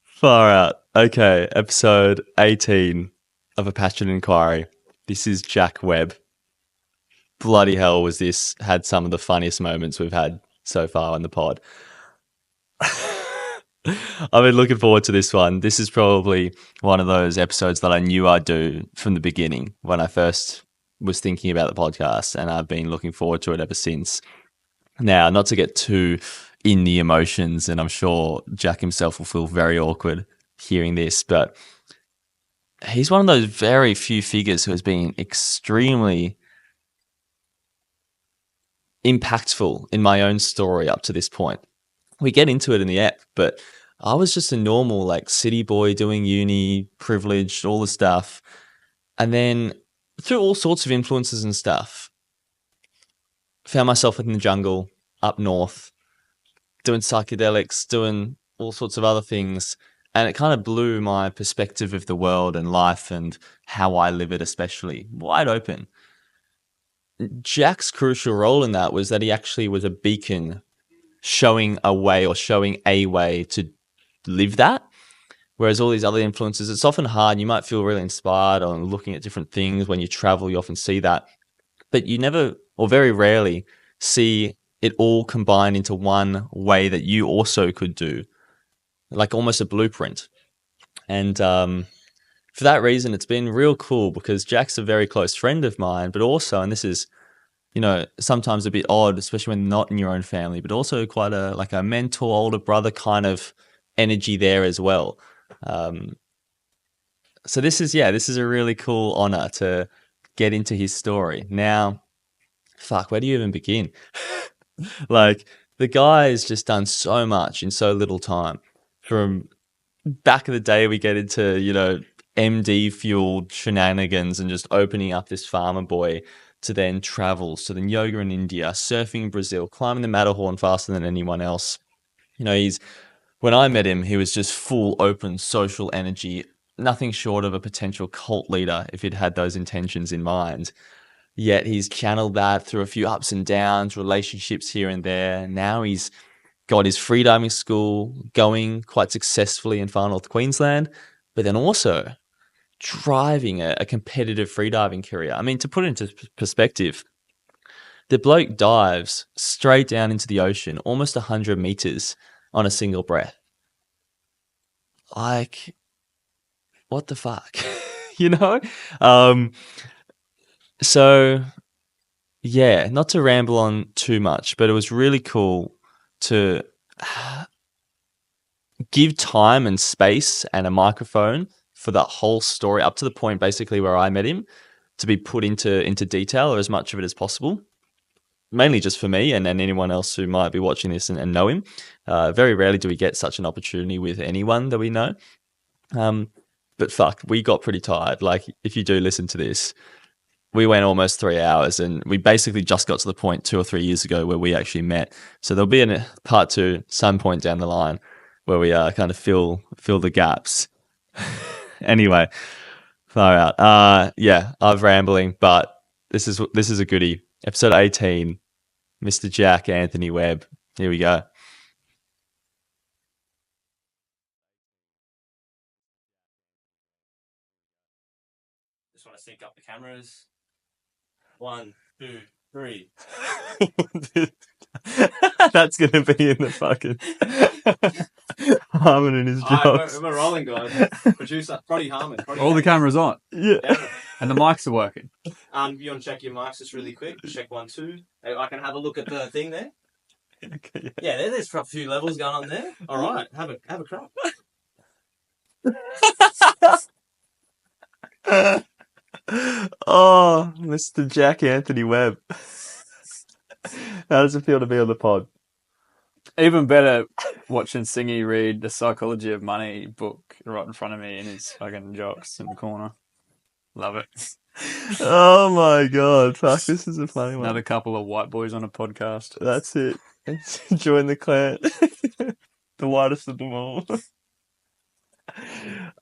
Far out. Okay, episode 18 of A Passionate Inquiry. This is Jack Webb. Bloody hell was this, had some of the funniest moments we've had so far on the pod. I've been looking forward to this one. This is probably one of those episodes that I knew I'd do from the beginning when I first was thinking about the podcast, and I've been looking forward to it ever since. Now, not to get too in the emotions, and I'm sure Jack himself will feel very awkward hearing this, but he's one of those very few figures who has been extremely impactful in my own story up to this point. We get into it in the app, but I was just a normal like city boy doing uni, privileged, all the stuff. And then through all sorts of influences and stuff, found myself in the jungle up north, doing psychedelics, doing all sorts of other things. And it kind of blew my perspective of the world and life and how I live it, especially wide open. Jack's crucial role in that was that he actually was a beacon showing a way to live that. Whereas all these other influences, it's often hard. You might feel really inspired on looking at different things. When you travel, you often see that. But you never, or very rarely, see it all combined into one way that you also could do, like almost a blueprint. And for that reason, it's been real cool because Jack's a very close friend of mine, but also, and this is, you know, sometimes a bit odd, especially when not in your own family, but also quite a mentor, older brother kind of energy there as well. So this is a really cool honor to get into his story. Now, where do you even begin? Like, the guy has just done so much in so little time. From back in the day, we get into, you know, MD fueled shenanigans and just opening up this farmer boy, to then travels, to then yoga in India, surfing in Brazil, climbing the Matterhorn faster than anyone else. You know, when I met him, he was just full open social energy, nothing short of a potential cult leader if he'd had those intentions in mind. Yet he's channeled that through a few ups and downs, relationships here and there. Now he's got his freediving school going quite successfully in Far North Queensland, but then also driving a competitive freediving career. I mean, to put it into perspective, the bloke dives straight down into the ocean, almost 100 meters on a single breath. Like, what the fuck? You know? So, yeah, not to ramble on too much, but it was really cool to give time and space and a microphone for that whole story up to the point basically where I met him to be put into detail, or as much of it as possible, mainly just for me and anyone else who might be watching this and know him. Very rarely do we get such an opportunity with anyone that we know. But we got pretty tired. Like, if you do listen to this, we went almost 3 hours and we basically just got to the point 2 or 3 years ago where we actually met. So there'll be a part 2 some point down the line where we kind of fill the gaps. Anyway, far out. I'm rambling, but this is a goodie. Episode 18, Mr. Jack Anthony Webb. Here we go. Just want to sync up the cameras. 1, 2, 3. That's gonna be in the fucking Harmon and his jokes. We're rolling, guys. Producer Proddy Harmon. All the cameras on. Yeah. And the mics are working. You want to check your mics just really quick? Check 1, 2. I can have a look at the thing there. Okay, yeah, there's a few levels going on there. All right, have a crack. Oh, Mr. Jack Anthony Webb. How does it feel to be on the pod? Even better watching Singy read The Psychology of Money book right in front of me in his fucking jocks in the corner. Love it. Oh my god, fuck, this is a funny one. Another couple of white boys on a podcast. That's it. Join the clan. The whitest of them all.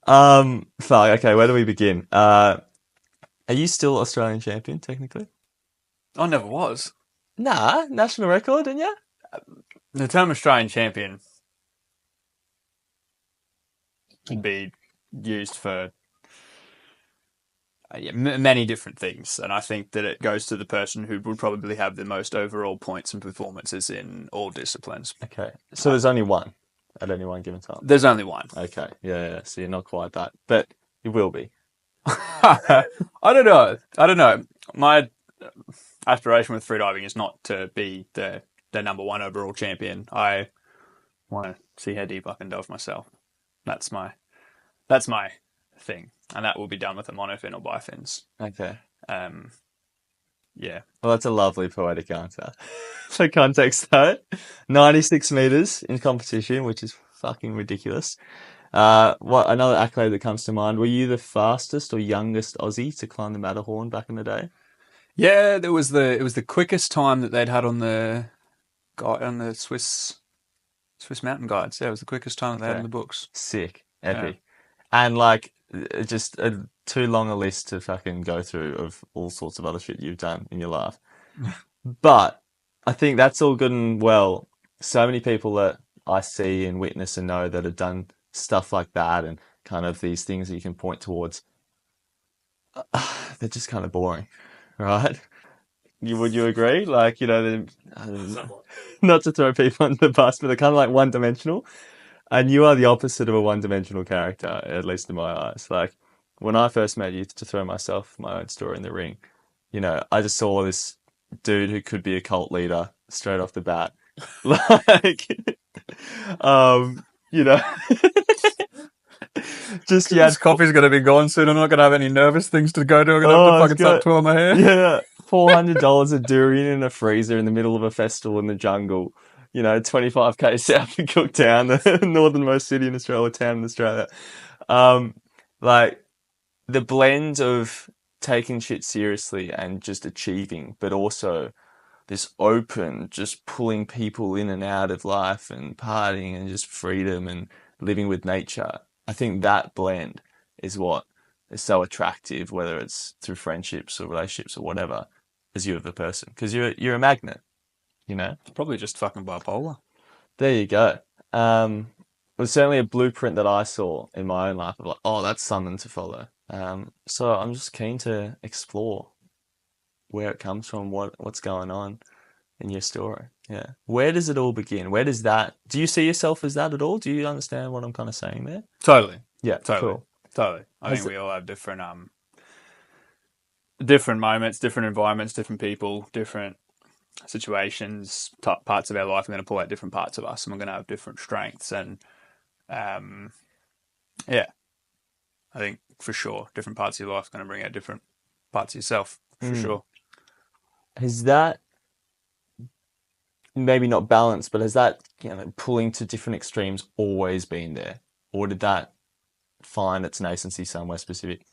Okay, where do we begin? Are you still Australian champion, technically? I never was. Nah, national record, didn't you? The term Australian champion can be used for many different things, and I think that it goes to the person who would probably have the most overall points and performances in all disciplines. Okay. So there's only one at any one given time. There's only one. Okay. Yeah. So you're not quite that, but you will be. I don't know. My aspiration with freediving is not to be the number one overall champion. I want to see how deep I can dive myself. That's my thing, and that will be done with a monofin or bifins. Okay. Yeah. Well, that's a lovely poetic answer. For context, though, 96 meters in competition, which is fucking ridiculous. What another accolade that comes to mind? Were you the fastest or youngest Aussie to climb the Matterhorn back in the day? Yeah, it was the quickest time that they'd had on the Swiss mountain guides. Yeah, it was the quickest time that they had in the books. Sick, epic, and like just too long a list to fucking go through of all sorts of other shit you've done in your life. But I think that's all good and well. So many people that I see and witness and know that have done stuff like that and kind of these things that you can point towards, they're just kind of boring, right? Would you agree? Like, Somewhat. not to throw people under the bus, but they're kind of like one-dimensional. And you are the opposite of a one-dimensional character, at least in my eyes. Like, when I first met you, to throw my own story in the ring, I just saw this dude who could be a cult leader straight off the bat. Like, you know, just, This coffee's going to be gone soon. I'm not going to have any nervous things to go to. I'm going to have to fucking start twirling my hair. Yeah, $400 of durian in a freezer in the middle of a festival in the jungle. 25k south of Cooktown, the northernmost city in Australia, town in Australia. Like the blend of taking shit seriously and just achieving, but also this open, just pulling people in and out of life and partying and just freedom and living with nature. I think that blend is what is so attractive, whether it's through friendships or relationships or whatever, as you as a person, because you're a magnet. Probably just fucking bipolar. There you go. It was certainly a blueprint that I saw in my own life of like, oh, that's something to follow. So I'm just keen to explore where it comes from, what's going on in your story. Yeah. Where does it all begin? Do you see yourself as that at all? Do you understand what I'm kind of saying there? Totally. Yeah, Totally. cool. Totally. I think we all have different moments, different environments, different people, different situations, parts of our life are going to pull out different parts of us, and we're going to have different strengths. And yeah, I think for sure, different parts of your life are going to bring out different parts of yourself. For sure. Has that maybe not balanced, but has that pulling to different extremes always been there, or did that find its nascency somewhere specific?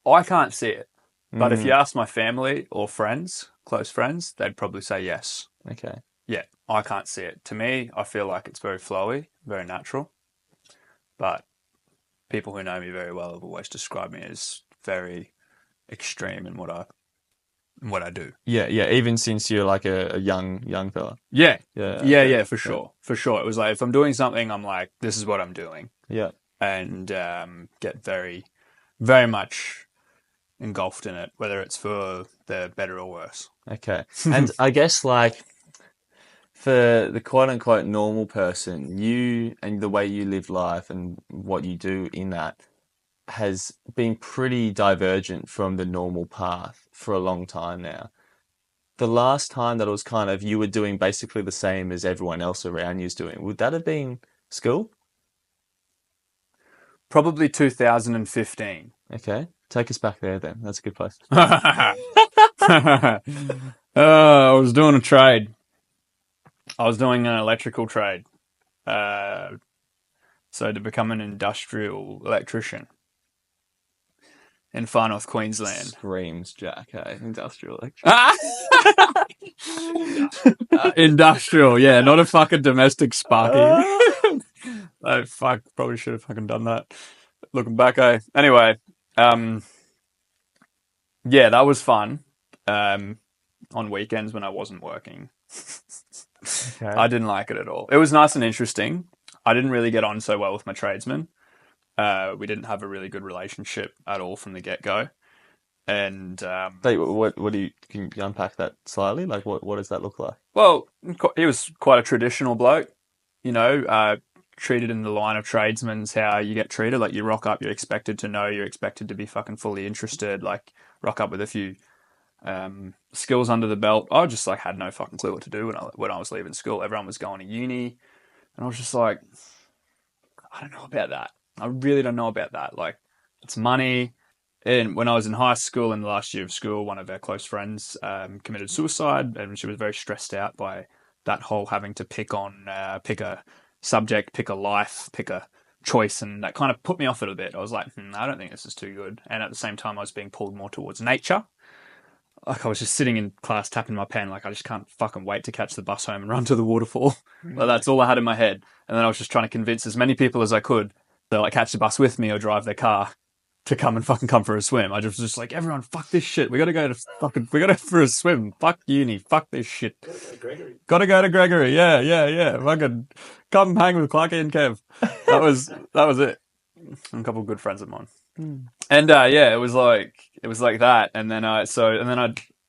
I can't see it, but if you ask my family or friends, close friends, they'd probably say yes. Okay. Yeah, I can't see it. To me, I feel like it's very flowy, very natural. But people who know me very well have always described me as very extreme in what I do. Yeah. Even since you're like a young fella. Yeah, Yeah. for sure. For sure. It was like, if I'm doing something, I'm like, this is what I'm doing. Yeah. And get very, very much engulfed in it, whether it's for the better or worse. Okay. And I guess like for the quote unquote normal person, you and the way you live life and what you do in that has been pretty divergent from the normal path for a long time now. The last time that it was kind of you were doing basically the same as everyone else around you is doing, would that have been school? Probably 2015. Okay. Take us back there then. That's a good place. I was doing a trade. I was doing an electrical trade. So to become an industrial electrician in Far North Queensland. Screams, Jack. Hey, industrial electrician. Industrial, yeah, not a fucking domestic Sparky. Oh, fuck, probably should have fucking done that. Looking back, Anyway, yeah, that was fun. On weekends when I wasn't working. Okay. I didn't like it at all. It was nice and interesting. I didn't really get on so well with my tradesman. We didn't have a really good relationship at all from the get-go. And What do you, can you unpack that slightly? Like, what does that look like? well, he was quite a traditional bloke, treated in the line of tradesmen's how you get treated. Like, you rock up, you're expected to know, you're expected to be fucking fully interested. Like, rock up with a few skills under the belt. I just like had no fucking clue what to do when I was leaving school. Everyone was going to uni, and I was just like, I don't know about that. I really don't know about that. Like, it's money. And when I was in high school, in the last year of school, one of our close friends committed suicide, and she was very stressed out by that whole having to pick a subject, pick a life, pick a choice, and that kind of put me off it a bit. I was like, I don't think this is too good. And at the same time, I was being pulled more towards nature. Like, I was just sitting in class tapping my pen, like, I just can't fucking wait to catch the bus home and run to the waterfall. Well, that's all I had in my head. And then I was just trying to convince as many people as I could to like catch the bus with me or drive their car to come for a swim. I was just like, everyone, fuck this shit. We gotta go for a swim. Fuck uni. Fuck this shit. Gotta go to Gregory. Yeah. Fucking come hang with Clarky and Kev. That was it. And a couple of good friends of mine. And it was like that. And then I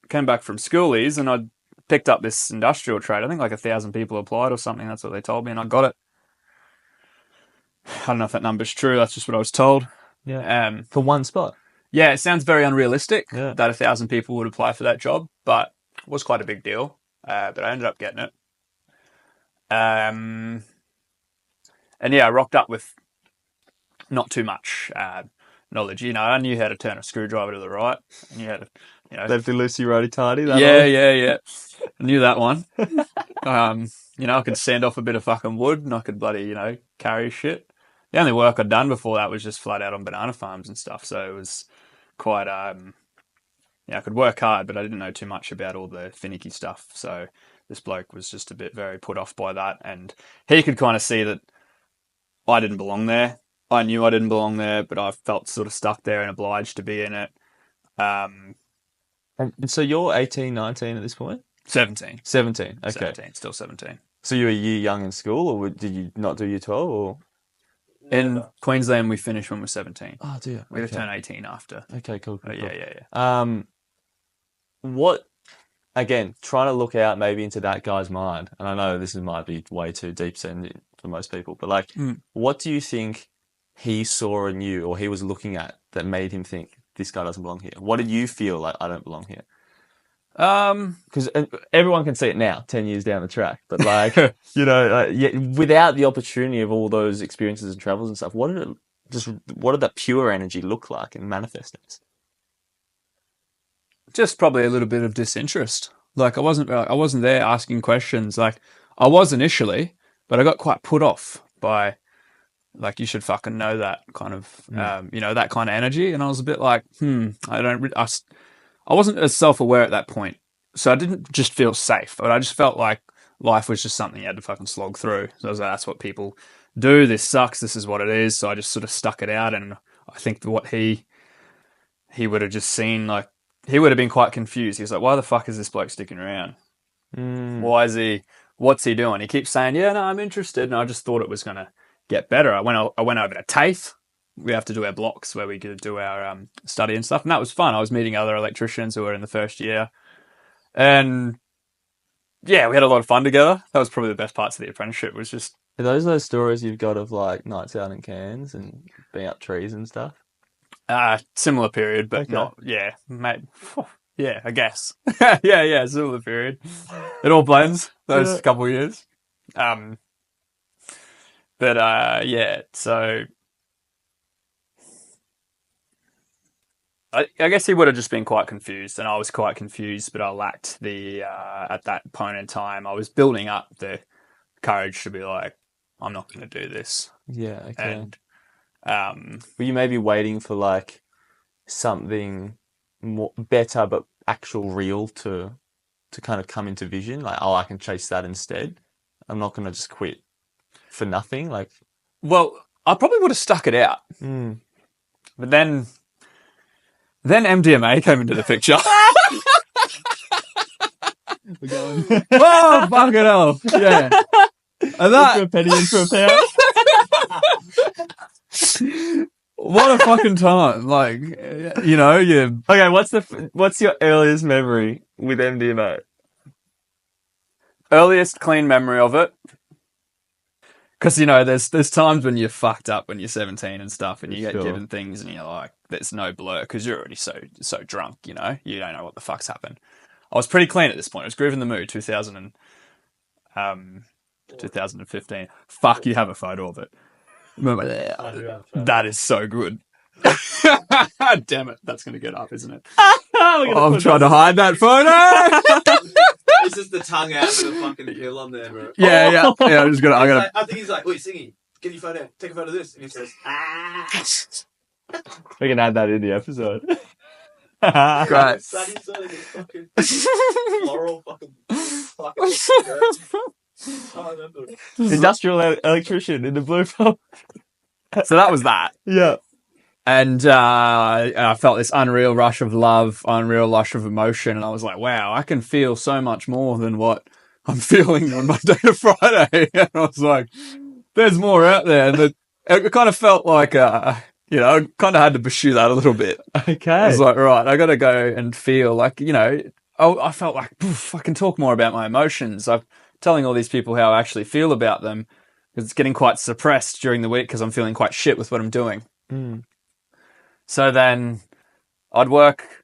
came back from schoolies and I picked up this industrial trade. I think like 1,000 people applied or something. That's what they told me, and I got it. I don't know if that number's true. That's just what I was told. Yeah. For one spot. Yeah, it sounds very unrealistic Yeah. that 1,000 people would apply for that job, but it was quite a big deal. But I ended up getting it. And yeah, I rocked up with not too much knowledge. I knew how to turn a screwdriver to the right. I knew how to, Lefty loosey, righty tighty. Yeah. I knew that one. I could sand off a bit of fucking wood, and I could bloody, carry shit. The only work I'd done before that was just flat out on banana farms and stuff. So it was quite, I could work hard, but I didn't know too much about all the finicky stuff. So this bloke was just a bit very put off by that. And he could kind of see that I didn't belong there. I knew I didn't belong there, but I felt sort of stuck there and obliged to be in it. And so you're 18, 19 at this point? 17. 17, okay. 17, still 17. So you were a year young in school, or did you not do year 12? Or? In Queensland, we finished when we're 17. Oh, dear. We had to turn 18 after. Okay, cool. Yeah. What, again, trying to look out maybe into that guy's mind, and I know this might be way too deep for most people, but like, what do you think he saw in you, or he was looking at, that made him think, this guy doesn't belong here? What did you feel like, I don't belong here? Because everyone can see it now, 10 years down the track, but like, without the opportunity of all those experiences and travels and stuff, what did that pure energy look like and manifest as? Just probably a little bit of disinterest. Like, I wasn't there asking questions. Like, I was initially, but I got quite put off by, like, you should fucking know that kind of, that kind of energy. And I was a bit like, I wasn't as self-aware at that point. So I didn't just feel safe, but I just felt like life was just something you had to fucking slog through. So I was like, that's what people do. This sucks. This is what it is. So I just sort of stuck it out. And I think what he would have just seen, like, he would have been quite confused. He was like, why the fuck is this bloke sticking around? What's he doing? He keeps saying, yeah, no, I'm interested. And I just thought it was going to get better. I went over to TAFE. We have to do our blocks where we could do our study and stuff. And that was fun. I was meeting other electricians who were in the first year. And yeah, we had a lot of fun together. That was probably the best parts of the apprenticeship, was just... Are those stories you've got of like nights out in Cairns and being up trees and stuff? Similar period, but not... Yeah, mate. Yeah, I guess. yeah, similar period. It all blends, those couple of years. So... I guess he would have just been quite confused, and I was quite confused, but I lacked the, at that point in time, I was building up the courage to be like, I'm not going to do this. Yeah, okay. And, were you maybe waiting for like something more better, but actual real to kind of come into vision? Like, I can chase that instead. I'm not going to just quit for nothing. Like, well, I probably would have stuck it out. But then MDMA came into the picture. We're going. Oh, fucking hell. Yeah. And For a that, penny and for a pound. what a fucking time. Like, you know, you Okay, what's your earliest memory with MDMA? earliest clean memory of it. Because, you know, there's times when you're fucked up when you're 17 and stuff, and you get Sure. given things and you're like, there's no blur because you're already so drunk, you know? You don't know what the fuck's happened. I was pretty clean at this point. It was Groove in the Mood, 2015. Fuck, you have a photo of it. Remember, I do have a photo. that is so good. Damn it, that's going to get up, isn't it? Oh, I'm trying to hide that photo. It's just the tongue out with the fucking hill on there, bro. Yeah. I'm just gonna. I think he's like, wait, Singy, get your photo, take a photo of this. And he says, We can add that in the episode. Great. Sunny side of this fucking floral fucking. I remember. Industrial electrician in the blue pub. So that was that. Yeah. And I felt this unreal rush of love, unreal rush of emotion, and I was like, wow, I can feel so much more than what I'm feeling on Monday to Friday. And I was like, there's more out there. And it kind of felt like, you know, I kind of had to pursue that a little bit. Okay. I was like, right, I got to go and feel like, you know, I felt like, I can talk more about my emotions. I'm telling all these people how I actually feel about them, because it's getting quite suppressed during the week because I'm feeling quite shit with what I'm doing. Mm. So then I'd work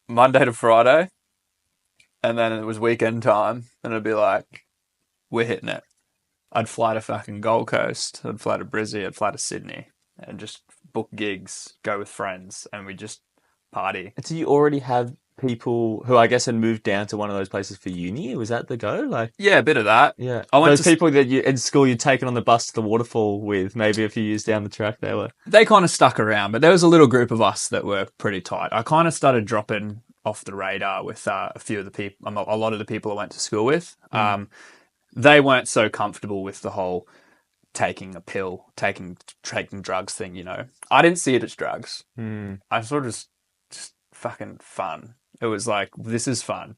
Monday to Friday, and then it was weekend time, and it'd be like, we're hitting it. I'd fly to fucking Gold Coast, I'd fly to Brizzy, I'd fly to Sydney, and just book gigs, go with friends, and we just party. Do you already have people who I guess had moved down to one of those places for uni? Was that the go? Like, Yeah, a bit of that. yeah, I went those to people that you in school you'd taken on the bus to the waterfall with, maybe a few years down the track. They were. They kind of stuck around, but there was a little group of us that were pretty tight. I kind of started dropping off the radar with a few of the people, a lot of the people I went to school with. They weren't so comfortable with the whole taking a pill, taking drugs thing, you know. I didn't see it as drugs. I sort of just fucking fun. It was like, this is fun.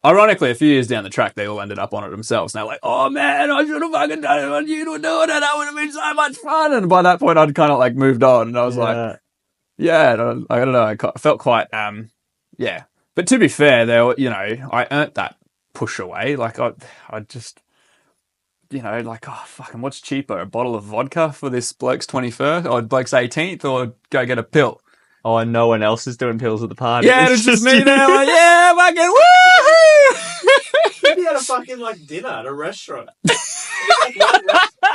Ironically, a few years down the track, they all ended up on it themselves. And they're like, oh man, I should have fucking done it when you were doing it. That would have been so much fun. And by that point, I'd kind of like moved on. And I was like, yeah, I don't know. I felt quite, yeah. But to be fair, they were, you know, I earned that push away. Like I just, you know, like, oh, fucking, what's cheaper? A bottle of vodka for this bloke's 21st or bloke's 18th, or go get a pill? Oh, and no one else is doing pills at the party. Yeah, it's just me there, like, yeah, fucking woo! He had a fucking like dinner at a restaurant.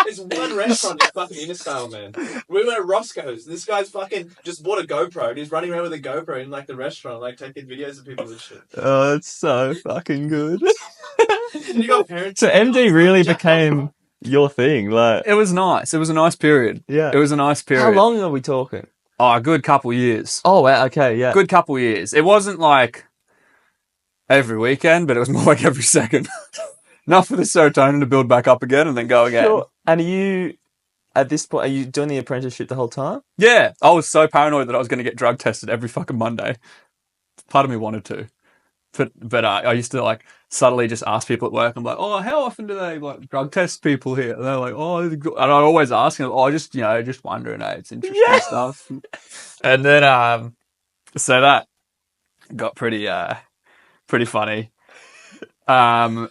It's one restaurant in fucking Intersale, man. We were at Roscoe's. This guy's fucking just bought a GoPro and he's running around with a GoPro in like the restaurant, like taking videos of people and shit. Oh, it's so fucking good. And you got parents. So MD really became your thing, like. It was nice. It was a nice period. Yeah. It was a nice period. How long are we talking? Oh, a good couple years. Oh, wow, okay, yeah. Good couple years. It wasn't like every weekend, but it was more like every second. Enough for the serotonin to build back up again and then go again. Sure. And are you, at this point, are you doing the apprenticeship the whole time? Yeah, I was so paranoid that I was going to get drug tested every fucking Monday. Part of me wanted to. But I used to like subtly just ask people at work. I'm like, oh, how often do they like drug test people here? And they're like, oh, and I always ask them, oh, just wondering, it's interesting stuff. And then so that got pretty funny. And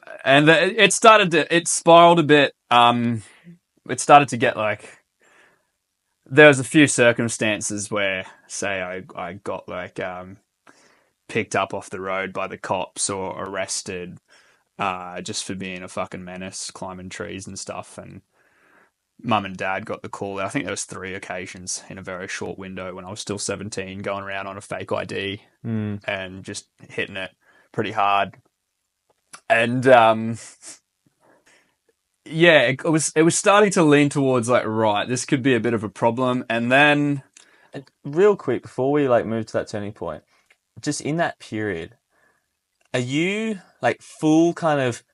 it spiraled a bit. It started to get like, there was a few circumstances where, say, I got like picked up off the road by the cops or arrested just for being a fucking menace, climbing trees and stuff. And mum and dad got the call. I think there was 3 occasions in a very short window when I was still 17, going around on a fake ID and just hitting it pretty hard. And yeah, it was starting to lean towards like, right, this could be a bit of a problem. And then, real quick, before we like move to that turning point, just in that period, are you like full kind of,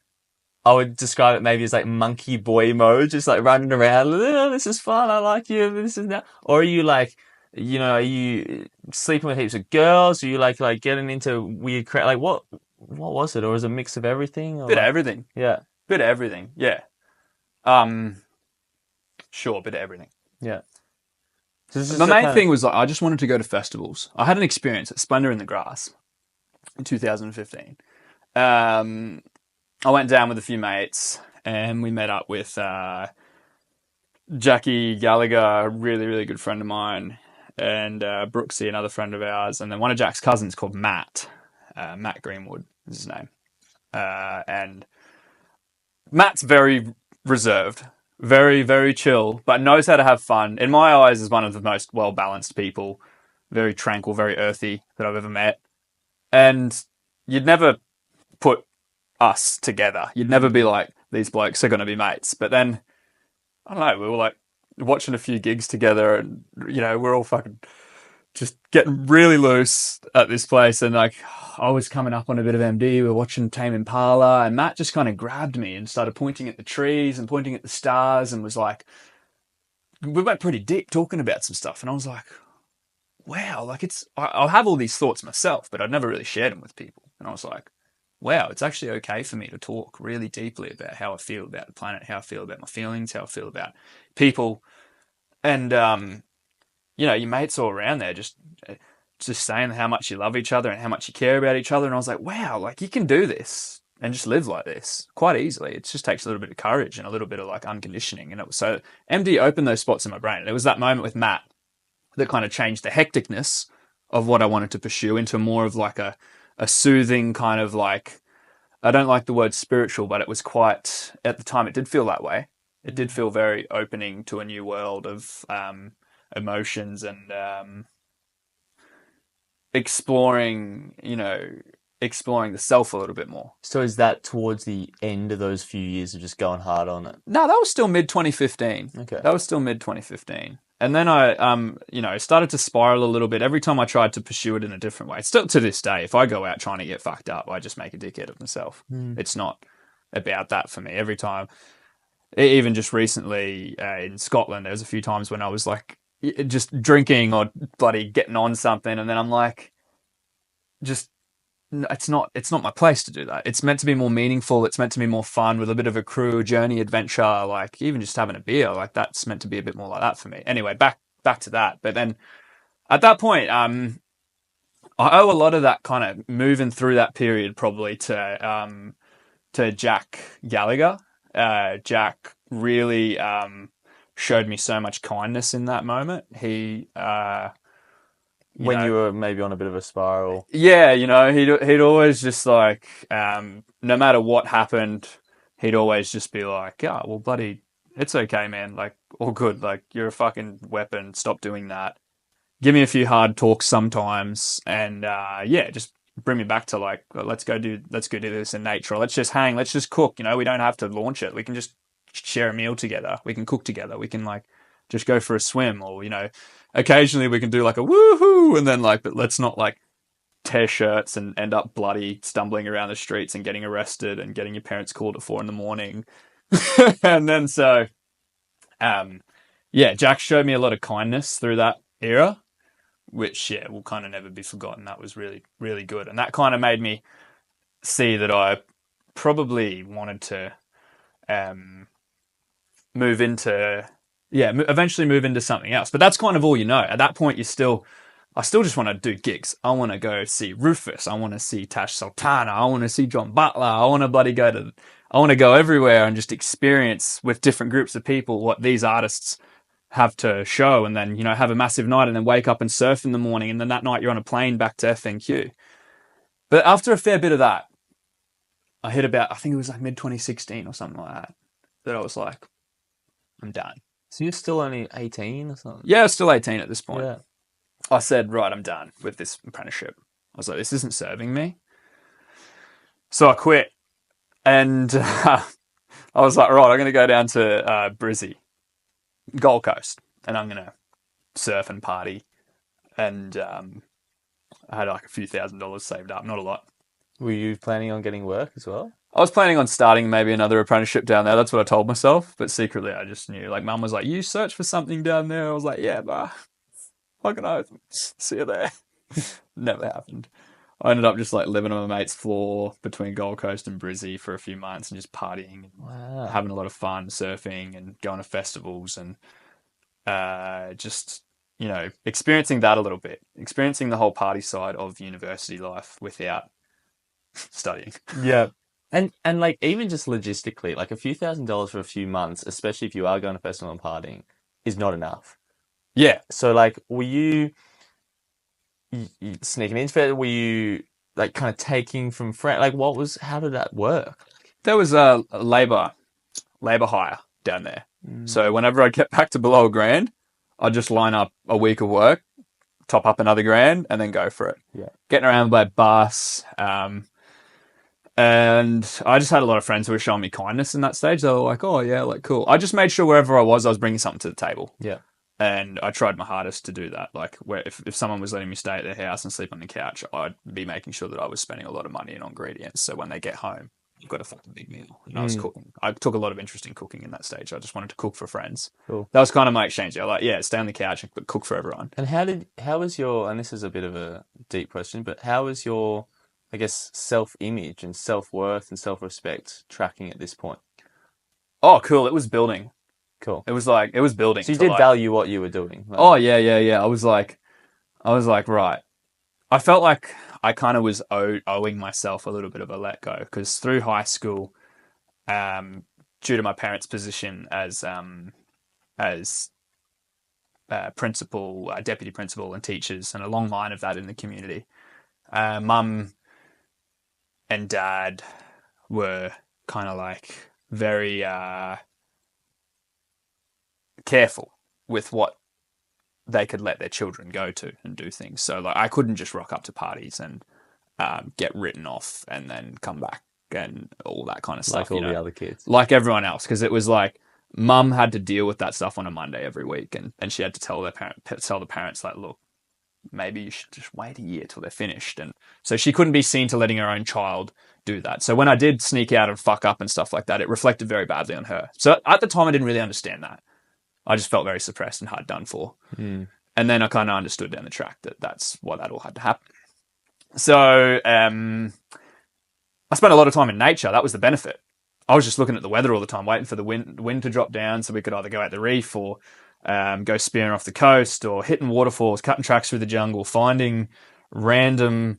I would describe it maybe as like monkey boy mode, just like running around, oh, this is fun, I like you, this is that? Or are you like, you know, are you sleeping with heaps of girls? Are you like getting into weird crap? Like what what was it? Or was it a mix of everything? Or Bit of like- everything. Yeah. Bit of everything. Yeah. Sure, bit of everything. Yeah. So this is The main kind thing was like I just wanted to go to festivals. I had an experience at Splendor in the Grass in 2015. I went down with a few mates and we met up with Jackie Gallagher, a really, really good friend of mine, and Brooksy, another friend of ours, and then one of Jack's cousins called Matt. Matt Greenwood is his name. And Matt's very reserved, very, very chill, but knows how to have fun. In my eyes, is one of the most well-balanced people, very tranquil, very earthy that I've ever met. And you'd never put us together. You'd never be like, these blokes are going to be mates. But then, I don't know, we were like watching a few gigs together and, you know, we're all fucking just getting really loose at this place. And like, I was coming up on a bit of MD. We were watching Tame Impala and Matt just kind of grabbed me and started pointing at the trees and pointing at the stars and was like, we went pretty deep talking about some stuff. And I was like, wow, like I'll have all these thoughts myself, but I'd never really shared them with people. And I was like, wow, it's actually okay for me to talk really deeply about how I feel about the planet, how I feel about my feelings, how I feel about people. And, you know, your mates all around there just saying how much you love each other and how much you care about each other. And I was like, wow, like you can do this and just live like this quite easily. It just takes a little bit of courage and a little bit of like unconditioning. And it was, so MD opened those spots in my brain. And it was that moment with Matt that kind of changed the hecticness of what I wanted to pursue into more of like a soothing kind of like, I don't like the word spiritual, but it was quite, at the time it did feel that way. It did feel very opening to a new world of emotions and exploring the self a little bit more. So is that towards the end of those few years of just going hard on it? No, that was still mid 2015. Okay. That was still mid 2015. And then I started to spiral a little bit every time I tried to pursue it in a different way. Still to this day, if I go out trying to get fucked up, I just make a dickhead of myself. It's not about that for me. Every time, even just recently in Scotland, there was a few times when I was like just drinking or bloody getting on something. And then I'm like, it's not my place to do that. It's meant to be more meaningful. It's meant to be more fun with a bit of a crew, journey, adventure, like even just having a beer, like that's meant to be a bit more like that for me. Anyway, back to that. But then at that point, I owe a lot of that kind of moving through that period probably to Jack Gallagher. Jack really showed me so much kindness in that moment. He When you were maybe on a bit of a spiral. Yeah, he'd always just like, no matter what happened, he'd always just be like, yeah, well, bloody, it's okay, man. Like, all good. Like, you're a fucking weapon. Stop doing that. Give me a few hard talks sometimes. And, just bring me back to like, let's go do this in nature. Or let's just hang. Let's just cook. We don't have to launch it. We can just share a meal together. We can cook together. We can like just go for a swim or, occasionally we can do like a woohoo and then like, but let's not like tear shirts and end up bloody stumbling around the streets and getting arrested and getting your parents called at 4 a.m. And then so, Jack showed me a lot of kindness through that era, which will kind of never be forgotten. That was really, really good. And that kind of made me see that I probably wanted to eventually move into something else. But that's kind of all At that point, I still just want to do gigs. I want to go see Rufus. I want to see Tash Sultana. I want to see John Butler. I want to go everywhere and just experience with different groups of people what these artists have to show. And then, have a massive night and then wake up and surf in the morning. And then that night you're on a plane back to FNQ. But after a fair bit of that, I hit about, I think it was like mid 2016 or something like that I was like, I'm done. So you're still only 18 or something? Yeah, I was still 18 at this point. Yeah. I said, right, I'm done with this apprenticeship. I was like, this isn't serving me. So I quit. And I was like, right, I'm going to go down to Brizzy, Gold Coast, and I'm going to surf and party. And I had like a few $1,000s saved up, not a lot. Were you planning on getting work as well? I was planning on starting maybe another apprenticeship down there. That's what I told myself. But secretly, I just knew. Like, Mum was like, you search for something down there. I was like, yeah, but fucking oath. See you there. Never happened. I ended up just like living on my mate's floor between Gold Coast and Brizzy for a few months and just partying and Wow. having a lot of fun, surfing and going to festivals and just, you know, experiencing that a little bit, experiencing the whole party side of university life without studying. Yeah. And like even just logistically, like a few $1,000s for a few months, especially if you are going to festival and partying, is not enough. Yeah. So like, were you sneaking into it? Were you like kind of taking from friends? Like, how did that work? There was a labor hire down there. So whenever I'd get back to below $1,000, I'd just line up a week of work, top up another $1,000, and then go for it. Yeah. Getting around by bus. And I just had a lot of friends who were showing me kindness in that stage. They were like, oh, yeah, like, cool. I just made sure wherever I was bringing something to the table. Yeah. And I tried my hardest to do that. Like, where if someone was letting me stay at their house and sleep on the couch, I'd be making sure that I was spending a lot of money on ingredients. So when they get home, you've got a fucking big meal. And I was cooking. I took a lot of interest in cooking in that stage. I just wanted to cook for friends. Cool. That was kind of my exchange. I was like, yeah, stay on the couch but cook for everyone. And how was your, and this is a bit of a deep question, but how was your, I guess, self-image and self-worth and self-respect tracking at this point? Oh, cool. It was building. Cool. It was building. So you did value what you were doing. Like, oh, yeah. I was like, right. I felt like I kind of was owing myself a little bit of a let go because through high school, due to my parents' position as principal, deputy principal, and teachers, and a long line of that in the community, mum and dad were kind of like very careful with what they could let their children go to and do things. So like I couldn't just rock up to parties and get written off and then come back and all that kind of stuff. like all the other kids. Like everyone else, because it was like mum had to deal with that stuff on a Monday every week, and she had to tell the parents like, look, maybe you should just wait a year till they're finished. And so she couldn't be seen to letting her own child do that. So when I did sneak out and fuck up and stuff like that, it reflected very badly on her. So at the time, I didn't really understand that. I just felt very suppressed and hard done for. And then I kind of understood down the track that that's why that all had to happen. So I spent a lot of time in nature. That was the benefit. I was just looking at the weather all the time, waiting for the wind to drop down so we could either go out the reef or go spearing off the coast or hitting waterfalls, cutting tracks through the jungle, finding random,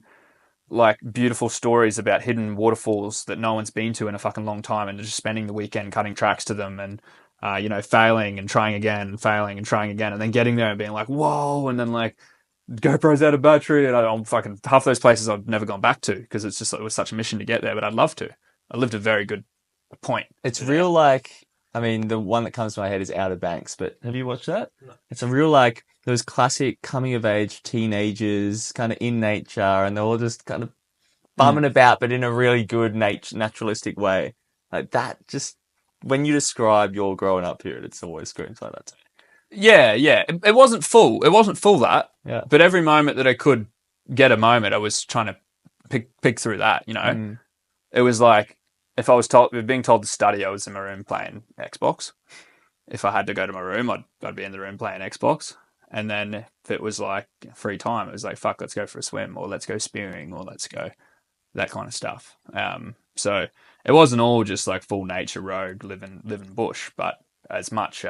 like, beautiful stories about hidden waterfalls that no one's been to in a fucking long time and just spending the weekend cutting tracks to them and, failing and trying again and failing and trying again and then getting there and being like, whoa, and then, like, GoPro's out of battery and I'm fucking half those places I've never gone back to because it was such a mission to get there, but I'd love to. I lived a very good point. It's real like, I mean, the one that comes to my head is Outer Banks, but have you watched that? No. It's a real like those classic coming of age teenagers kind of in nature and they're all just kind of bumming about, but in a really good naturalistic way. Like that, just when you describe your growing up period, it's always screams like that to me. Yeah. It wasn't full. It wasn't full that. Yeah. But every moment that I could get a moment, I was trying to pick through that, It was like, if I was being told to study, I was in my room playing Xbox. If I had to go to my room, I'd be in the room playing Xbox. And then if it was like free time, it was like, fuck, let's go for a swim or let's go spearing or let's go that kind of stuff. So it wasn't all just like full nature road, living bush, but as much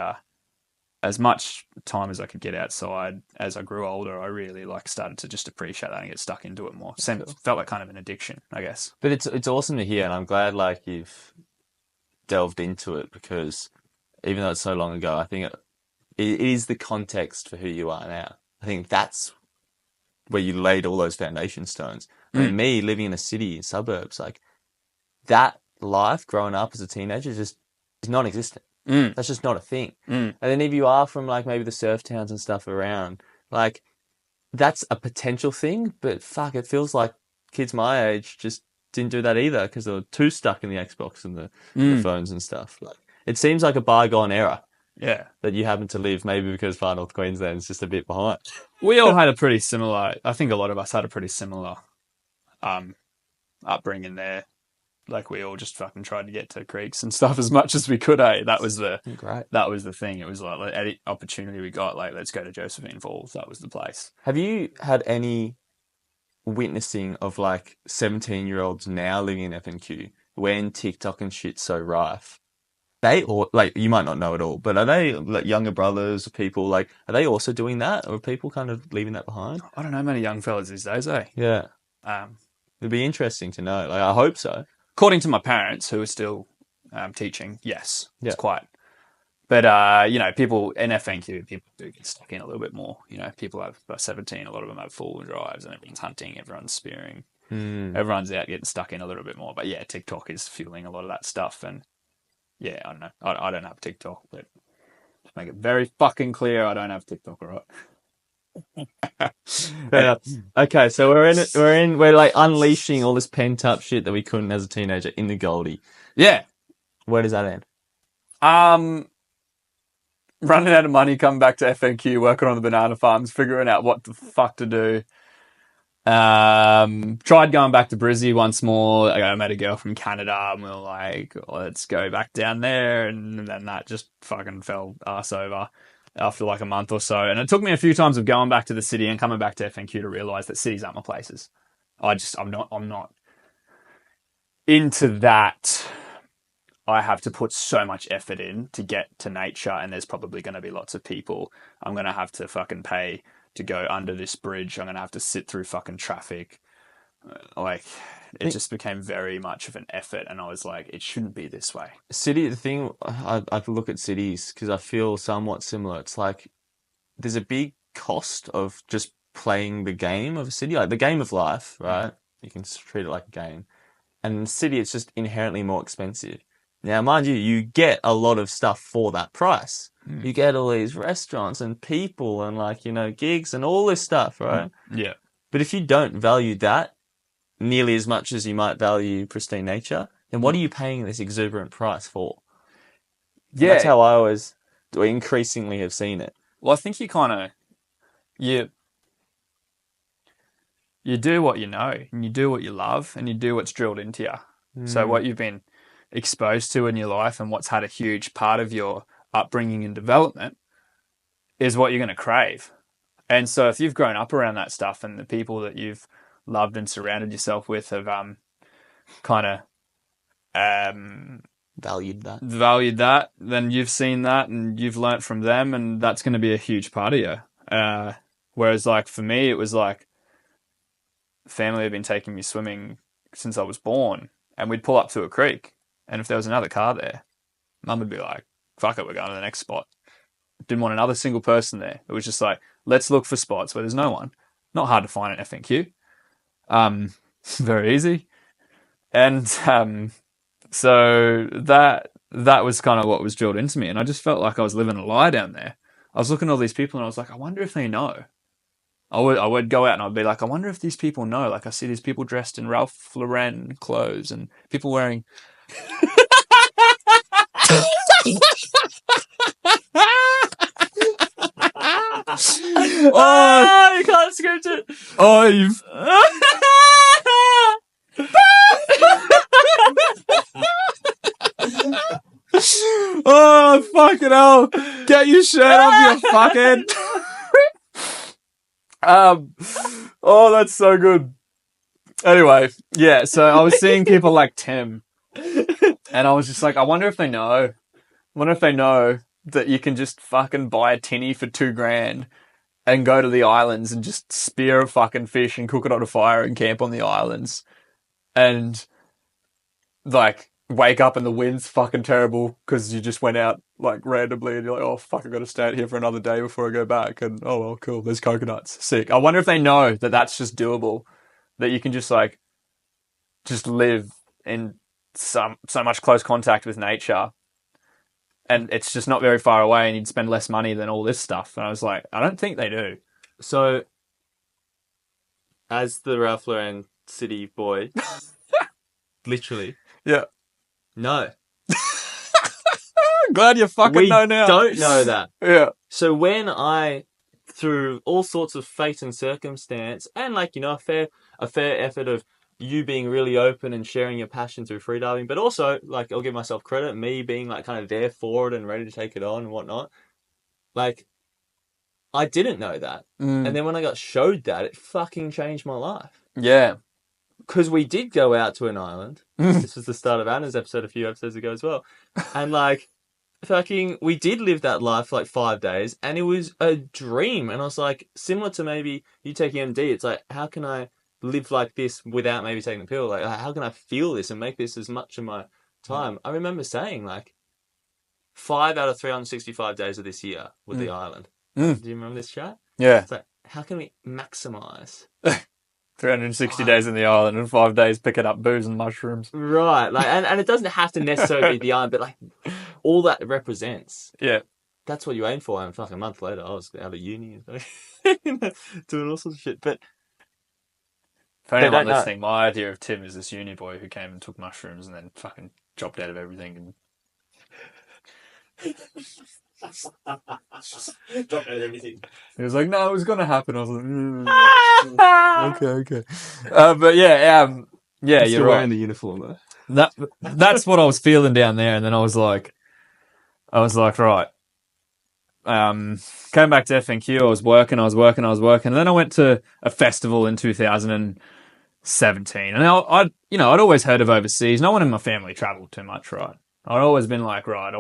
time as I could get outside as I grew older, I really like started to just appreciate that and get stuck into it more. Felt like kind of an addiction, I guess. But it's awesome to hear, and I'm glad like you've delved into it because even though it's so long ago, I think it is the context for who you are now. I think that's where you laid all those foundation stones. I mean, me living in a city, in suburbs, like that life growing up as a teenager just is non-existent. That's just not a thing. And then if you are from like maybe the surf towns and stuff around, like that's a potential thing, but fuck, it feels like kids my age just didn't do that either because they were too stuck in the Xbox and the phones and stuff. Like it seems like a bygone era. Yeah. That you happen to live maybe because Far North Queensland is just a bit behind. We all had a pretty similar, I think a lot of us had a pretty similar upbringing there. Like we all just fucking tried to get to creeks and stuff as much as we could, eh? That was the thing. It was like any opportunity we got, like let's go to Josephine Falls. That was the place. Have you had any witnessing of like 17-year-olds now living in FNQ when TikTok and shit's so rife. They all like, you might not know it all, but are they like younger brothers, people like, are they also doing that, or are people kind of leaving that behind? I don't know many young fellas these days, eh? Yeah, Um, it'd be interesting to know. Like, I hope so. according to my parents, who are still teaching, yes, Yeah. it's quite. But, you know, people in FNQ, people do get stuck in a little bit more. You know, people have, by 17, a lot of them have four-wheel drives and everyone's hunting, everyone's spearing. Everyone's out getting stuck in a little bit more. But yeah, TikTok is fueling a lot of that stuff. And yeah, I don't know. I don't have TikTok, but to make it very fucking clear, I don't have TikTok, all right? Fair enough. Okay, so we're like unleashing all this pent up shit that we couldn't as a teenager in the Goldie. Yeah. Where does that end? Running out of money, coming back to FNQ, working on the banana farms, figuring out what the fuck to do. Tried going back to Brizzy once more. I met a girl from Canada and we were like, let's go back down there. And then that just fucking fell arse over after like a month or so. And it took me a few times of going back to the city and coming back to FNQ to realize that cities aren't my places. I'm not into that. I have to put so much effort in to get to nature, and there's probably going to be lots of people. I'm going to have to fucking pay to go under this bridge. I'm going to have to sit through fucking traffic. Like, it just became very much of an effort, and I was like, it shouldn't be this way. The thing, I look at cities because I feel somewhat similar. It's like there's a big cost of just playing the game of a city, like the game of life, right? You can treat it like a game. And in the city, it's just inherently more expensive. Now, mind you, you get a lot of stuff for that price. You get all these restaurants and people and like, you know, gigs and all this stuff, right? Yeah. But if you don't value that nearly as much as you might value pristine nature, then what are you paying this exuberant price for? And Yeah. that's how I always increasingly have seen it. Well, I think you kind of, you do what you know, and you do what you love, and you do what's drilled into you. So what you've been exposed to in your life and what's had a huge part of your upbringing and development is what you're going to crave. And so if you've grown up around that stuff and the people that you've loved and surrounded yourself with have kind of Valued that, then you've seen that and you've learnt from them, and that's going to be a huge part of you. Whereas like for me, it was like family had been taking me swimming since I was born, and we'd pull up to a creek, and if there was another car there, Mum would be like, fuck it, we're going to the next spot. Didn't want another single person there. It was just like, let's look for spots where there's no one. Not hard to find at FNQ. Very easy. And so that was kind of what was drilled into me, and I just felt like I was living a lie down there. I was looking at all these people and I was like, I wonder if they know. I would go out and I'd be like, I wonder if these people know. Like, I see these people dressed in Ralph Lauren clothes and people wearing. Oh, you can't script it. Oh, you've. Oh, fucking hell. Get your shirt off, you fucking. Oh, that's so good. Anyway, yeah, so I was seeing people like Tim, and I was just like, I wonder if they know. I wonder if they know that you can just fucking buy a tinny for $2,000 and go to the islands and just spear a fucking fish and cook it on a fire and camp on the islands. And, like, wake up and the wind's fucking terrible because you just went out, like, randomly and you're like, oh, fuck, I've got to stay out here for another day before I go back. And, oh, well, cool, there's coconuts. Sick. I wonder if they know that that's just doable, that you can just, like, just live in so much close contact with nature. And it's just not very far away and you'd spend less money than all this stuff. And I was like, I don't think they do. So, as the Ralph Lauren city boy, literally, Yeah. no. I'm glad you fucking know now. We don't know that. Yeah. So when I, through all sorts of fate and circumstance, and like, you know, a fair effort of you being really open and sharing your passion through freediving, but also, like, I'll give myself credit, me being like kind of there for it and ready to take it on and whatnot. Like, I didn't know that. And then when I got showed that, it fucking changed my life. Yeah. because we did go out to an island. This was the start of Anna's episode a few episodes ago as well. And like, fucking, we did live that life for like 5 days, and it was a dream. And I was like, similar to maybe you taking MD, it's like, how can I live like this without maybe taking the pill? Like, how can I feel this and make this as much of my time? I remember saying like, 5 out of 365 days of this year was the island. Do you remember this chat? Yeah. It's like, how can we maximize 360 days in the island and 5 days picking up booze and mushrooms. right? Like, and it doesn't have to necessarily be the island, but like all that represents. Yeah. That's what you aim for. And fucking a month later, I was out of uni and doing all sorts of shit. But For anyone don't know. listening, my idea of Tim is this uni boy who came and took mushrooms and then fucking dropped out of everything. And Drop out everything. he was like, no, it was going to happen. I was like, okay. But yeah, yeah, you're right. the uniform though. That's what I was feeling down there. And then I was like, right. Came back to FNQ. I was working. And then I went to a festival in 2017. And I'd always heard of overseas. No one in my family traveled too much, right? I'd always been like, right, I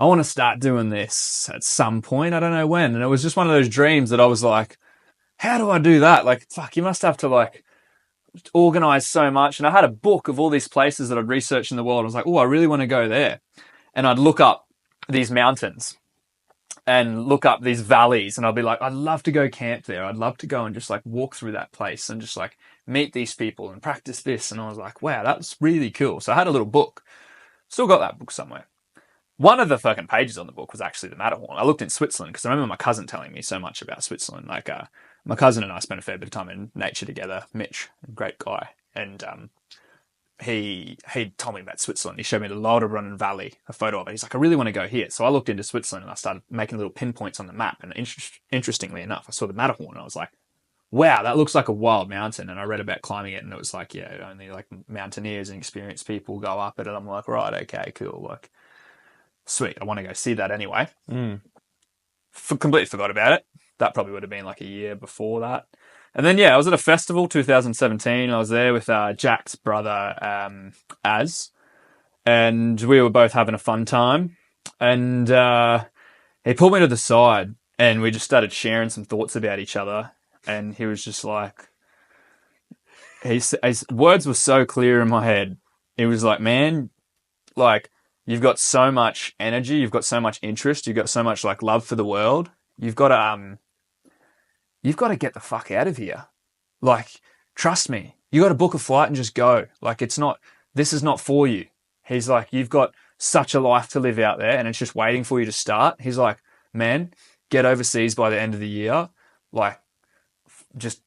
want to start doing this at some point. I don't know when. And it was just one of those dreams that I was like, how do I do that? Like, fuck, you must have to like organize so much. And I had a book of all these places that I'd researched in the world. I was like, oh, I really want to go there. And I'd look up these mountains and look up these valleys. And I'd be like, I'd love to go camp there. I'd love to go and just like walk through that place and just like meet these people and practice this. And I was like, wow, that's really cool. So I had a little book. Still got that book somewhere. One of the fucking pages on the book was actually the Matterhorn. I looked in Switzerland because I remember my cousin telling me so much about Switzerland. Like, my cousin and I spent a fair bit of time in nature together. Mitch, great guy. And he told me about Switzerland. He showed me the Lauterbrunnen Valley, a photo of it. He's like, I really want to go here. So I looked into Switzerland and I started making little pinpoints on the map. And interestingly enough, I saw the Matterhorn and I was like, wow, that looks like a wild mountain. And I read about climbing it and it was like, yeah, only like mountaineers and experienced people go up it. And I'm like, right, okay, cool. Like, sweet, I want to go see that anyway. Completely forgot about it. That probably would have been like a year before that. And then, yeah, I was at a festival, 2017. I was there with Jack's brother, Az. And we were both having a fun time. And he pulled me to the side and we just started sharing some thoughts about each other. And he was just like, his words were so clear in my head. He was like, man, like, you've got so much energy, you've got so much interest, you've got so much like love for the world. You've got to get the fuck out of here. Like, trust me, you got to book a flight and just go. Like, this is not for you. He's like, you've got such a life to live out there and it's just waiting for you to start. He's like, man, get overseas by the end of the year. Like, just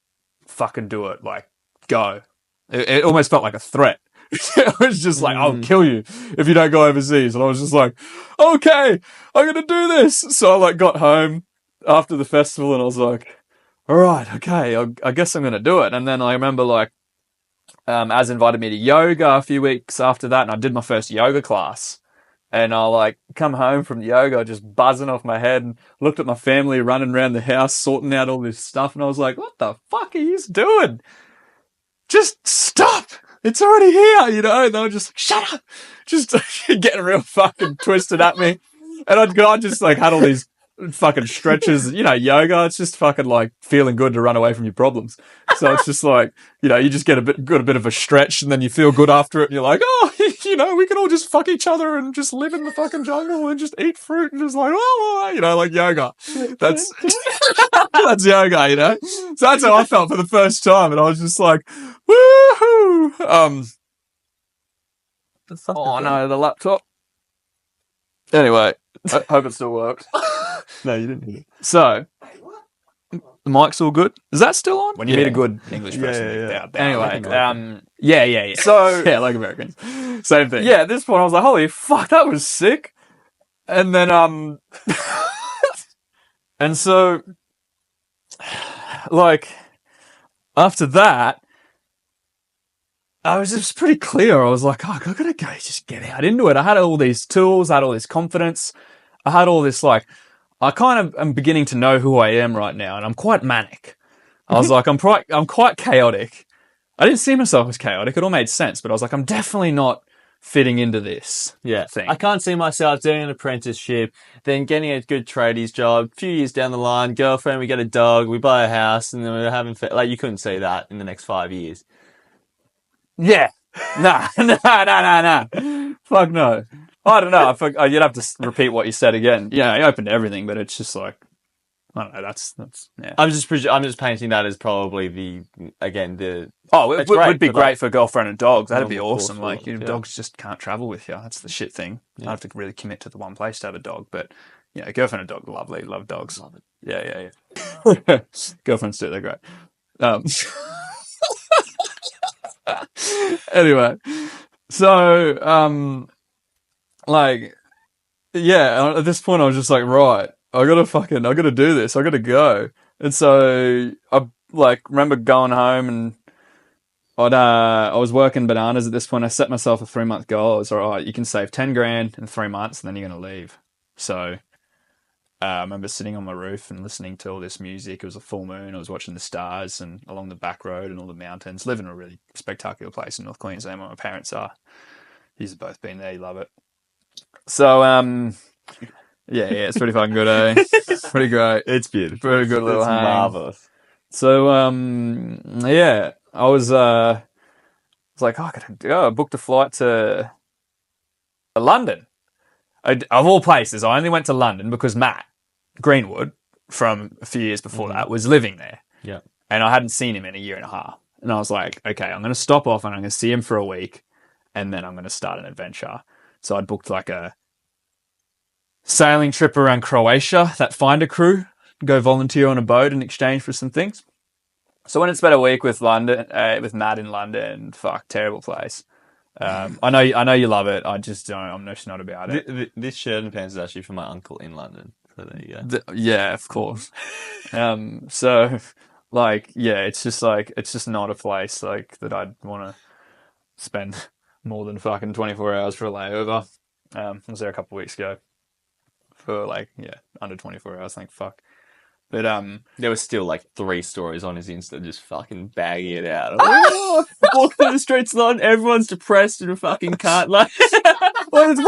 fucking do it. Like, go. It almost felt like a threat. It was just like, I'll kill you if you don't go overseas. And I was just like, okay, I'm going to do this. So I like got home after the festival and I was like, all right, okay, I guess I'm going to do it. And then I remember like, Az invited me to yoga a few weeks after that. And I did my first yoga class and I like come home from yoga, just buzzing off my head and looked at my family running around the house, sorting out all this stuff. And I was like, what the fuck are you doing? Just stop. It's already here, you know? And they were just like, shut up. Just getting real fucking twisted at me. And I just like had all these fucking stretches, you know, yoga. It's just fucking like feeling good to run away from your problems. So it's just like, you know, you just get a bit of a stretch and then you feel good after it. And you're like, oh, you know, we can all just fuck each other and just live in the fucking jungle and just eat fruit and just like, oh, you know, like yoga. That's, that's yoga, you know? So that's how I felt for the first time. And I was just like, woohoo! Oh no, the laptop. Anyway, I hope it still works. No, you didn't hear it. So, the mic's all good. Is that still on? When you meet a good English person. Yeah. Anyway, yeah. So, yeah, like Americans. Same thing. Yeah, at this point I was like, holy fuck, that was sick. And then, and so, like, after that, I was just pretty clear. I was like, oh, I gotta go, just get out into it. I had all these tools, I had all this confidence. I had all this, like, I kind of am beginning to know who I am right now, and I'm quite manic. I was like, I'm quite chaotic. I didn't see myself as chaotic. It all made sense, but I was like, I'm definitely not fitting into this thing. I can't see myself doing an apprenticeship, then getting a good tradies job. A few years down the line, girlfriend, we get a dog, we buy a house, and then we're having like you couldn't see that in the next 5 years. Yeah. Nah. Fuck no. I don't know. You'd have to repeat what you said again. Yeah, I opened to everything, but it's just like, I don't know. That's yeah. I'm just painting that as probably the it would be great for girlfriend and dogs. That'd be awesome. Like, dogs just can't travel with you. That's the shit thing. I have to really commit to the one place to have a dog. But girlfriend and dog, lovely, love dogs. Love it. Yeah. Girlfriends too. They're great. Anyway, so at this point I was just like, right, I gotta do this. I gotta go. And so I remember going home and I was working bananas at this point. I set myself a 3-month goal. I was all right, you can save 10 grand in 3 months and then you're going to leave. So I remember sitting on my roof and listening to all this music. It was a full moon. I was watching the stars and along the back road and all the mountains. Live in a really spectacular place in North Queensland where my parents are. You've both been there. You love it. So, yeah, it's pretty fucking good, eh? Pretty great. It's beautiful. Pretty good little hang. Marvelous. So, I was like, I gotta go. I booked a flight to London. Of all places, I only went to London because Matt Greenwood, from a few years before that, was living there. Yeah. And I hadn't seen him in a year and a half. And I was like, okay, I'm going to stop off and I'm going to see him for a week and then I'm going to start an adventure. So I'd booked like a sailing trip around Croatia, that find a crew, go volunteer on a boat in exchange for some things. So I went and spent a week with with Matt in London. Fuck, terrible place. I know you love it. I just don't. I'm just not about it. This shirt and pants is actually from my uncle in London. So there you go. Yeah, of course. So it's just not a place like that I'd want to spend more than fucking 24 hours for a layover. I was there a couple of weeks ago for under 24 hours. Thank fuck. But there was still like 3 stories on his Insta just fucking bagging it out. Walk through the streets of London, everyone's depressed and fucking can't what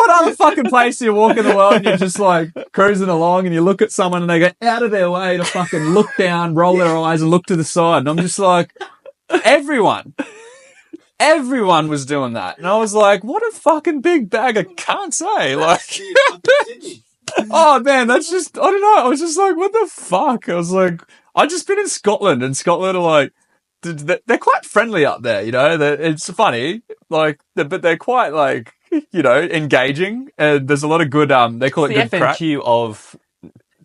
other fucking place do you walk in the world and you're just like cruising along and you look at someone and they go out of their way to fucking look down, roll their eyes and look to the side. And I'm just like, everyone was doing that. And I was like, what a fucking big bag. I can't say. Like, oh man, that's just, I don't know. I was just like, what the fuck? I was like, I'd just been in Scotland and Scotland are like, they're quite friendly up there, it's funny, but they're quite engaging and there's a lot of good, they call it the good crack. FNQ of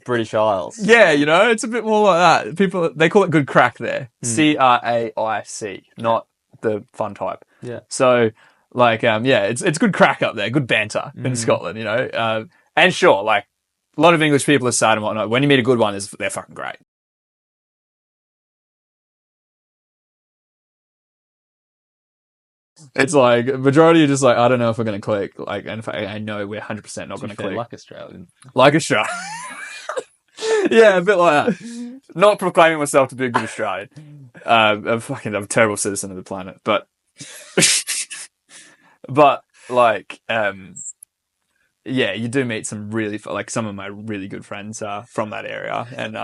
British Isles. Yeah, it's a bit more like that. They call it good crack there. CRAIC, not the fun type. Yeah. So it's good crack up there, good banter in Scotland, and sure, a lot of English people are sad and whatnot. When you meet a good one, they're fucking great. It's like, majority are just like, I don't know if we're going to click. In fact, I know we're 100% not going to click. Like Australian. Like Australia. Yeah, a bit like that. Not proclaiming myself to be a good Australian. I'm a terrible citizen of the planet. But you do meet some really, some of my really good friends are from that area. And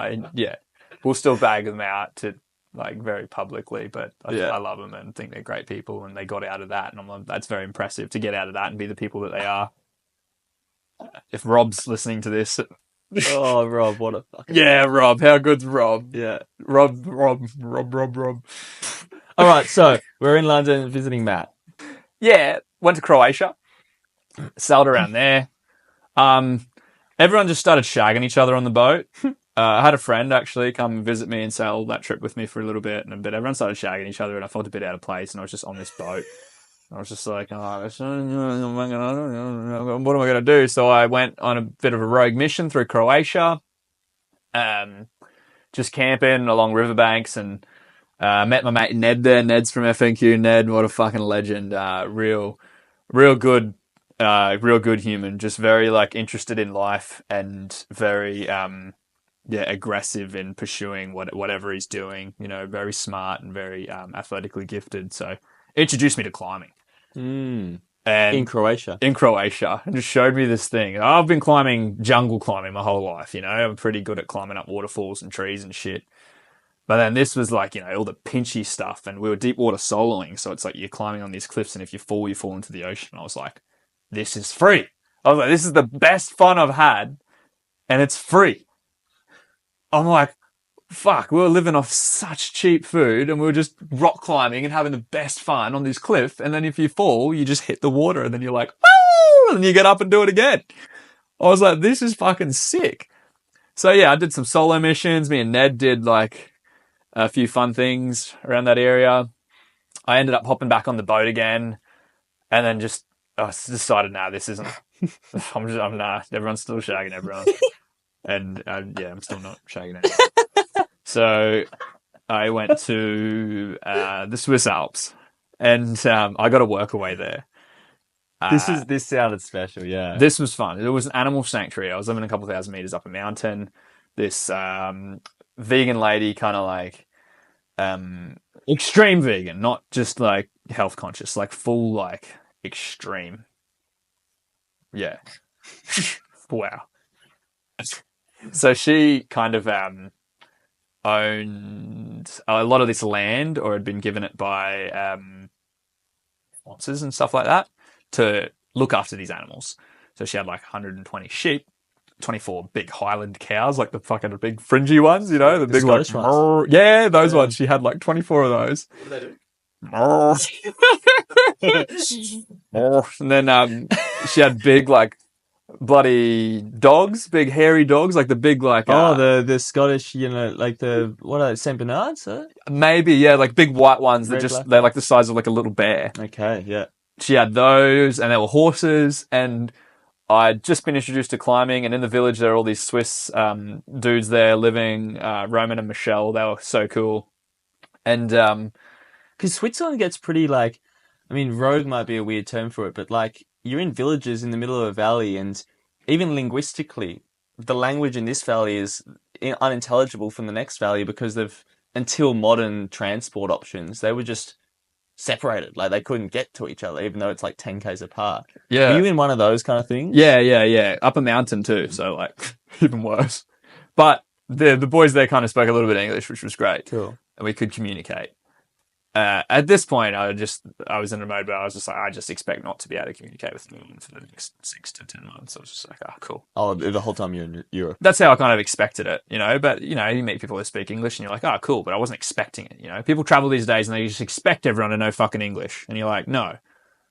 we'll still bag them out to, very publicly, but I love them and think they're great people and they got out of that. And I'm like, that's very impressive to get out of that and be the people that they are. If Rob's listening to this. Oh, Rob, what a fucking... Yeah, Rob. How good's Rob? Yeah. Rob. All right, so we're in London visiting Matt. Yeah, went to Croatia. Sailed around there. Everyone just started shagging each other on the boat. I had a friend actually come visit me and sail that trip with me for a little bit, but everyone started shagging each other and I felt a bit out of place and I was just on this boat. I was just like, what am I going to do? So I went on a bit of a rogue mission through Croatia, just camping along riverbanks and met my mate Ned there. Ned's from FNQ. Ned, what a fucking legend. Real good human, just very interested in life and very aggressive in pursuing whatever he's doing. You know, very smart and very athletically gifted. So introduced me to climbing. Mm. And In Croatia. and just showed me this thing. I've been jungle climbing my whole life, you know. I'm pretty good at climbing up waterfalls and trees and shit. But then this was like, you know, all the pinchy stuff, and we were deep water soloing, so it's like you're climbing on these cliffs, and if you fall into the ocean. I was like, this is free. I was like, this is the best fun I've had, and it's free. I'm like, fuck, we were living off such cheap food, and we were just rock climbing and having the best fun on this cliff, and then if you fall, you just hit the water, and then you're like, woo! And you get up and do it again. I was like, this is fucking sick. So yeah, I did some solo missions. Me and Ned did like a few fun things around that area. I ended up hopping back on the boat again, and then just decided, nah, this isn't. I'm nah. Everyone's still shagging everyone, and yeah, I'm still not shagging anyone. So I went to the Swiss Alps, and I got to work away there. This sounded special, yeah. This was fun. It was an animal sanctuary. I was living a couple thousand meters up a mountain. This vegan lady, kind of like extreme vegan, not just like health conscious, like full like extreme. Yeah. Wow. So she kind of owned a lot of this land, or had been given it by sponsors and stuff like that, to look after these animals. So she had like 120 sheep, 24 big Highland cows, like the fucking big fringy ones, you know, the big like, Scottish ones. Yeah, those ones. She had like 24 of those. What do they do? And then she had big like bloody dogs, big hairy dogs, like the big like the Scottish, you know, like the what are they, Saint Bernards? Huh? maybe, yeah, like big white ones that Red, just black. they're like the size of like a little bear. Okay, yeah. She had those, and there were horses, and I'd just been introduced to climbing, and in the village there are all these Swiss dudes there living, Roman and Michelle. They were so cool. And Because Switzerland gets pretty like, I mean, rogue might be a weird term for it, but like you're in villages in the middle of a valley, and even linguistically, the language in this valley is unintelligible from the next valley because until modern transport options, they were just separated. Like they couldn't get to each other, even though it's like 10 k's apart. yeah, Were you in one of those kind of things? yeah, up a mountain too, so like even worse. But the boys there kind of spoke a little bit of English, which was great, Cool. and we could communicate. At this point, I was in a mode where I was just like, I just expect not to be able to communicate with anyone for the next 6 to 10 months. I was just like, cool. Oh, the whole time you're in Europe. That's how I kind of expected it, you know. But you know, you meet people who speak English, and you're like, cool. But I wasn't expecting it, you know. People travel these days, and they just expect everyone to know fucking English, and you're like, no.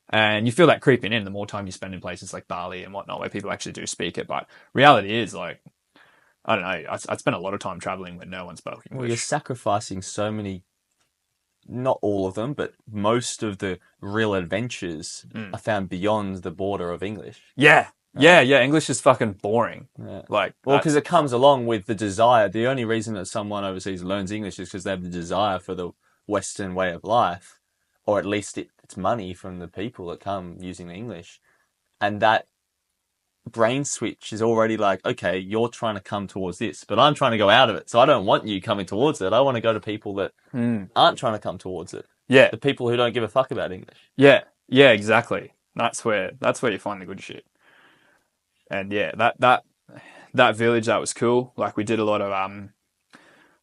And you feel that creeping in the more time you spend in places like Bali and whatnot, where people actually do speak it. But reality is, like, I don't know. I spent a lot of time traveling where no one spoke English. Well, you're sacrificing so many, not all of them, but most of the real adventures are found beyond the border of English. Yeah. English is fucking boring. Yeah. Like, Well, because it comes along with the desire. The only reason that someone overseas learns English is because they have the desire for the Western way of life, or at least it's money from the people that come using the English. And that brain switch is already like, okay, you're trying to come towards this, but I'm trying to go out of it. So I don't want you coming towards it. I want to go to people that aren't trying to come towards it. Yeah. The people who don't give a fuck about English. Yeah, exactly. That's where you find the good shit. And yeah, that village, that was cool. Like we did a lot of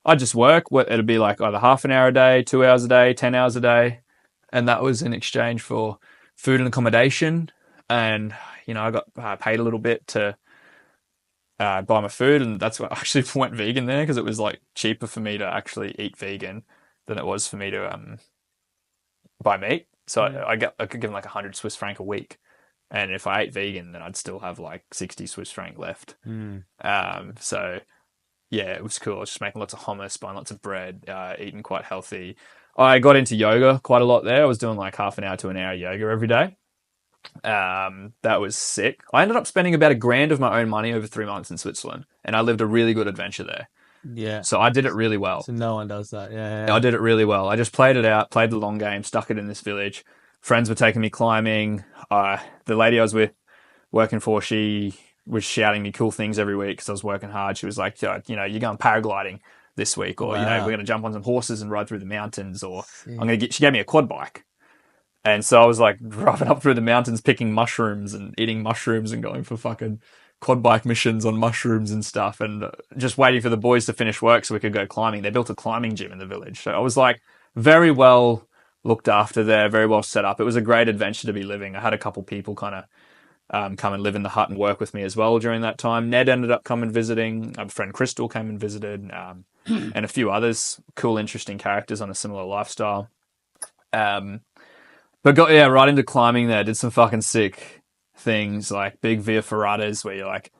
I'd just work. It'd be like either half an hour a day, 2 hours a day, 10 hours a day, and that was in exchange for food and accommodation. And you know, I got paid a little bit to buy my food, and that's what I actually went vegan there, because it was like cheaper for me to actually eat vegan than it was for me to buy meat. So I could give them like 100 Swiss franc a week, and if I ate vegan, then I'd still have like 60 Swiss franc left. So yeah, it was cool. I was just making lots of hummus, buying lots of bread, eating quite healthy. I got into yoga quite a lot there. I was doing like half an hour to an hour yoga every day. That was sick. I ended up spending about $1,000 of my own money over 3 months in Switzerland, and I lived a really good adventure there. Yeah. So I did it really well. So no one does that. Yeah. I did it really well. I just played it out, played the long game, stuck it in this village. Friends were taking me climbing. The lady I was working for, she was shouting me cool things every week because I was working hard. She was like, you know, you're going paragliding this week, or, you know, Wow. we're going to jump on some horses and ride through the mountains, or Sick. she gave me a quad bike. And so I was like driving up through the mountains, picking mushrooms and eating mushrooms and going for fucking quad bike missions on mushrooms and stuff, and just waiting for the boys to finish work so we could go climbing. They built a climbing gym in the village. So I was like very well looked after there, very well set up. It was a great adventure to be living. I had a couple people kind of come and live in the hut and work with me as well during that time. Ned ended up coming visiting. My friend Crystal came and visited, and a few others, cool, interesting characters on a similar lifestyle. But got right into climbing there. Did some fucking sick things like big via ferratas where you're like,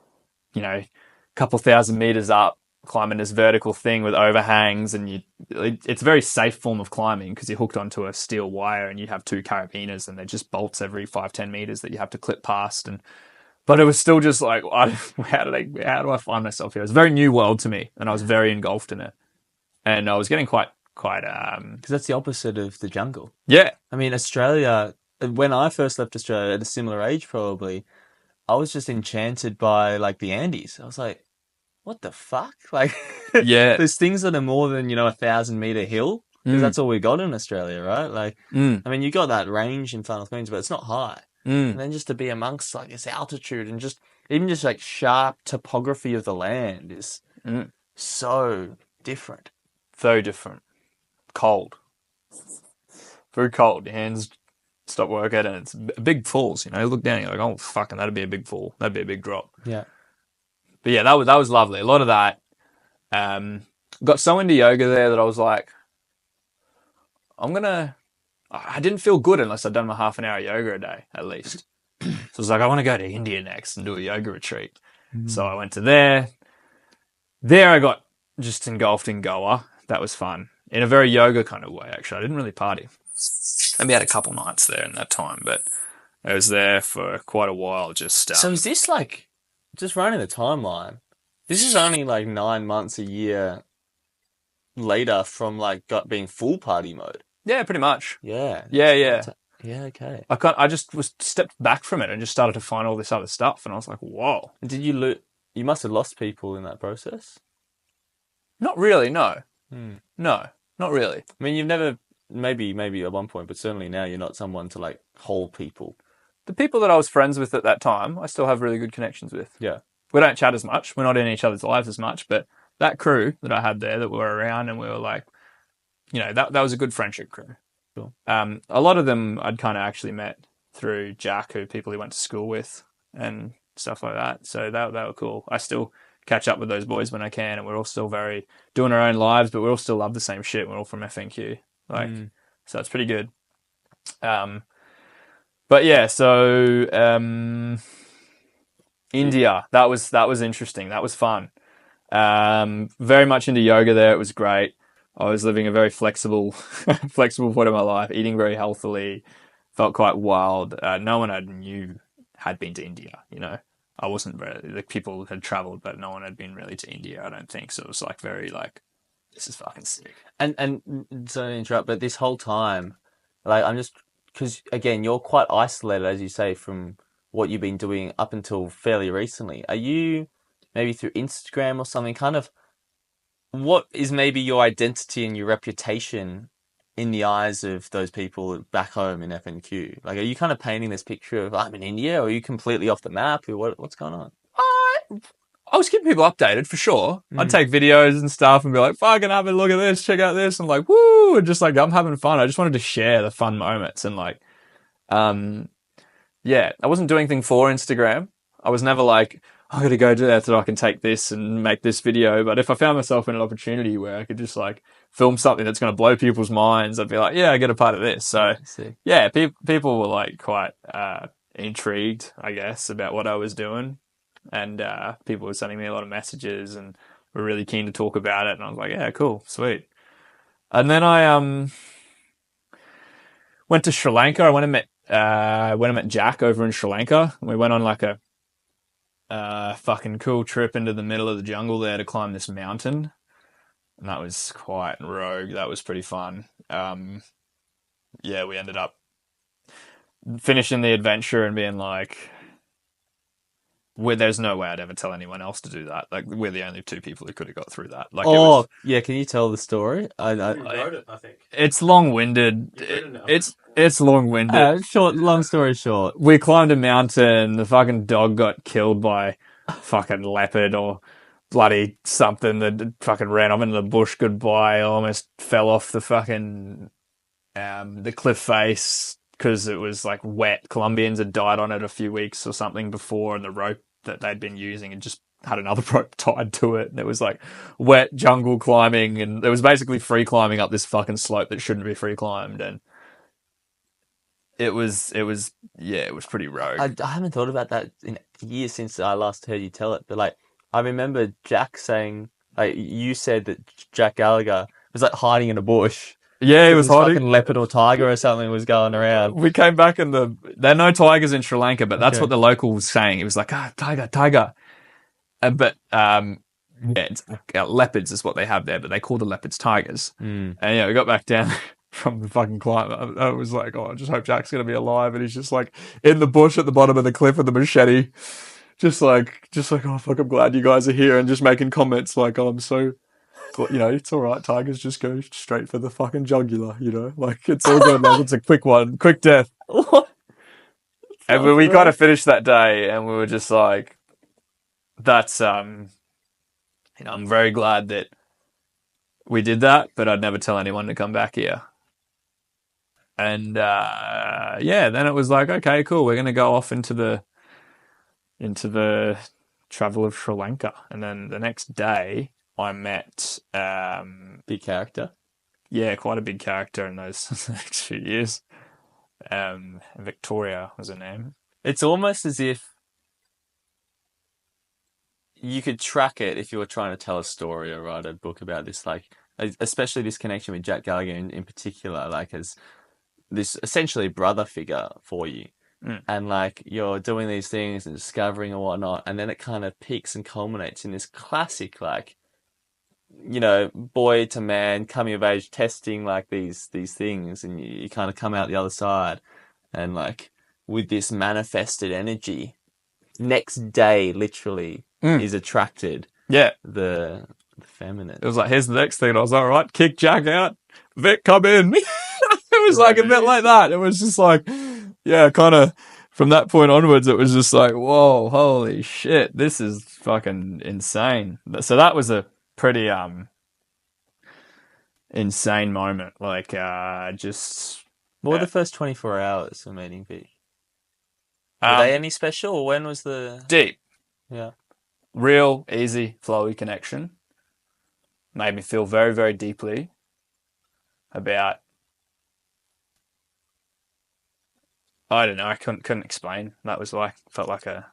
you know, a couple thousand meters up, climbing this vertical thing with overhangs, and it's a very safe form of climbing because you're hooked onto a steel wire and you have 2 carabiners and they're just bolts every 5-10 meters that you have to clip past. But it was still just like, how do I find myself here? It was a very new world to me, and I was very engulfed in it, and I was getting quite Because that's the opposite of the jungle. yeah. I mean, Australia, when I first left Australia at a similar age, probably, I was just enchanted by like the Andes. I was like, what the fuck? Like, Yeah. there's things that are more than, you know, 1,000-meter hill, because that's all we got in Australia, right? Like, I mean, you got that range in Far North Queensland, but it's not high. And then just to be amongst like this altitude and just even just like sharp topography of the land is so different. Very different. Cold. Very cold. Your hands stop working, and it's big falls, you know. You look down, you're like, oh, fucking, that'd be a big fall. That'd be a big drop. Yeah. But yeah, that was lovely. A lot of that. Got so into yoga there that I was like, I didn't feel good unless I'd done my half an hour yoga a day, at least. So I was like, I want to go to India next and do a yoga retreat. So I went to there. There I got just engulfed in Goa. That was fun. In a very yoga kind of way, actually. I didn't really party. Maybe had a couple nights there in that time, but I was there for quite a while. Just So is this like, just running the timeline, this is only like 9 months, a year later from like being full party mode. yeah, pretty much. Yeah. Yeah. Yeah, okay. I just was stepped back from it and just started to find all this other stuff, and I was like, whoa. And did you must have lost people in that process? Not really, no. No, not really. I mean, you've never, maybe at one point, but certainly now you're not someone to like hold people. The people that I was friends with at that time, I still have really good connections with. Yeah. We don't chat as much. We're not in each other's lives as much, but that crew that I had there that were around, and we were like, you know, that was a good friendship crew. Cool. A lot of them I'd kind of actually met through Jack, people he went to school with and stuff like that. So that were cool. I still catch up with those boys when I can, and we're all still very doing our own lives, but we all still love the same shit. We're all from FNQ, so it's pretty good. But yeah, so India, that was interesting. That was fun. Very much into yoga there. It was great. I was living a very flexible point of my life, eating very healthily, felt quite wild. No one I knew had been to India, you know. I wasn't really, like, people had traveled, but no one had been really to India, I don't think. So it was like very like, this is fucking sick. And sorry to interrupt, but this whole time, like, I'm just, because again, you're quite isolated, as you say, from what you've been doing up until fairly recently. Are you maybe through Instagram or something, kind of, what is maybe your identity and your reputation in the eyes of those people back home in FNQ? Like, are you kind of painting this picture of, I'm in India, or are you completely off the map? What's going on? I was keeping people updated for sure. I'd take videos and stuff and be like, fucking have a look at this, check out this. And like, woo, and just like, I'm having fun. I just wanted to share the fun moments. And like, yeah, I wasn't doing anything for Instagram. I was never like, I'm going to go do that so I can take this and make this video. But if I found myself in an opportunity where I could just like film something that's going to blow people's minds, I'd be like, yeah, I get a part of this. So yeah, people were like quite intrigued, I guess, about what I was doing. And people were sending me a lot of messages and were really keen to talk about it. And I was like, yeah, cool, sweet. And then I went to Sri Lanka. I went and met Jack over in Sri Lanka. We went on like a fucking cool trip into the middle of the jungle there to climb this mountain. And that was quite rogue. That was pretty fun. Yeah, we ended up finishing the adventure and being like, there's no way I'd ever tell anyone else to do that. Like, we're the only two people who could have got through that. Like, Oh, yeah. Can you tell the story? You wrote it, I think. it's long-winded. You've written it. It's long-winded. Long story short. We climbed a mountain. The fucking dog got killed by a fucking leopard or bloody something that fucking ran off into the bush goodbye. Almost fell off the fucking the cliff face because it was like wet. Colombians had died on it a few weeks or something before, and the rope that they'd been using had just had another rope tied to it. And it was like wet jungle climbing, and it was basically free climbing up this fucking slope that shouldn't be free climbed. And it was pretty rogue. I haven't thought about that in years since I last heard you tell it. But like, I remember Jack saying, like, you said that Jack Gallagher was like hiding in a bush. Yeah, he was hiding. Fucking leopard or tiger or something was going around. We came back and there are no tigers in Sri Lanka, but that's what the local was saying. It was like, tiger. It's leopards is what they have there, but they call the leopards tigers. And yeah, we got back down from the fucking climb. I was like, oh, I just hope Jack's gonna be alive, and he's just like in the bush at the bottom of the cliff with the machete, just like, oh fuck, I'm glad you guys are here, and just making comments like, oh, I'm so. It's all right. Tigers just go straight for the fucking jugular. Like, it's all good. Like, it's a quick one, quick death. What? And we kind of finished that day, and we were just like, "That's I'm very glad that we did that, but I'd never tell anyone to come back here." And then it was like, okay, cool. We're gonna go off into the travel of Sri Lanka, and then the next day. I met Big character. Yeah, quite a big character in those next few years. Victoria was her name. It's almost as if you could track it if you were trying to tell a story or write a book about this, like, especially this connection with Jack Gallagher in particular, like, as this essentially brother figure for you. And like, you're doing these things and discovering and whatnot, and then it kind of peaks and culminates in this classic, like, boy to man coming of age testing, like, these things, and you kind of come out the other side, and like, with this manifested energy, next day literally is attracted. Yeah, the feminine. It was like, here's the next thing, and I was like, all right, kick Jack out, Vic, come in. It was like a bit like that. It was just like, yeah, kind of from that point onwards, it was just like, whoa, holy shit, this is fucking insane. So that was a pretty insane moment. Like, just what were the first 24 hours of meeting Vic? Were they any special, or when was the deep? Yeah, real easy, flowy connection. Made me feel very, very deeply about. I don't know. I couldn't explain. That was like felt like a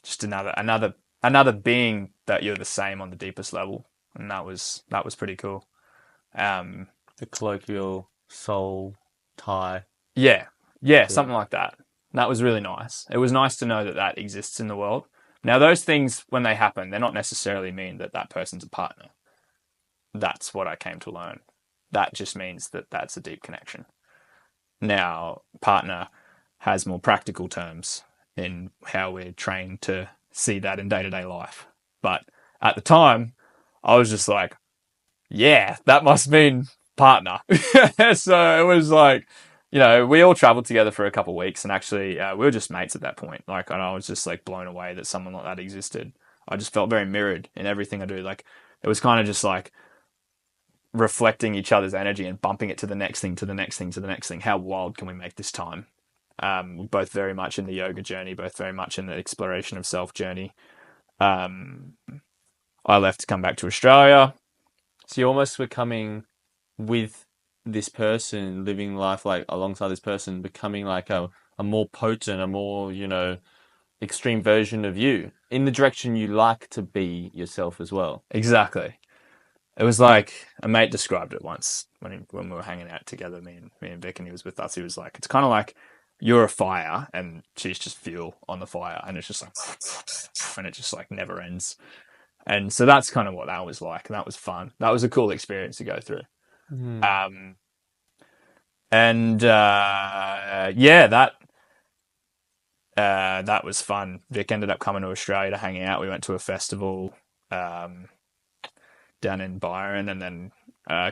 just another being that you're the same on the deepest level, and that was pretty cool. The colloquial soul tie. Yeah, something like that. That was really nice. It was nice to know that exists in the world. Now, those things, when they happen, they're not necessarily mean that person's a partner. That's what I came to learn. That just means that that's a deep connection. Now, partner has more practical terms in how we're trained to see that in day-to-day life. But at the time, I was just like, yeah, that must mean partner. So it was like, we all traveled together for a couple of weeks, and actually we were just mates at that point. Like, and I was just like blown away that someone like that existed. I just felt very mirrored in everything I do. Like, it was kind of just like reflecting each other's energy and bumping it to the next thing, to the next thing, to the next thing. How wild can we make this time? We're both very much in the yoga journey, both very much in the exploration of self journey. I left to come back to Australia. So you almost were coming with this person, living life like alongside this person, becoming like a more potent, a more, extreme version of you in the direction you like to be yourself as well. Exactly. It was like a mate described it once when we were hanging out together, me and Vic, and he was with us. He was like, it's kind of like you're a fire and she's just fuel on the fire, and it's just like, and it just like never ends. And so that's kind of what that was like, and that was fun. That was a cool experience to go through. And And that was fun. Vic ended up coming to Australia to hang out. We went to a festival down in Byron, and then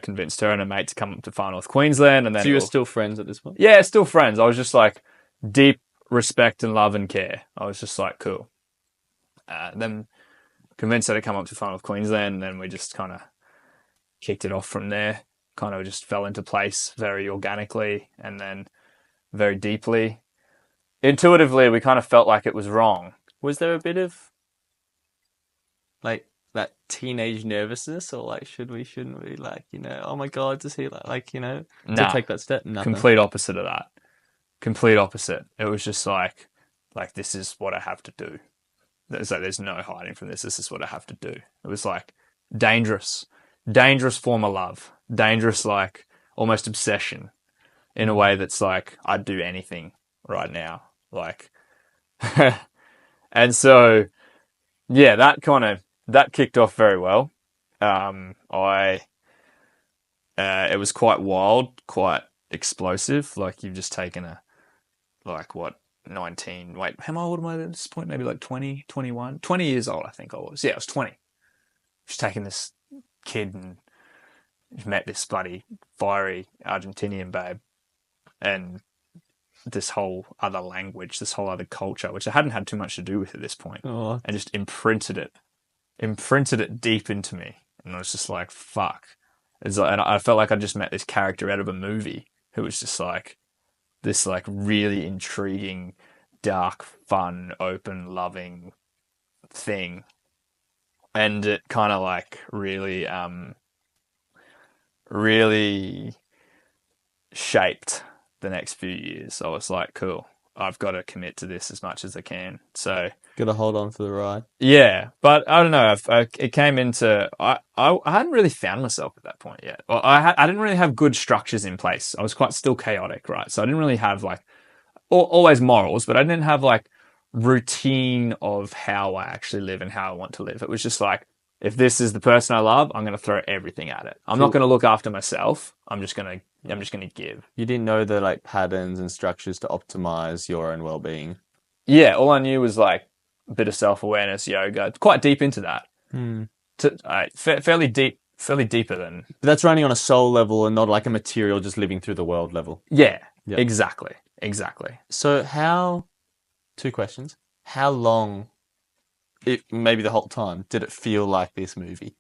convinced her and a mate to come up to Far North Queensland. And then So you were still friends at this point? yeah, still friends. I was just like deep respect and love and care. I was just like, cool. Then convinced her to come up to Far North Queensland, and then we just kind of kicked it off from there. Kind of just fell into place very organically, and then very deeply. Intuitively, we kind of felt like it was wrong. Was there a bit of like that teenage nervousness, or like shouldn't we, like, you know, oh my god, does he like, you know, to take that step? Nothing. Complete opposite of that. Complete opposite. It was just like this is what I have to do. There's no hiding from this. This is what I have to do. It was like dangerous form of love, dangerous, like almost obsession, in a way that's like I'd do anything right now, like. And so yeah, that kicked off very well. It was quite wild, quite explosive. Like you've just taken a, like what, 19, wait, how old am I at this point? Maybe like 20, 21, 20 years old, I think I was. Yeah, I was 20. Just taking this kid and met this bloody fiery Argentinian babe, and this whole other language, this whole other culture, which I hadn't had too much to do with at this point, and just imprinted it deep into me. And I was just like, fuck. And I felt like I just met this character out of a movie who was just like this like really intriguing, dark, fun, open, loving thing. And it kind of like really shaped the next few years. I was like, cool, I've got to commit to this as much as I can. So Gotta hold on for the ride. yeah, but I don't know. It came into I hadn't really found myself at that point yet. Well, I didn't really have good structures in place. I was quite still chaotic, right? So I didn't really have like always morals, but I didn't have like routine of how I actually live and how I want to live. It was just like, if this is the person I love, I'm going to throw everything at it. I'm not going to look after myself. I'm just going to give. You didn't know the like patterns and structures to optimize your own well-being. Yeah, all I knew was like a bit of self-awareness, yoga, quite deep into that. Fairly deeper than. But that's running on a soul level and not like a material just living through the world level. Yeah, Yep. exactly. So two questions. How long, maybe the whole time, did it feel like this movie?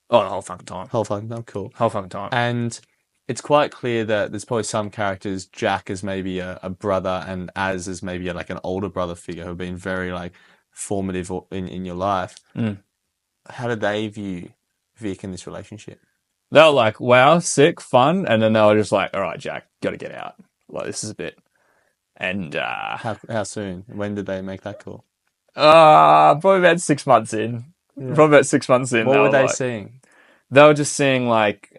Oh, the whole fucking time. Whole fucking time, cool. Whole fucking time. And it's quite clear that there's probably some characters, Jack as maybe a brother and Az as maybe like an older brother figure who have been very like formative in your life. How did they view Vic in this relationship? They were like, wow, sick, fun. And then they were just like, all right, Jack, got to get out. Like, this is a bit. And How soon? When did they make that call? probably about 6 months in. Yeah. Probably about 6 months in. What were they like, seeing? They were just seeing like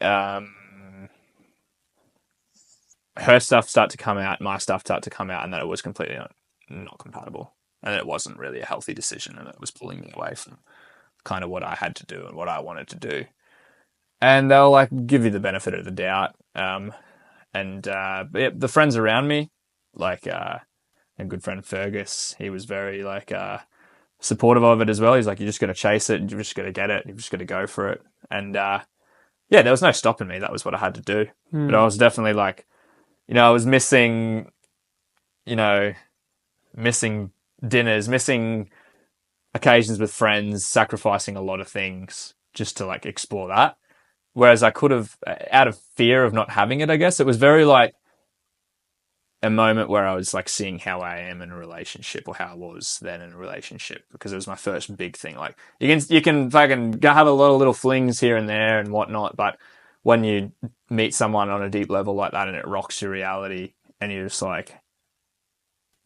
her stuff start to come out, my stuff start to come out, and that it was completely not compatible. And it wasn't really a healthy decision, and it was pulling me away from kind of what I had to do and what I wanted to do. And they'll like give you the benefit of the doubt. But yeah, the friends around me, like a good friend Fergus, he was very like supportive of it as well. He's like, you just got to chase it, and you just got to get it, you just got to go for it. And yeah, there was no stopping me. That was what I had to do. But I was definitely like, I was missing dinners, missing occasions with friends, sacrificing a lot of things just to like explore that. Whereas I could have, out of fear of not having it, I guess, it was very like a moment where I was like seeing how I am in a relationship, or how I was then in a relationship, because it was my first big thing. Like you can fucking go have a lot of little flings here and there and whatnot, but when you meet someone on a deep level like that and it rocks your reality, and you're just like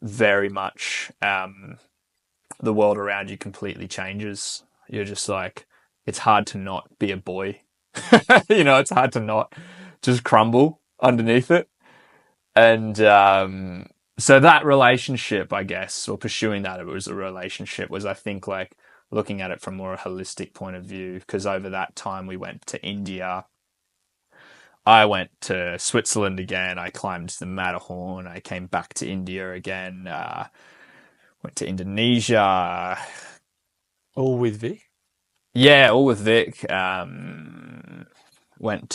very much the world around you completely changes. You're just like, it's hard to not be a boy. It's hard to not just crumble underneath it. And so that relationship, I guess, or pursuing that, it was a relationship, was I think like looking at it from more a holistic point of view, because over that time we went to India. I went to Switzerland again. I climbed the Matterhorn. I came back to India again. Went to Indonesia. All with Vic. Yeah, all with Vic. I went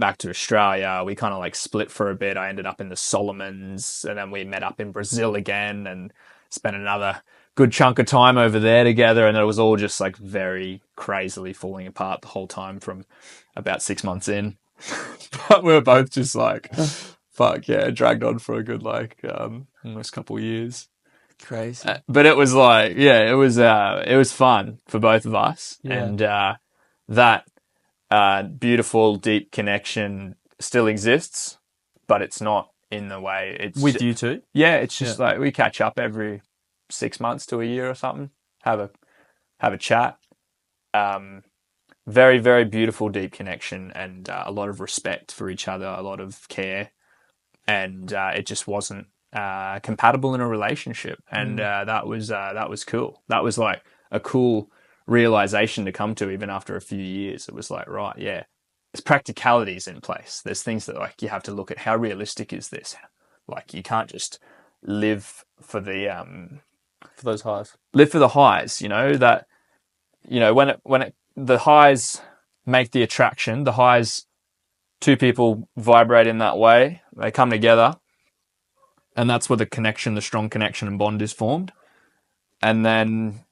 back to Australia. We kind of like split for a bit. I ended up in the Solomons, and then we met up in Brazil again and spent another good chunk of time over there together. And it was all just like very crazily falling apart the whole time from about 6 months in. But we were both just like, fuck yeah, dragged on for a good like almost couple years. Crazy. But it was like, yeah, it was fun for both of us. Yeah. And that beautiful, deep connection still exists, but it's not in the way it's With you too? Yeah, it's just like we catch up every 6 months to a year or something, have a chat. Very, very beautiful, deep connection, and a lot of respect for each other, a lot of care, and it just wasn't compatible in a relationship, and that was cool. That was like a cool realization to come to, even after a few years. It was like, right, yeah, there's practicalities in place. There's things that like you have to look at. How realistic is this? Like you can't just live for the For those highs. live for the highs. You know that. You know when the highs make the attraction. The highs, two people vibrate in that way. They come together. And that's where the strong connection and bond is formed. And then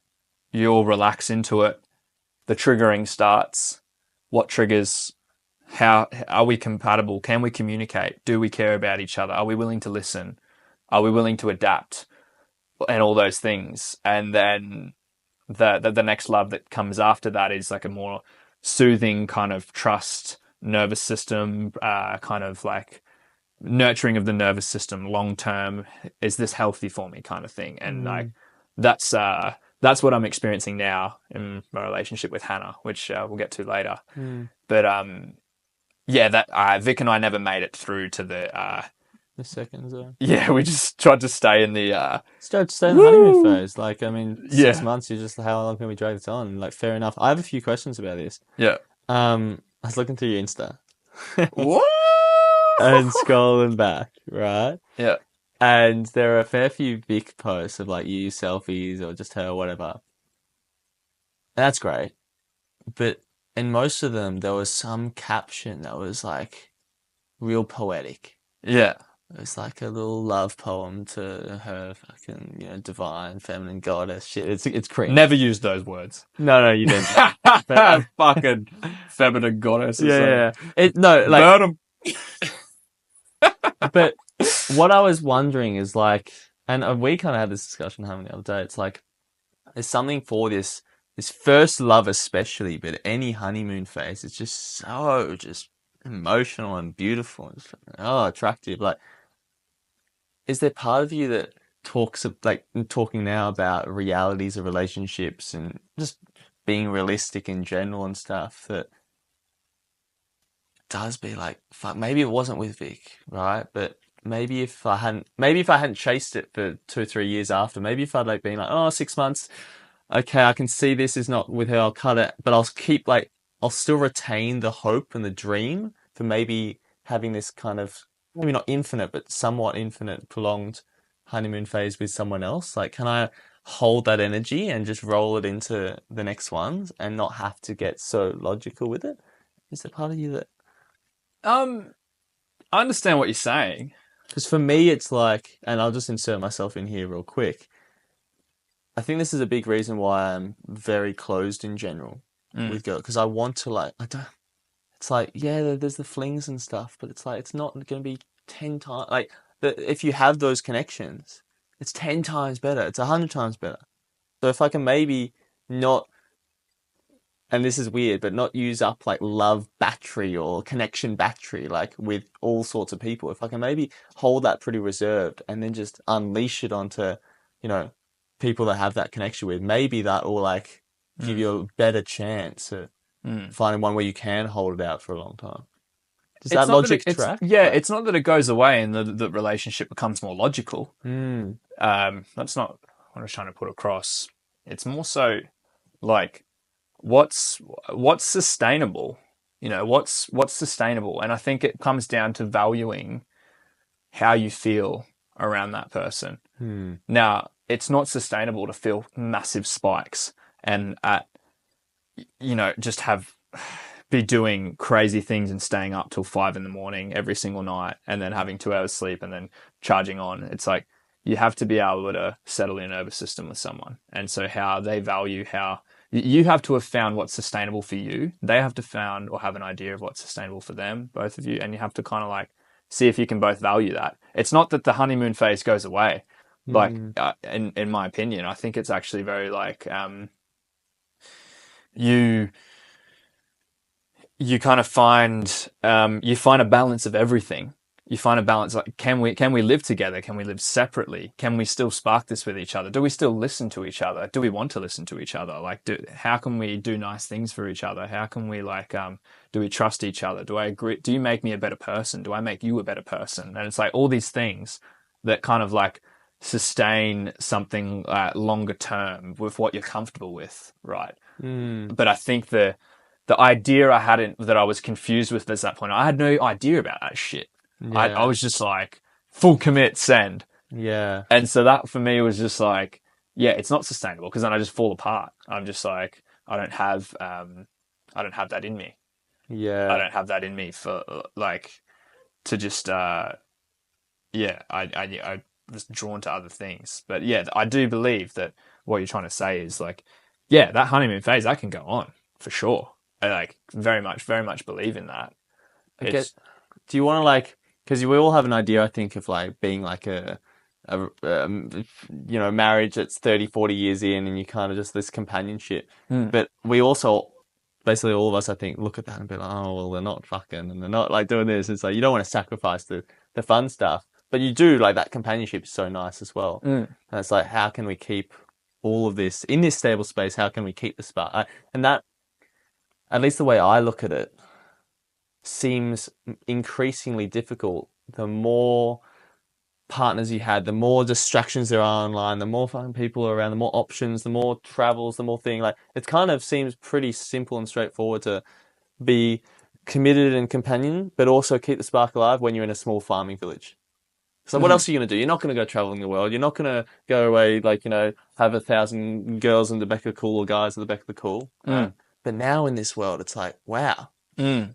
you all relax into it. The triggering starts. What triggers? How are we compatible? Can we communicate? Do we care about each other? Are we willing to listen? Are we willing to adapt? And all those things. And then the next love that comes after that is like a more soothing kind of trust, nervous system, kind of like nurturing of the nervous system long term. Is this healthy for me kind of thing? And like that's what I'm experiencing now in my relationship with Hannah, which we'll get to later. But yeah, that Vic and I never made it through to the second zone. Yeah, we just tried to stay in the Stay in the honeymoon phase. Like, I mean, 6 Yeah. months, you're just, how long can we drag this on? Like, fair enough. I have a few questions about this. yeah. I was looking through your Insta What? and scrolling back, right? Yeah. And there are a fair few Vic posts of like you selfies or just her, whatever. And that's great. But in most of them, there was some caption that was like real poetic. Yeah. It was like a little love poem to her fucking, divine feminine goddess shit. It's cringe. Never used those words. No, you didn't. Fucking feminine goddess. Yeah. No, like, Burn 'em. but what I was wondering is like, and we kind of had this discussion the other day. It's like, there's something for this first love especially, but any honeymoon phase, it's just so just emotional and beautiful and attractive. Like, is there part of you that talking now about realities of relationships and just being realistic in general and stuff that does be like, fuck, maybe it wasn't with Vic, right? But maybe if I hadn't chased it for 2 or 3 years after, maybe if I'd like been like, 6 months, okay, I can see this is not with her, I'll cut it, but I'll still retain the hope and the dream for maybe having this kind of, maybe not infinite, but somewhat infinite, prolonged honeymoon phase with someone else. Like, can I hold that energy and just roll it into the next ones and not have to get so logical with it? Is there part of you that... I understand what you're saying. Because for me, it's like, and I'll just insert myself in here real quick. I think this is a big reason why I'm very closed in general with girls. Because I want to it's like, yeah, there's the flings and stuff, but it's like, it's not going to be 10 times, like, if you have those connections, it's 10 times better. It's 100 times better. So if I can maybe not, and this is weird, but not use up like love battery or connection battery, like with all sorts of people, if I can maybe hold that pretty reserved and then just unleash it onto, people that have that connection with, maybe that will like give you a better chance at finding one where you can hold it out for a long time. Does that logic track? Yeah, it's not that it goes away and the relationship becomes more logical. That's not what I was trying to put across. It's more so like what's sustainable. You know, what's sustainable? And I think it comes down to valuing how you feel around that person. Now, it's not sustainable to feel massive spikes and just be doing crazy things and staying up till 5 a.m. every single night and then having 2 hours sleep and then charging on. It's like you have to be able to settle your nervous system with someone. And so how they value how you have to have found what's sustainable for you. They have to found or have an idea of what's sustainable for them, both of you. And you have to kind of like see if you can both value that. It's not that the honeymoon phase goes away. Like in my opinion, I think it's actually very like, you kind of find a balance of everything. You find a balance, like can we live together? Can we live separately? Can we still spark this with each other? Do we still listen to each other? Do we want to listen to each other? Like how can we do nice things for each other? How can we like do we trust each other? Do I agree? Do you make me a better person? Do I make you a better person? And it's like all these things that kind of like sustain something longer term with what you're comfortable with, right? But I think the idea I hadn't, that I was confused with at that point, I had no idea about that shit. Yeah. I was just like, full commit, send. Yeah. And so that for me was just like, yeah, it's not sustainable because then I just fall apart. I'm just like, I don't have that in me. Yeah. I don't have that in me for like to just, I was drawn to other things. But yeah, I do believe that what you're trying to say is like, yeah, that honeymoon phase, that can go on for sure. I like very much believe in that. Do you want to like, because we all have an idea, I think, of like being like a marriage that's 30, 40 years in and you kind of just this companionship. But we also, basically all of us, I think, look at that and be like, oh, well, they're not fucking and they're not like doing this. It's like, you don't want to sacrifice the fun stuff, but you do, like that companionship is so nice as well. And it's like, how can we keep all of this in this stable space? How can we keep the spark? And that, at least the way I look at it, seems increasingly difficult the more partners you had, the more distractions there are online, the more fucking people are around, the more options, the more travels, the more thing. Like it kind of seems pretty simple and straightforward to be committed and companion, but also keep the spark alive when you're in a small farming village. So what else are you going to do? You're not going to go traveling the world. You're not going to go away, like, have 1,000 girls in the back of the cool or guys in the back of the cool. Right? But now in this world, it's like, wow,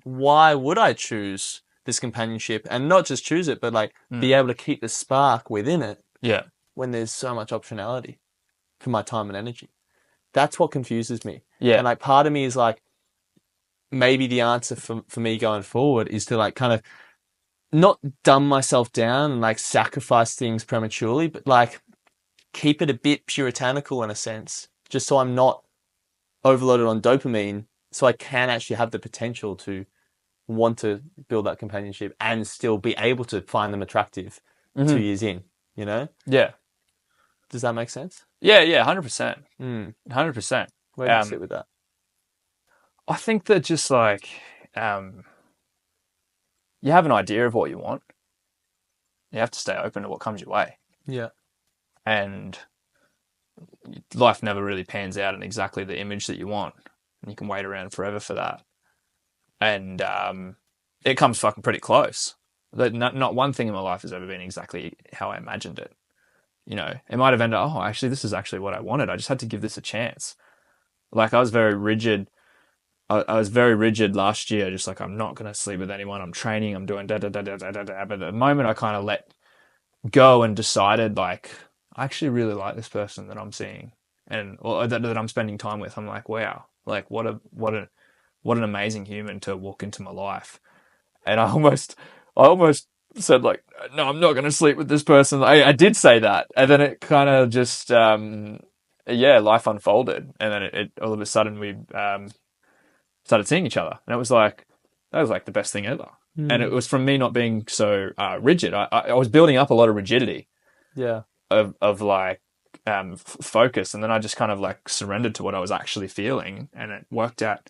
why would I choose this companionship and not just choose it, but like be able to keep the spark within it? Yeah. When there's so much optionality for my time and energy. That's what confuses me. Yeah. And like part of me is like, maybe the answer for me going forward is to like kind of not dumb myself down and like sacrifice things prematurely, but like keep it a bit puritanical in a sense, just so I'm not overloaded on dopamine, so I can actually have the potential to want to build that companionship and still be able to find them attractive 2 years in, Yeah. Does that make sense? Yeah, 100%. 100%. Where do you sit with that? I think that just like, you have an idea of what you want. You have to stay open to what comes your way. Yeah. And life never really pans out in exactly the image that you want. And you can wait around forever for that. And it comes fucking pretty close. Not one thing in my life has ever been exactly how I imagined it. It might have ended up, actually, this is actually what I wanted. I just had to give this a chance. Like, I was very rigid. I was very rigid last year, just like, I'm not going to sleep with anyone. I'm training. I'm doing da-da-da-da-da-da-da. But the moment I kind of let go and decided, like, I actually really like this person that I'm seeing or that I'm spending time with, I'm like, wow, like, what an amazing human to walk into my life. And I almost said, like, no, I'm not going to sleep with this person. I did say that. And then it kind of just, life unfolded. And then it all of a sudden we started seeing each other. And that was like the best thing ever. And it was from me not being so rigid. I was building up a lot of rigidity. Yeah. Of like focus. And then I just kind of like surrendered to what I was actually feeling. And it worked out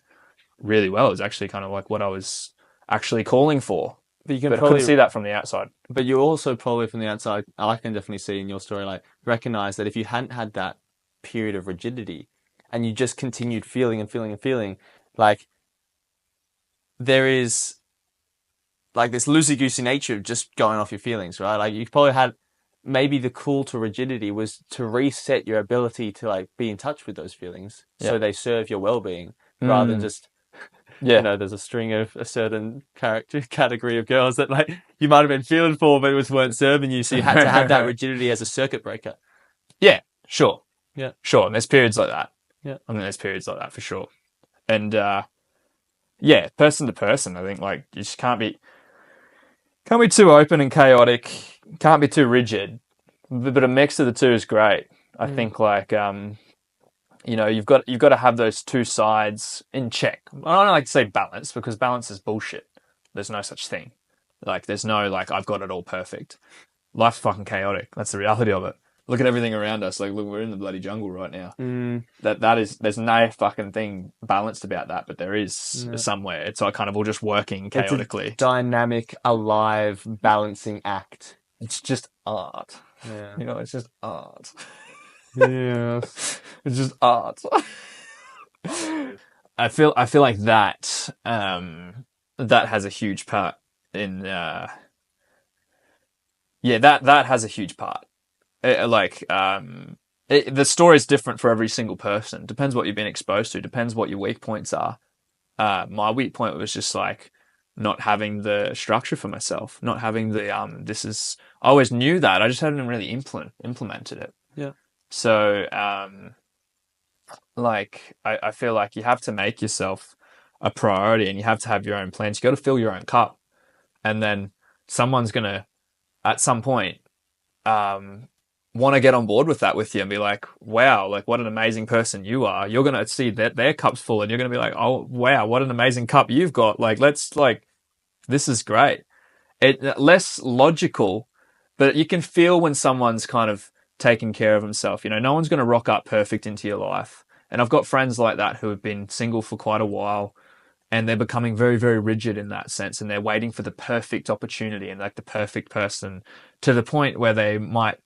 really well. It was actually kind of like what I was actually calling for. But I couldn't see that from the outside. But you also probably from the outside, I can definitely see in your story, like recognize that if you hadn't had that period of rigidity and you just continued feeling and feeling and feeling, like there is like this loosey-goosey nature of just going off your feelings, right? Like you probably had maybe the call to rigidity was to reset your ability to like be in touch with those feelings so they serve your well-being rather than just there's a string of a certain category of girls that like you might have been feeling for but weren't serving you, so you had to have that rigidity as a circuit breaker. Yeah, sure. Yeah, sure. And there's periods like that. Yeah, I mean, there's periods like that for sure. And person to person, I think like you just can't be too open and chaotic, can't be too rigid, but a mix of the two is great. I think like you've got to have those two sides in check. I don't like to say balance because balance is bullshit. There's no such thing. Like there's no like I've got it all perfect. Life's fucking chaotic. That's the reality of it. Look at everything around us. Like, look, we're in the bloody jungle right now. There's no fucking thing balanced about that, but there is somewhere. It's like kind of all just working chaotically. It's a dynamic, alive, balancing act. It's just art. Yeah. It's just art. Yeah. It's just art. I feel like that that has a huge part in that has a huge part. The story is different for every single person. Depends what you've been exposed to. Depends what your weak points are. My weak point was just like not having the structure for myself, not having the I always knew that. I just hadn't really implemented it. Yeah. So I feel like you have to make yourself a priority and you have to have your own plans. You got to fill your own cup, and then someone's gonna at some point want to get on board with that with you and be like, wow, like what an amazing person you are. You're going to see that their cup's full and you're going to be like, oh, wow, what an amazing cup you've got. Like, this is great. Less logical, but you can feel when someone's kind of taking care of himself. No one's going to rock up perfect into your life. And I've got friends like that who have been single for quite a while and they're becoming very, very rigid in that sense. And they're waiting for the perfect opportunity and like the perfect person to the point where they might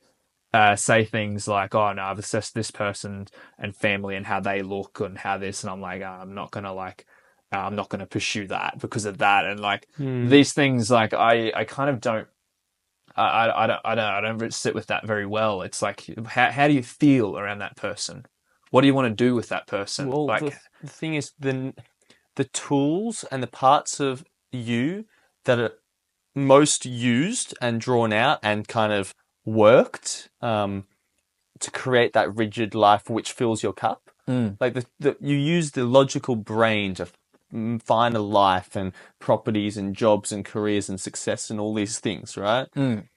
say things like, oh no, I've assessed this person and family and how they look and how this, and I'm like, I'm not gonna pursue that because of that. And like these things, like I kind of don't, I don't sit with that very well. It's like, how do you feel around that person? What do you want to do with that person? Well, like the thing is, the tools and the parts of you that are most used and drawn out and kind of worked to create that rigid life which fills your cup. Like you use the logical brain to find a life and properties and jobs and careers and success and all these things, right? And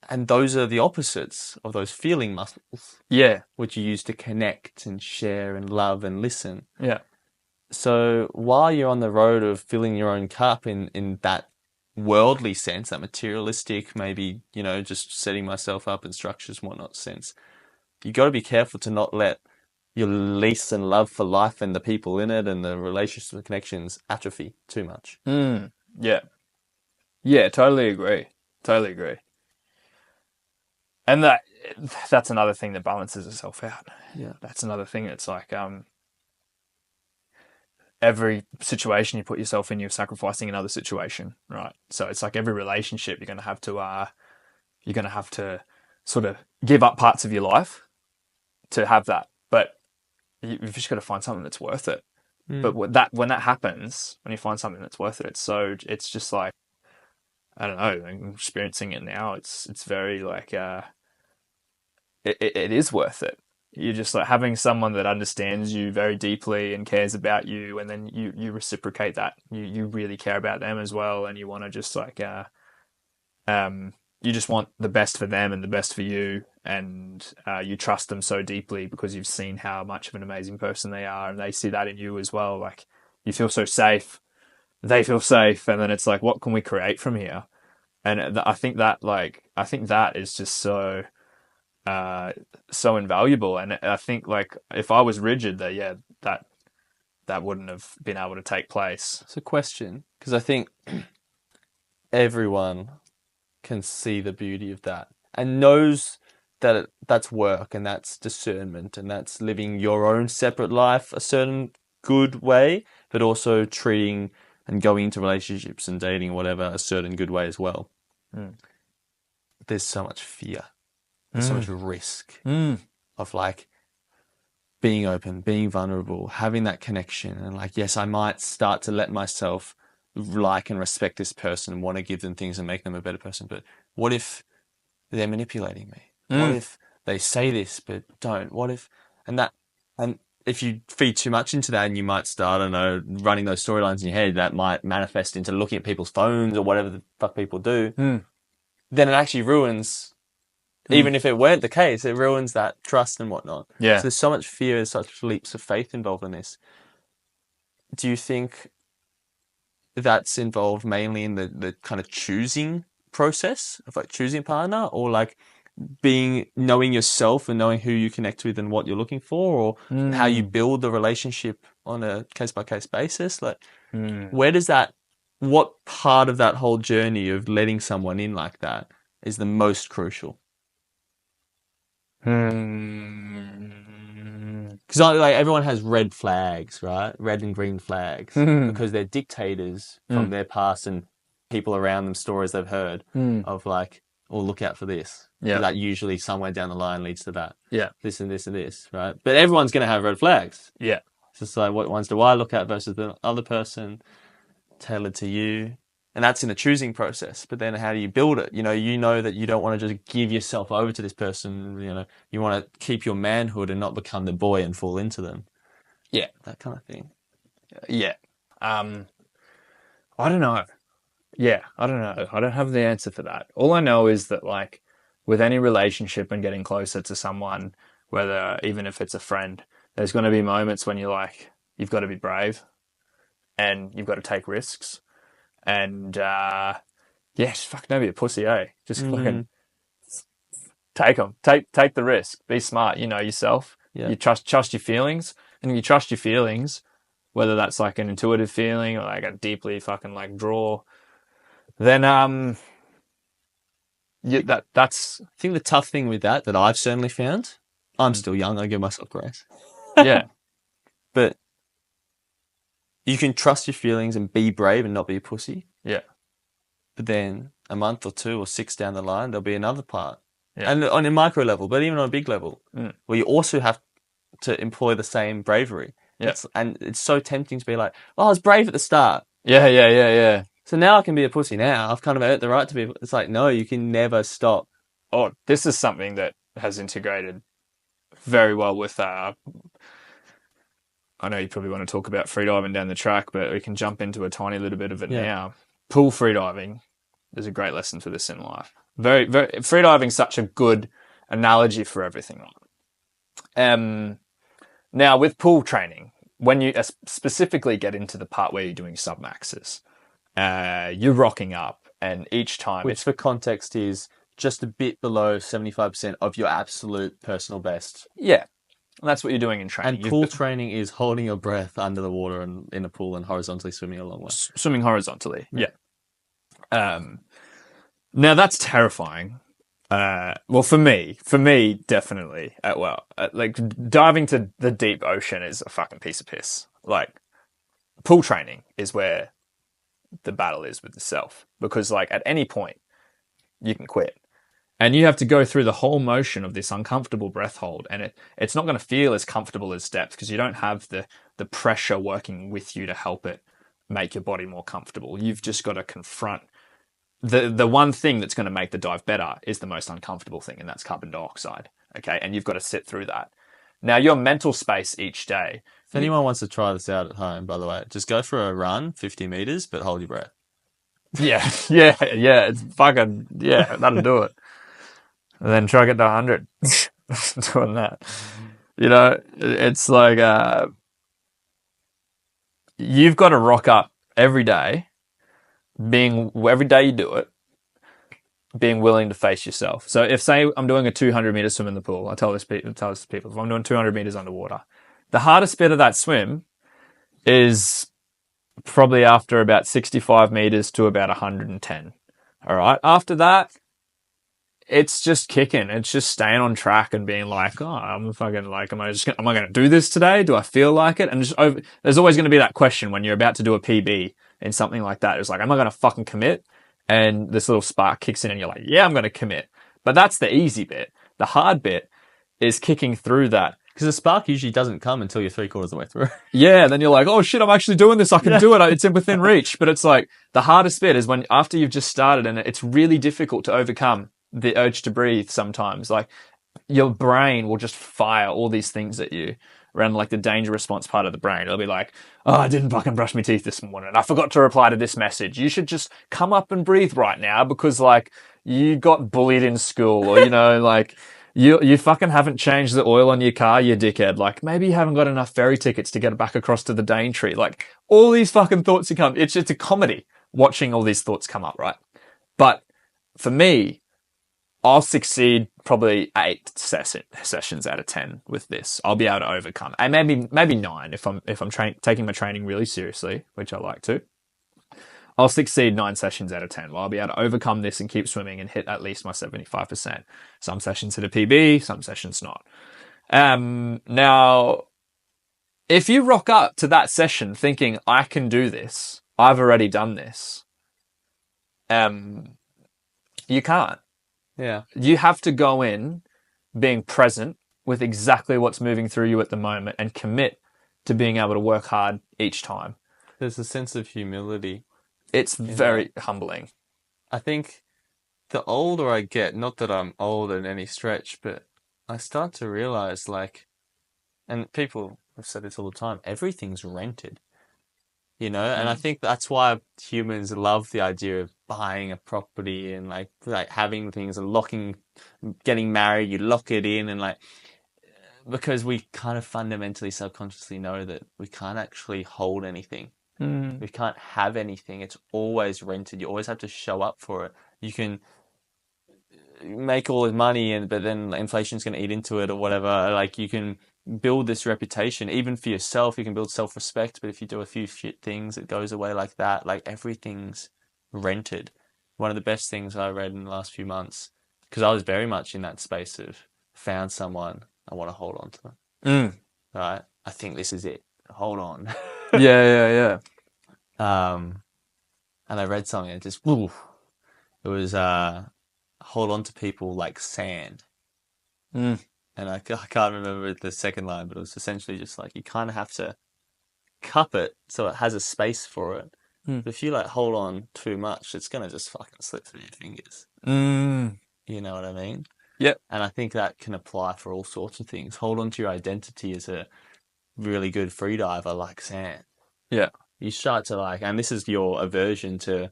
those are the opposites of those feeling muscles. Yeah. Which you use to connect and share and love and listen. Yeah. So while you're on the road of filling your own cup in that worldly sense, that materialistic, maybe, just setting myself up in structures and whatnot sense, you got to be careful to not let your lease and love for life and the people in it and the relationships and connections atrophy too much. Yeah. Yeah, totally agree. And that's another thing that balances itself out. Yeah. That's another thing. It's like every situation you put yourself in, you're sacrificing another situation, right? So it's like every relationship you're going to have to sort of give up parts of your life to have that. But you've just got to find something that's worth it. But when that happens, when you find something that's worth it, it's just like, I don't know, I'm experiencing it now. It's very like, it is worth it. You're just like having someone that understands you very deeply and cares about you, and then you reciprocate that. You really care about them as well, and you want to just like you just want the best for them and the best for you, and you trust them so deeply because you've seen how much of an amazing person they are, and they see that in you as well. Like you feel so safe, they feel safe, and then it's like, what can we create from here? And I think that is just so invaluable. And I think like if I was rigid, that wouldn't have been able to take place. It's a question, because I think everyone can see the beauty of that and knows that that's work and that's discernment and that's living your own separate life a certain good way, but also treating and going into relationships and dating or whatever a certain good way as well. There's so much fear. There's so much risk of like being open, being vulnerable, having that connection. And like, yes, I might start to let myself like and respect this person and want to give them things and make them a better person. But what if they're manipulating me? What if they say this but don't? What if, and if you feed too much into that and you might start, I don't know, running those storylines in your head, that might manifest into looking at people's phones or whatever the fuck people do, then it actually ruins, even if it weren't the case, it ruins that trust and whatnot. Yeah. So there's so much fear, there's such leaps of faith involved in this. Do you think that's involved mainly in the kind of choosing process of like choosing a partner, or like knowing yourself and knowing who you connect with and what you're looking for, or how you build the relationship on a case-by-case basis? Like, where does what part of that whole journey of letting someone in like that is the most crucial? Because like everyone has red flags, right? Red and green flags, because they're dictators from their past and people around them, stories they've heard of like, oh, look out for this. Yeah. That usually somewhere down the line leads to that. Yeah. This and this and this, right? But everyone's going to have red flags. Yeah. It's just like, what ones do I look at versus the other person, tailored to you? And that's in the choosing process. But then how do you build it? You know that you don't want to just give yourself over to this person. You want to keep your manhood and not become the boy and fall into them. Yeah. That kind of thing. Yeah. I don't know. Yeah, I don't know. I don't have the answer for that. All I know is that, like, with any relationship and getting closer to someone, whether even if it's a friend, there's going to be moments when you're like, you've got to be brave and you've got to take risks. And, just fucking don't be a pussy, eh? Just fucking take them. Take the risk. Be smart. You know yourself. Yeah. You trust your feelings. And if you trust your feelings, whether that's like an intuitive feeling or like a deeply fucking like draw, then that's I think the tough thing with that I've certainly found, I'm still young, I give myself grace. yeah. But you can trust your feelings and be brave and not be a pussy. Yeah. But then a month or 2 or 6 down the line, there'll be another part. Yeah. And on a micro level, but even on a big level, where you also have to employ the same bravery. Yeah. And it's so tempting to be like, oh, I was brave at the start. Yeah. So now I can be a pussy now. I've kind of earned the right to be. It's like, no, you can never stop. Oh, this is something that has integrated very well with, I know you probably want to talk about freediving down the track, but we can jump into a tiny little bit of it now. Pool freediving is a great lesson for this in life. Very, very, freediving is such a good analogy for everything. Now with pool training, when you specifically get into the part where you're doing submaxes, you're rocking up, and each time, which for context is just a bit below 75% of your absolute personal best. Yeah. And that's what you're doing in training. And pool training is holding your breath under the water and in a pool and horizontally swimming a long way. Swimming horizontally. Yeah. Now that's terrifying. Well, for me, definitely. Like diving to the deep ocean is a fucking piece of piss. Like pool training is where the battle is with yourself, because like at any point you can quit. And you have to go through the whole motion of this uncomfortable breath hold. And it's not going to feel as comfortable as depth because you don't have the pressure working with you to help it make your body more comfortable. You've just got to confront the one thing that's going to make the dive better is the most uncomfortable thing, and that's carbon dioxide. Okay. And you've got to sit through that. Now, your mental space each day. If anyone wants to try this out at home, by the way, just go for a run, 50 meters, but hold your breath. Yeah. It's fucking, that'll do it. And then try to get to 100 doing that. It's like you've got to rock up every day, every day you do it, being willing to face yourself. So if, say, I'm doing a 200-meter swim in the pool, I tell this people, if I'm doing 200 meters underwater, the hardest bit of that swim is probably after about 65 meters to about 110. All right. After that, it's just kicking. It's just staying on track and being like, oh, I'm fucking like, am I going to do this today? Do I feel like it? And there's always going to be that question when you're about to do a PB and something like that. It's like, am I going to fucking commit? And this little spark kicks in and you're like, yeah, I'm going to commit. But that's the easy bit. The hard bit is kicking through that. Because the spark usually doesn't come until you're 3/4 of the way through. Yeah, then you're like, oh shit, I'm actually doing this. I can do it. It's within reach. But it's like the hardest bit is when after you've just started, and it's really difficult to overcome the urge to breathe sometimes. Like your brain will just fire all these things at you around like the danger response part of the brain. It'll be like, oh, I didn't fucking brush my teeth this morning. I forgot to reply to this message. You should just come up and breathe right now because like you got bullied in school or, like you fucking haven't changed the oil on your car, you dickhead. Like maybe you haven't got enough ferry tickets to get back across to the Daintree. Like all these fucking thoughts you come. It's a comedy watching all these thoughts come up, right? But for me, I'll succeed probably 8 sessions out of 10 with this. I'll be able to overcome, and maybe 9 if I'm taking my training really seriously, which I like to. I'll succeed 9 sessions out of 10. Well, I'll be able to overcome this and keep swimming and hit at least my 75%. Some sessions hit a PB, some sessions not. Now, if you rock up to that session thinking I can do this, I've already done this. You can't. Yeah. You have to go in being present with exactly what's moving through you at the moment and commit to being able to work hard each time. There's a sense of humility. It's very humbling. I think the older I get, not that I'm old in any stretch, but I start to realize like, and people have said this all the time, everything's rented. And I think that's why humans love the idea of buying a property and like having things and getting married, you lock it in and like, because we kind of fundamentally subconsciously know that we can't actually hold anything. We can't have anything. It's always rented. You always have to show up for it. You can make all this money but then inflation's going to eat into it or whatever. Like you can build this reputation, even for yourself. You can build self-respect, but if you do a few shit things, it goes away like that. Like everything's rented. One of the best things I read in the last few months, because I was very much in that space of found someone, I want to hold on to them. Right? I think this is it. Hold on. Yeah. And I read something and just, it was hold on to people like sand. And I can't remember the second line, but it was essentially just like you kind of have to cup it so it has a space for it. But if you like hold on too much, it's going to just fucking slip through your fingers. You know what I mean? Yep. And I think that can apply for all sorts of things. Hold on to your identity as a really good freediver like sand. Yeah. You start to like, and this is your aversion to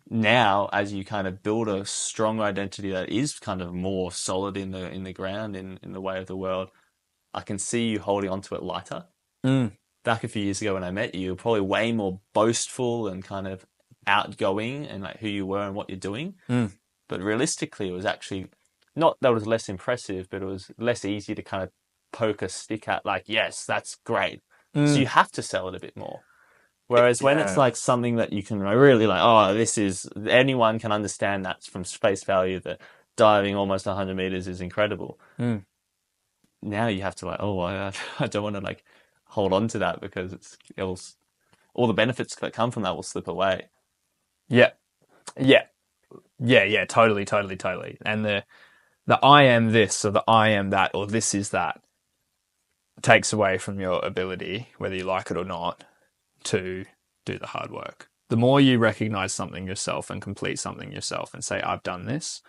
now as you kind of build a strong identity that is kind of more solid in the ground in the way of the world. I can see you holding onto it lighter. Back a few years ago when I met you, you were probably way more boastful and kind of outgoing and like who you were and what you're doing. But realistically, it was actually not that it was less impressive, but it was less easy to kind of poke a stick at like, yes, that's great. So you have to sell it a bit more. Whereas when it's like something that you can really like, anyone can understand that from face value that diving almost 100 meters is incredible. Now you have to like, I don't want to like hold on to that because all the benefits that come from that will slip away. Yeah. Totally. And the I am this or the I am that or this is that takes away from your ability, whether you like it or not, to do the hard work. The more you recognize something yourself and complete something yourself and say, I've done this,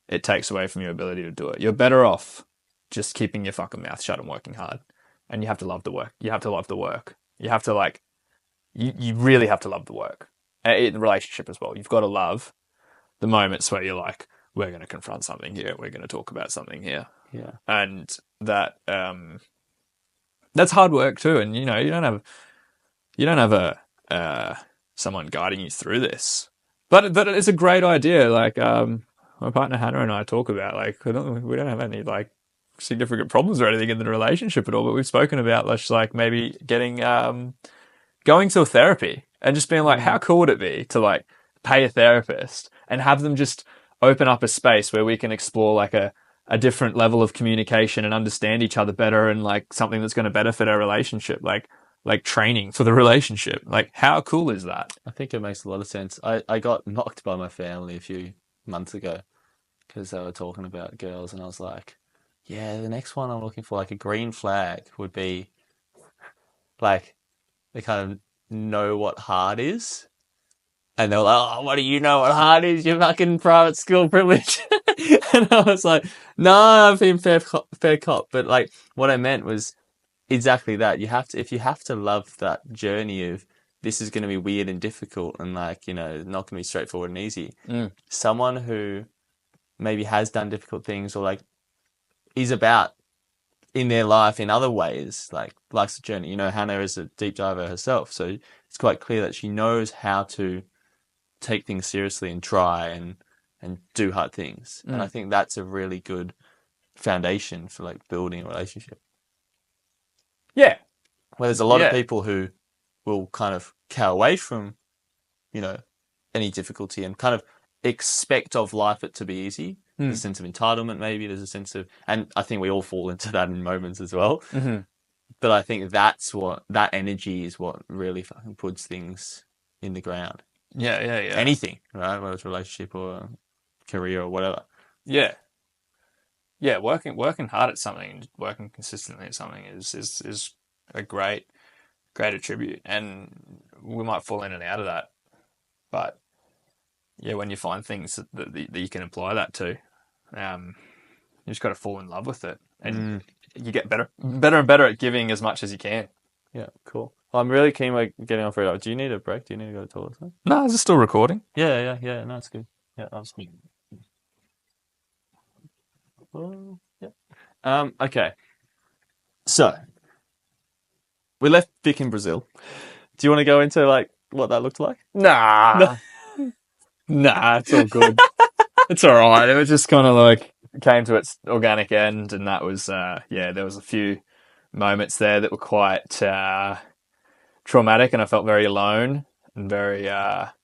it takes away from your ability to do it. You're better off just keeping your fucking mouth shut and working hard. And you have to love the work. You have to love the work. You have to like, you really have to love the work. In the relationship as well. You've got to love the moments where you're like, we're going to confront something here. We're going to talk about something here. Yeah. And that, that's hard work too. And you don't have someone guiding you through this, but it's a great idea. Like, my partner Hannah and I talk about like, we don't have any like significant problems or anything in the relationship at all, but we've spoken about like maybe getting, going to a therapy and just being like, how cool would it be to like pay a therapist and have them just open up a space where we can explore like a different level of communication and understand each other better, and like something that's going to benefit our relationship, like training for the relationship. Like, how cool is that? I think it makes a lot of sense. I got knocked by my family a few months ago because they were talking about girls, and I was like, yeah, the next one I'm looking for, like a green flag, would be like they kind of know what hard is. And they were like, oh, what do you know what hard is? You're fucking private school privilege. And I was like, no, I've been fair cop. But like, what I meant was exactly that. If you have to love that journey of this is going to be weird and difficult and like, you know, not going to be straightforward and easy. Someone who maybe has done difficult things or like is about in their life in other ways, like likes the journey. You know, Hannah is a deep diver herself. So it's quite clear that she knows how to take things seriously and try and do hard things. And I think that's a really good foundation for like building a relationship. Yeah. Where there's a lot of people who will kind of cower away from, you know, any difficulty and kind of expect of life it to be easy. There's a sense of entitlement, maybe. There's a sense of, and I think we all fall into that in moments as well. Mm-hmm. But I think that energy is what really fucking puts things in the ground. Yeah. Anything, right? Whether it's a relationship or career or whatever. Yeah. Yeah, working hard at something, working consistently at something is a great attribute, and we might fall in and out of that. But yeah, when you find things that you can apply that to, you just got to fall in love with it, and you get better and better at giving as much as you can. Yeah, cool. Well, I'm really keen on getting on Freediving. Do you need a break? Do you need to go to the toilet? No, is it still recording? Yeah. No, it's good. Yeah, I was good. Well, yeah. Okay. So we left Vic in Brazil. Do you want to go into like what that looked like? Nah, it's all good. It's all right. It was just kind of like came to its organic end, and that was there was a few moments there that were quite traumatic, and I felt very alone and very but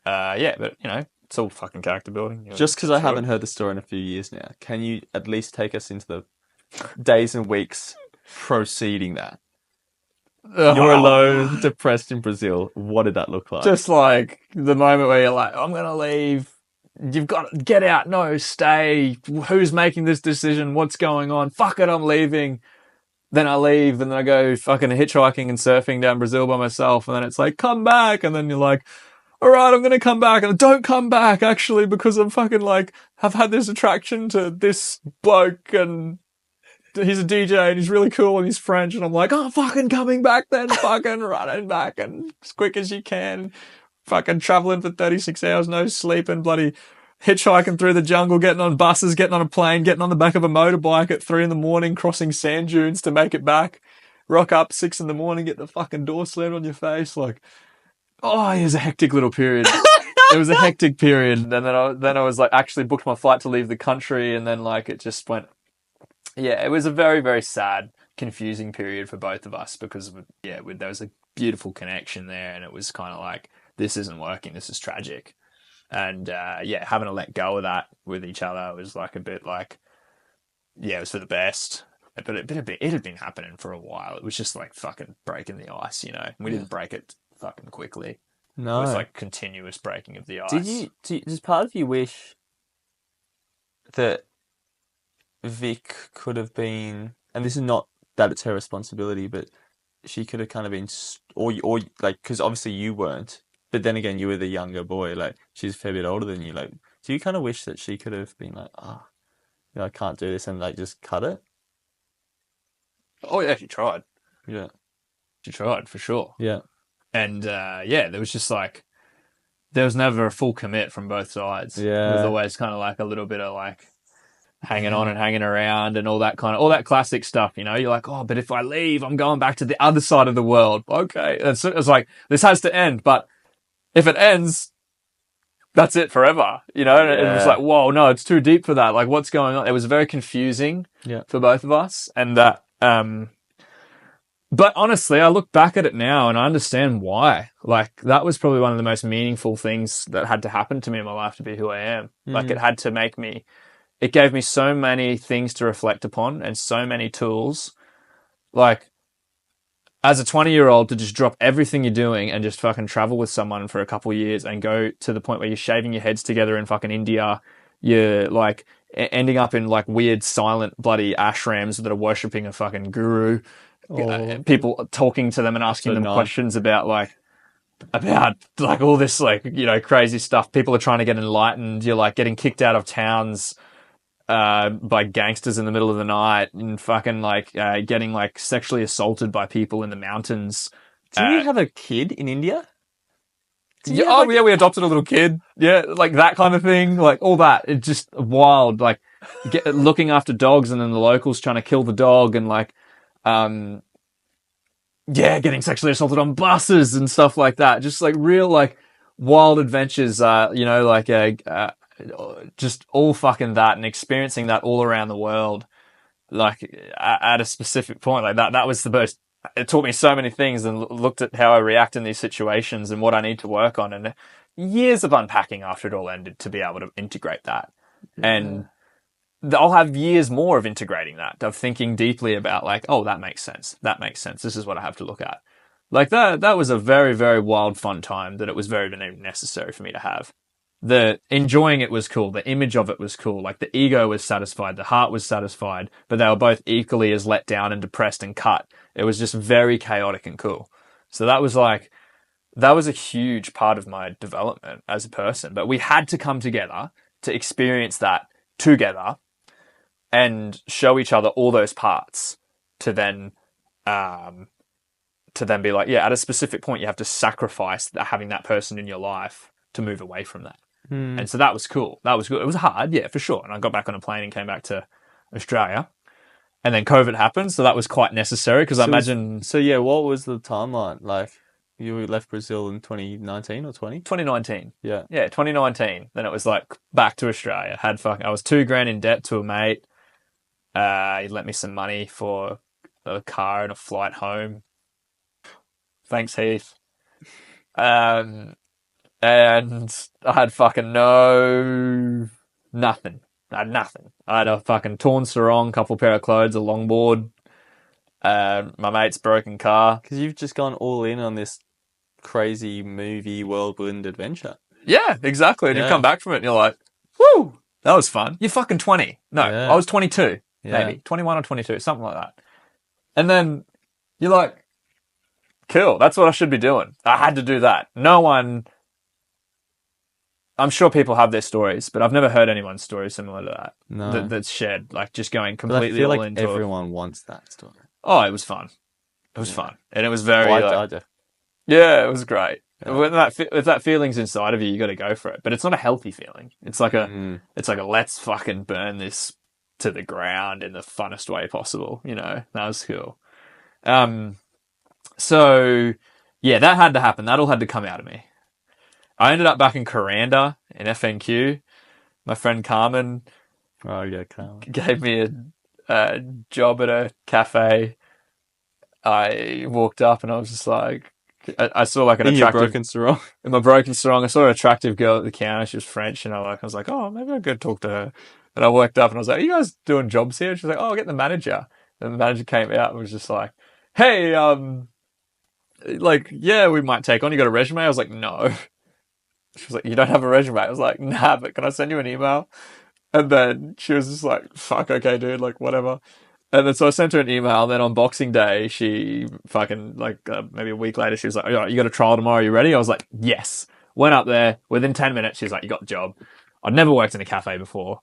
you know, it's all fucking character building. Just because I haven't heard the story in a few years now, can you at least take us into the days and weeks preceding that? You're alone, depressed in Brazil. What did that look like? Just like the moment where you're like, I'm going to leave. You've got to get out. No, stay. Who's making this decision? What's going on? Fuck it, I'm leaving. Then I leave, and then I go fucking hitchhiking and surfing down Brazil by myself. And then it's like, come back. And then you're like, all right, I'm going to come back. And don't come back, actually, because I'm fucking like, I've had this attraction to this bloke, and he's a DJ and he's really cool and he's French. And I'm like, oh, fucking coming back then, fucking running back and as quick as you can. Fucking traveling for 36 hours, no sleeping, bloody hitchhiking through the jungle, getting on buses, getting on a plane, getting on the back of a motorbike at 3 a.m, crossing sand dunes to make it back. Rock up 6 a.m, get the fucking door slammed on your face. Like, oh, it was a hectic little period. It was a hectic period. And then I was like, actually booked my flight to leave the country. And then like, it just went, yeah, it was a very, very sad, confusing period for both of us because there was a beautiful connection there. And it was kind of like, this isn't working. This is tragic. And having to let go of that with each other was like a bit like, it was for the best. But it had been happening for a while. It was just like fucking breaking the ice, you know. We didn't break it fucking quickly. No. It was like continuous breaking of the ice. Does part of you wish that Vic could have been, and this is not that it's her responsibility, but she could have kind of been, or like, because obviously you weren't, but then again, you were the younger boy, like, she's a fair bit older than you, like, do you kind of wish that she could have been like, I can't do this, and like, just cut it? Oh yeah, she tried. Yeah. She tried, for sure. Yeah. And there was just like, there was never a full commit from both sides. Yeah. It was always kind of like a little bit of like hanging on and hanging around and all that classic stuff, you know. You're like, oh, but if I leave, I'm going back to the other side of the world. Okay. And so it's like, this has to end, but if it ends, that's it forever, you know? And it was like, whoa, no, it's too deep for that. Like, what's going on? It was very confusing for both of us. And that, But honestly, I look back at it now and I understand why. Like, that was probably one of the most meaningful things that had to happen to me in my life to be who I am. Like, it had to make me, it gave me so many things to reflect upon and so many tools. Like, as a 20-year-old, to just drop everything you're doing and just fucking travel with someone for a couple of years and go to the point where you're shaving your heads together in fucking India. You're like ending up in like weird silent bloody ashrams that are worshipping a fucking guru. People talking to them and asking them questions about like all this like, you know, crazy stuff. People are trying to get enlightened. You're like getting kicked out of towns by gangsters in the middle of the night, and fucking like getting like sexually assaulted by people in the mountains. Do you have a kid in India? Yeah, we adopted a little kid. Yeah, like that kind of thing. Like all that. It's just wild. Like looking after dogs, and then the locals trying to kill the dog, and like, getting sexually assaulted on buses and stuff like that. Just like real like wild adventures. You know, like just all fucking that, and experiencing that all around the world. Like at a specific point, like that was the most. It taught me so many things, and looked at how I react in these situations and what I need to work on, and years of unpacking after it all ended to be able to integrate that. And I'll have years more of integrating that, of thinking deeply about like, oh, that makes sense. That makes sense. This is what I have to look at. Like that was a very, very wild, fun time that it was very, very necessary for me to have. The enjoying it was cool. The image of it was cool. Like the ego was satisfied. The heart was satisfied, but they were both equally as let down and depressed and cut. It was just very chaotic and cool. So that was a huge part of my development as a person, but we had to come together to experience that together and show each other all those parts to then be like, yeah, at a specific point, you have to sacrifice having that person in your life to move away from that. And so that was cool. That was good. It was hard, yeah, for sure. And I got back on a plane and came back to Australia. And then COVID happened, so that was quite necessary because I imagine... what was the timeline? Like, you left Brazil in 2019 or 20? 2019. Yeah. Yeah, 2019. Then it was like back to Australia. I was $2,000 in debt to a mate. He lent me some money for a car and a flight home. Thanks, Heath. And I had fucking nothing. I had nothing. I had a fucking torn sarong, couple pair of clothes, a longboard, my mate's broken car. Because you've just gone all in on this crazy movie whirlwind adventure. Yeah, exactly. And you come back from it and you're like, woo, that was fun. You're fucking 20. No, I was 22, maybe. 21 or 22, something like that. And then you're like, cool, that's what I should be doing. I had to do that. I'm sure people have their stories, but I've never heard anyone's story similar to that. No. That's shared, like just going completely I feel all like into everyone wants that story. Oh, it was fun. It was fun. And it was very... Yeah, it was great. Yeah. If that feeling's inside of you, you got to go for it. But it's not a healthy feeling. It's like it's like a let's fucking burn this to the ground in the funnest way possible. You know, that was cool. So yeah, that had to happen. That all had to come out of me. I ended up back in Kuranda in FNQ. My friend Carmen gave me a job at a cafe. I walked up and I was just like, I saw like an attractive... In my broken sarong. I saw an attractive girl at the counter. She was French, and I was like, oh, maybe I'll go talk to her. And I walked up and I was like, are you guys doing jobs here? She was like, oh, I'll get the manager. And the manager came out and was just like, hey, like, yeah, we might take on. You got a resume? I was like, no. She was like, you don't have a resume? I was like, nah, but can I send you an email? And then she was just like, fuck, okay, dude, like, whatever. And then so I sent her an email. And then on Boxing Day, she fucking, like, maybe a week later, she was like, oh, you got a trial tomorrow, you ready? I was like, yes. Went up there. Within 10 minutes, she was like, you got the job. I'd never worked in a cafe before.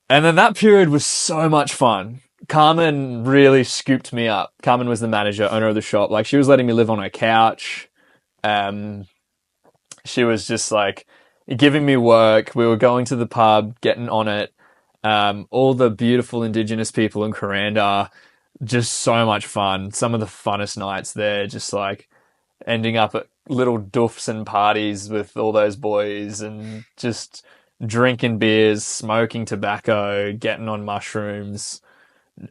And then that period was so much fun. Carmen really scooped me up. Carmen was the manager, owner of the shop. Like, she was letting me live on her couch. She was just like giving me work. We were going to the pub, getting on it. All the beautiful Indigenous people in Kuranda, just so much fun. Some of the funnest nights there, just like ending up at little doofs and parties with all those boys and just drinking beers, smoking tobacco, getting on mushrooms,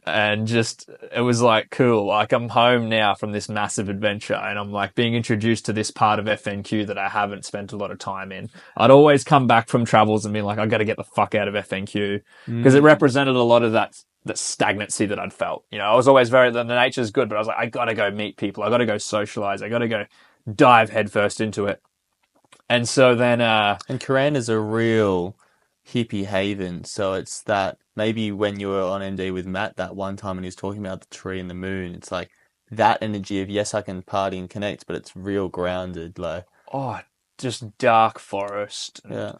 And just, it was like cool. Like I'm home now from this massive adventure and I'm like being introduced to this part of FNQ that I haven't spent a lot of time in. I'd always come back from travels and be like, I got to get the fuck out of FNQ because it represented a lot of that stagnancy that I'd felt. You know, I was always the nature's good, but I was like, I got to go meet people. I got to go socialize. I got to go dive headfirst into it. And so then, And Karanda's a real hippie haven. So it's that maybe when you were on MD with Matt that one time and he was talking about the tree and the moon, it's like that energy of, yes, I can party and connect, but it's real grounded. Like, just dark forest. yeah.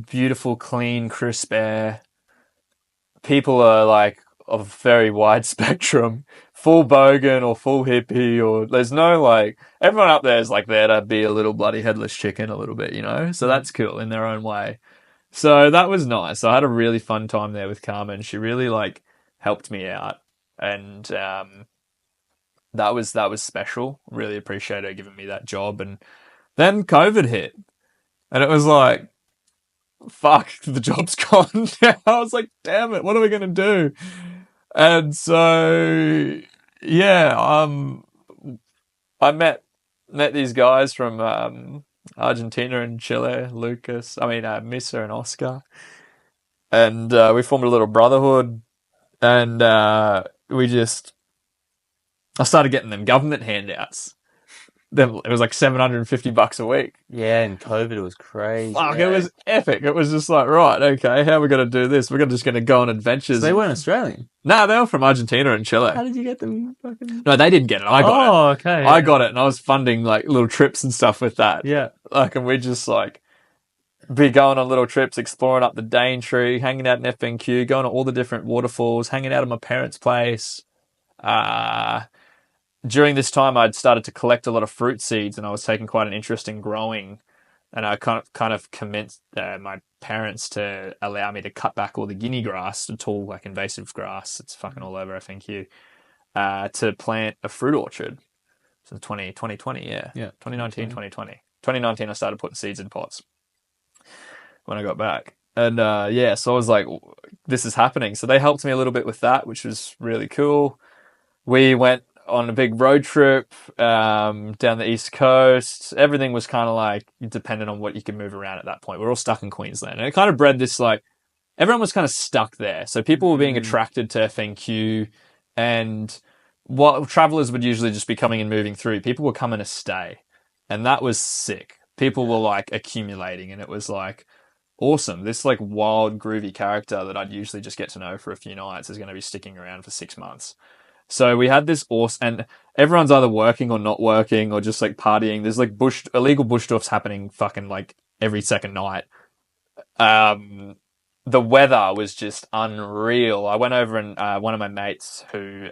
Beautiful, clean, crisp air. People are like of very wide spectrum, full bogan or full hippie, or there's no like, everyone up there is like there to be a little bloody headless chicken a little bit, you know? So that's cool in their own way. So that was nice. I had a really fun time there with Carmen. She really like helped me out. And that was special. Really appreciate her giving me that job. And then COVID hit. And it was like, fuck, the job's gone now. I was like, damn it, what are we going to do? And so, yeah, I met these guys from Argentina and Chile, Misa and Oscar. And we formed a little brotherhood. And I started getting them government handouts. It was like $750 a week. Yeah, and COVID was crazy. Fuck, it was epic. It was just like, right, okay, how are we going to do this? We're just going to go on adventures. So they weren't Australian? No, they were from Argentina and Chile. How did you get them? No, they didn't get it. I got it. Oh, okay. I got it, and I was funding like little trips and stuff with that. Yeah. Like, and we just like be going on little trips, exploring up the Daintree, hanging out in FNQ, going to all the different waterfalls, hanging out at my parents' place. During this time, I'd started to collect a lot of fruit seeds, and I was taking quite an interest in growing. And I kind of convinced my parents to allow me to cut back all the guinea grass, the tall, like invasive grass. It's fucking all over FNQ. To plant a fruit orchard. So 2020, yeah. 2019, 2020. 2019, I started putting seeds in pots when I got back. And so I was like, this is happening. So they helped me a little bit with that, which was really cool. We went on a big road trip down the East Coast. Everything was kind of like dependent on what you could move around at that point. We're all stuck in Queensland. And it kind of bred this like, everyone was kind of stuck there. So people were being attracted to FNQ, and what travelers would usually just be coming and moving through, people were coming to stay. And that was sick. People were like accumulating, and it was like awesome. This like wild, groovy character that I'd usually just get to know for a few nights is going to be sticking around for 6 months. So we had this awesome, and everyone's either working or not working or just like partying. There's like illegal bush dwarfs happening fucking like every second night. The weather was just unreal. I went over and one of my mates who,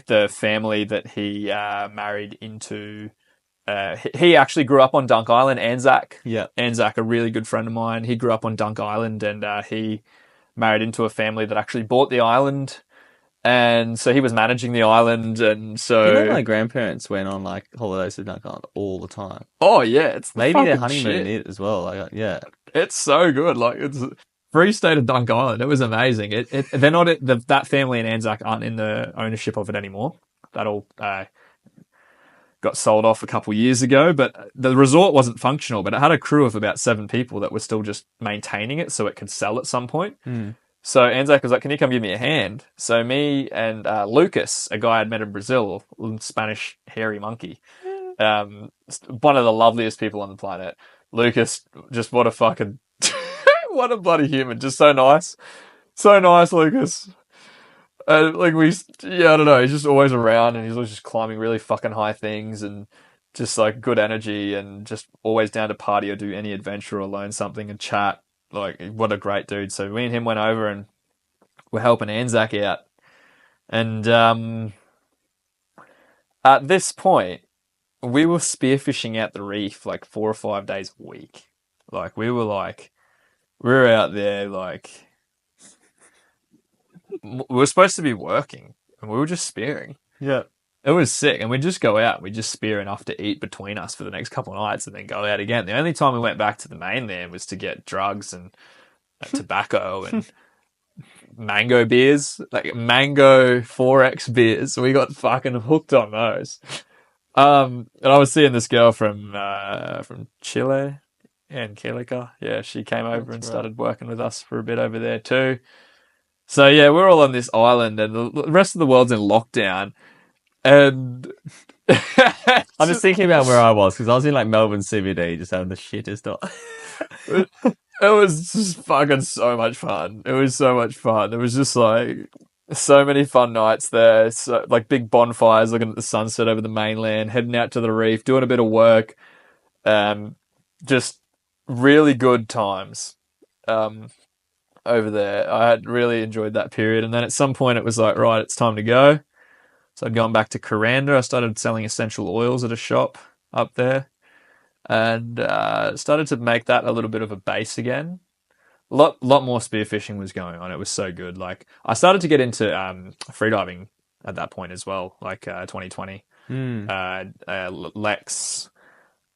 the family that he married into, he actually grew up on Dunk Island, Anzac. Yeah. Anzac, a really good friend of mine. He grew up on Dunk Island, and he married into a family that actually bought the island. And so he was managing the island, and so... You know, my grandparents went on like holidays to Dunk Island all the time. Oh, yeah. It's maybe their honeymoon in it as well. Like, yeah. It's so good. Like, it's free state of Dunk Island. It was amazing. They're not... that family in Anzac aren't in the ownership of it anymore. That all got sold off a couple years ago, but the resort wasn't functional, but it had a crew of about 7 people that were still just maintaining it so it could sell at some point. So Anzac was like, can you come give me a hand? So me and Lucas, a guy I'd met in Brazil, a Spanish hairy monkey, one of the loveliest people on the planet. Lucas, just what a fucking, what a bloody human. Just so nice. So nice, Lucas. I don't know. He's just always around, and he's always just climbing really fucking high things, and just like good energy, and just always down to party or do any adventure or learn something and chat. Like, what a great dude. So me and him went over and we're helping Anzac out. And at this point, we were spearfishing out the reef like 4 or 5 days a week. Like, we were out there, like, we were supposed to be working, and we were just spearing. Yeah. It was sick. And we'd just go out. We'd just spear enough to eat between us for the next couple of nights and then go out again. The only time we went back to the mainland was to get drugs and tobacco and mango beers, like mango 4X beers. We got fucking hooked on those. And I was seeing this girl from Chile, Angelica. Yeah, she came over and started working with us for a bit over there too. So yeah, we're all on this island, and the rest of the world's in lockdown. And I'm just thinking about where I was because I was in like Melbourne CBD, just having the shittest time. it was just fucking so much fun. It was so much fun. It was just like so many fun nights there. So like big bonfires, looking at the sunset over the mainland, heading out to the reef, doing a bit of work. Just really good times. Over there. I had really enjoyed that period. And then at some point it was like, right, it's time to go. So I'd gone back to Kuranda. I started selling essential oils at a shop up there and started to make that a little bit of a base again. A lot more spearfishing was going on. It was so good. Like I started to get into freediving at that point as well, like 2020. Lex,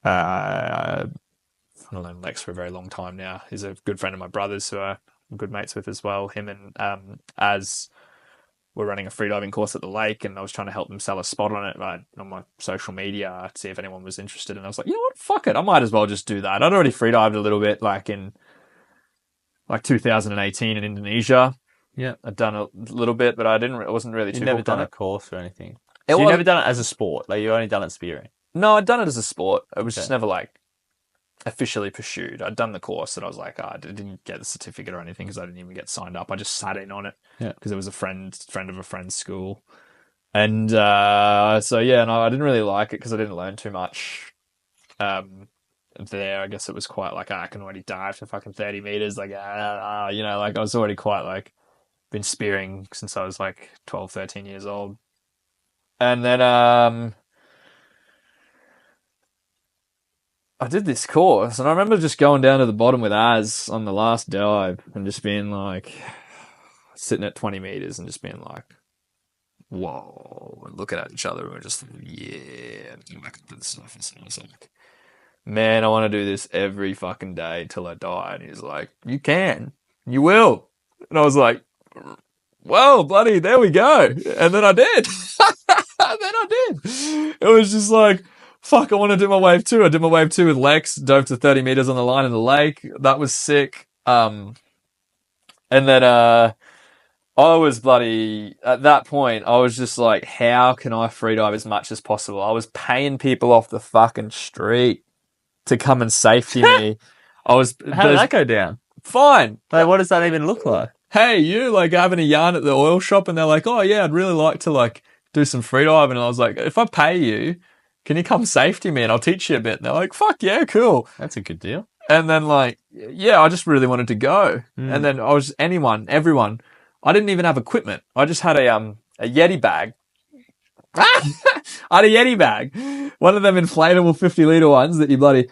I've known Lex for a very long time now. He's a good friend of my brother's who I'm good mates with as well. Him and Az were running a freediving course at the lake, and I was trying to help them sell a spot on it on my social media to see if anyone was interested. And I was like, you know what, fuck it, I might as well just do that. I'd already freedived a little bit, like in 2018 in Indonesia. Yeah, I'd done a little bit, but I wasn't really too. You've never hooked done on a it. course or anything. So you've never done it as a sport. Like you only done it spearing. No, I'd done it as a sport. It was just never like officially pursued. I'd done the course and I was like, I didn't get the certificate or anything because I didn't even get signed up. I just sat in on it because it was a friend of a friend's school. And so yeah, and I didn't really like it because I didn't learn too much there. I guess it was quite like, I can already dive for fucking 30 meters. Like, you know, like I was already quite like been spearing since I was like 12, 13 years old. And then I did this course, and I remember just going down to the bottom with Az on the last dive and just being like, sitting at 20 meters and just being like, whoa, and looking at each other, and we're just, yeah, and going back up to the surface, and I was like, man, I want to do this every fucking day till I die. And he's like, you can, you will. And I was like, well, bloody, there we go. And then I did. It was just like, fuck, I want to do my wave 2. I did my wave 2 with Lex, dove to 30 meters on the line in the lake. That was sick. And then I was bloody, at that point, I was just like, how can I freedive as much as possible? I was paying people off the fucking street to come and safety me. How did that go down? Fine. Like, what does that even look like? Hey, you like having a yarn at the oil shop, and they're like, oh yeah, I'd really like to like do some freediving. And I was like, if I pay you, can you come safety me and I'll teach you a bit? And they're like, fuck yeah, cool. That's a good deal. And then like, yeah, I just really wanted to go. And then I was everyone. I didn't even have equipment. I just had a Yeti bag. I had a Yeti bag. One of them inflatable 50-litre ones that you bloody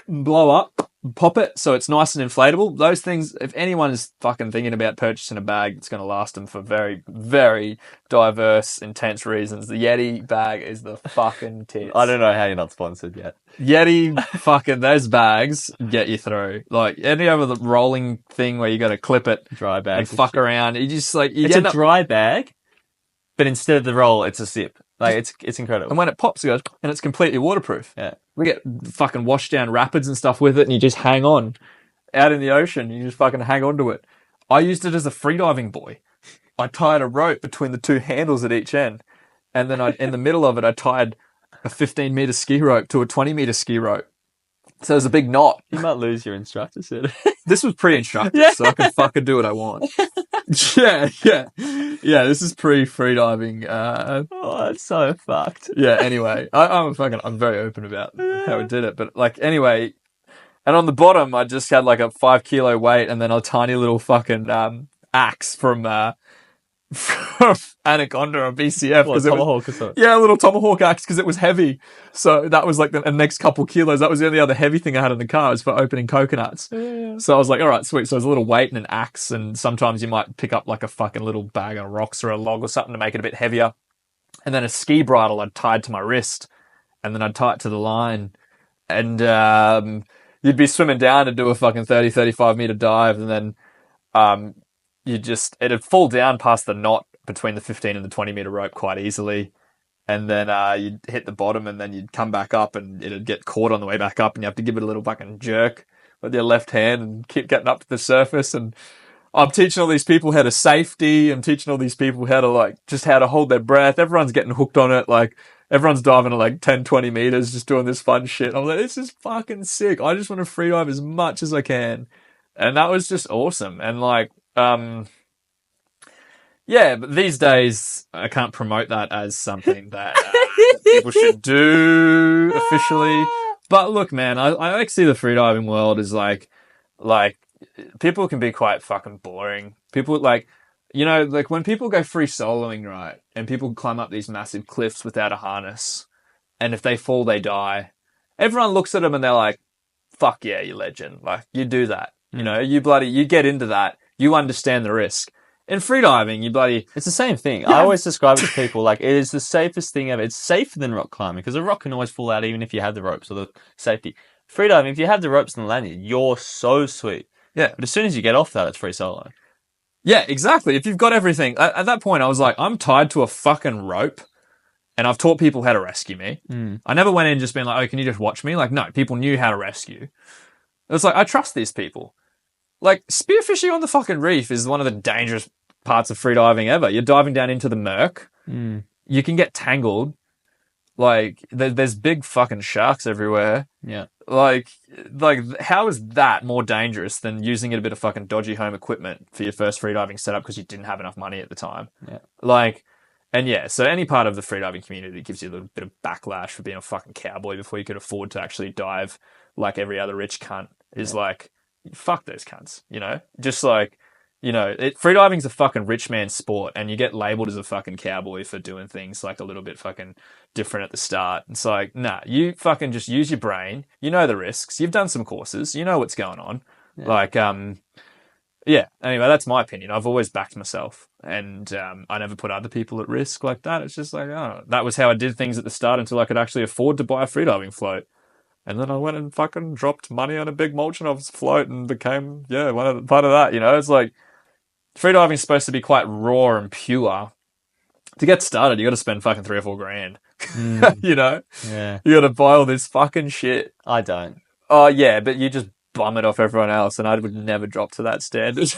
blow up, pop it so it's nice and inflatable. Those things, if anyone is fucking thinking about purchasing a bag that's going to last them for very, very diverse, intense reasons, the Yeti bag is the fucking tits. I don't know how you're not sponsored yet. Yeti, fucking those bags get you through. Like any other the rolling thing where you got to clip it, Dry bag. and fuck around. You just like you It's end a up, dry bag, but instead of the roll, it's a sip. Like it's incredible. and when it pops, it goes, and it's completely waterproof. Yeah. We get fucking washed down rapids and stuff with it, and you just hang on out in the ocean. You just fucking hang on to it. I used it as a freediving buoy. I tied a rope between the two handles at each end, and then in the middle of it, I tied a 15-meter ski rope to a 20-meter ski rope. So there's a big knot. You might lose your instructor soon. This was pre-instructed, Yeah. so I can fucking do what I want. Yeah. This is pre-freediving. Oh, that's so fucked. Yeah. Anyway, I'm very open about how I did it, but like anyway, and on the bottom I just had like a 5 kilo weight and then a tiny little fucking axe from Anaconda or BCF. What, tomahawk or something? Yeah, a little tomahawk axe because it was heavy. So that was like the next couple kilos. That was the only other heavy thing I had in the car was for opening coconuts. Yeah. So I was like, all right, sweet. So there's a little weight and an axe, and sometimes you might pick up like a fucking little bag of rocks or a log or something to make it a bit heavier. And then a ski bridle I'd tied to my wrist, and then I'd tie it to the line, and you'd be swimming down to do a fucking 30, 35 meter dive, and then it'd fall down past the knot between the 15 and the 20-meter rope quite easily. And then you'd hit the bottom, and then you'd come back up, and it'd get caught on the way back up, and you have to give it a little fucking jerk with your left hand and keep getting up to the surface. And I'm teaching all these people how to safety. I'm teaching all these people how to hold their breath. Everyone's getting hooked on it. Like, everyone's diving at like 10, 20 meters, just doing this fun shit. I'm like, this is fucking sick. I just want to free dive as much as I can. And that was just awesome. And like, yeah, but these days I can't promote that as something that people should do officially. But look, man, I like see the freediving world as like people can be quite fucking boring. People like, like when people go free soloing, right, and people climb up these massive cliffs without a harness, and if they fall, they die. Everyone looks at them and they're like, "Fuck yeah, you legend! Like, you do that, you get into that, you understand the risk." In freediving, It's the same thing. I always describe it to people like it is the safest thing ever. It's safer than rock climbing because a rock can always fall out even if you have the ropes or the safety. Freediving, if you have the ropes and the lanyard, you're so sweet. Yeah. But as soon as you get off that, it's free solo. Yeah, exactly. If you've got everything, at that point, I was like, I'm tied to a fucking rope, and I've taught people how to rescue me. I never went in just being like, "Oh, can you just watch me?" Like, no, people knew how to rescue. It's like, I trust these people. Like, spearfishing on the fucking reef is one of the dangerous parts of freediving ever. You're diving down into the murk. You can get tangled. Like, there's big fucking sharks everywhere. Yeah. Like, how is that more dangerous than using a bit of fucking dodgy home equipment for your first freediving setup because you didn't have enough money at the time? Yeah. Like, and yeah, so any part of the freediving community that gives you a little bit of backlash for being a fucking cowboy before you could afford to actually dive like every other rich cunt is like, fuck those cunts, Just like, freediving's a fucking rich man sport, and you get labeled as a fucking cowboy for doing things like a little bit fucking different at the start. It's like, nah, you fucking just use your brain. You know the risks. You've done some courses. You know what's going on. Yeah. Like, yeah. Anyway, that's my opinion. I've always backed myself, and I never put other people at risk like that. It's just like, oh, that was how I did things at the start until I could actually afford to buy a freediving float. And then I went and fucking dropped money on a big Molchanov's float and became, part of that, It's like, freediving is supposed to be quite raw and pure. To get started, you got to spend fucking $3 or $4 grand. Yeah. You got to buy all this fucking shit. I don't. Oh yeah, but you just bum it off everyone else, and I would never drop to that standard.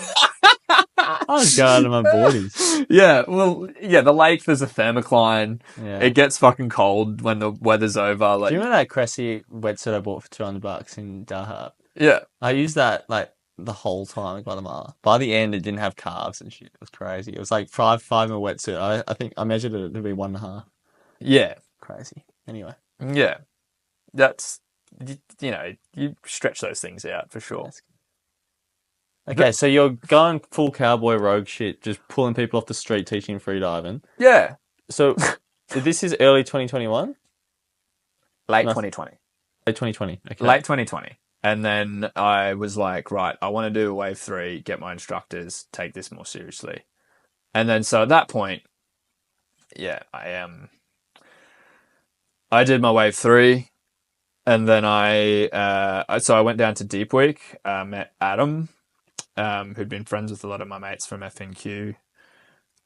I was going to my boardies. Yeah, well, yeah, the lake, there's a thermocline. Yeah. It gets fucking cold when the weather's over. Like, do you remember that Cressy wetsuit I bought for $200 in Dahab? Yeah. I used that like the whole time in Guatemala. By the end, it didn't have calves and shit. It was crazy. It was like 5 mil wetsuit. I think I measured it to be 1.5. Yeah. Crazy. Anyway. Yeah. That's, you stretch those things out for sure. Okay, so you're going full cowboy rogue shit, just pulling people off the street, teaching freediving. Yeah. So this is early 2021? Late 2020. Late 2020. Okay. Late 2020. And then I was like, right, I want to do wave 3, get my instructors, take this more seriously. And then so at that point, yeah, I did my wave 3, and then so I went down to Deep Week, met Adam, who'd been friends with a lot of my mates from FNQ,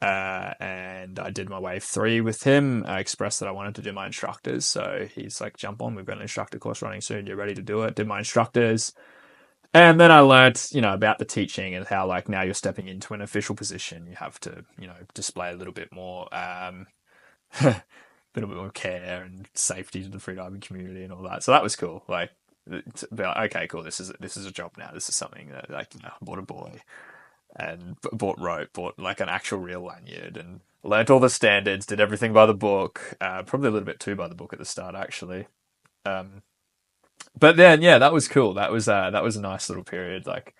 and I did my wave 3 with him. I expressed that I wanted to do my instructors, so he's like, jump on, we've got an instructor course running soon, you're ready to do it. Did my instructors, and then I learnt, about the teaching and how, like, now you're stepping into an official position, you have to, display a little bit more, bit more care and safety to the freediving community and all that. So that was cool. Like, to be like, okay, cool. This is a job now. This is something that, like, I bought a buoy and bought rope, bought like an actual real lanyard, and learnt all the standards. Did everything by the book. Probably a little bit too by the book at the start, actually. But then, yeah, that was cool. That was a nice little period. Like,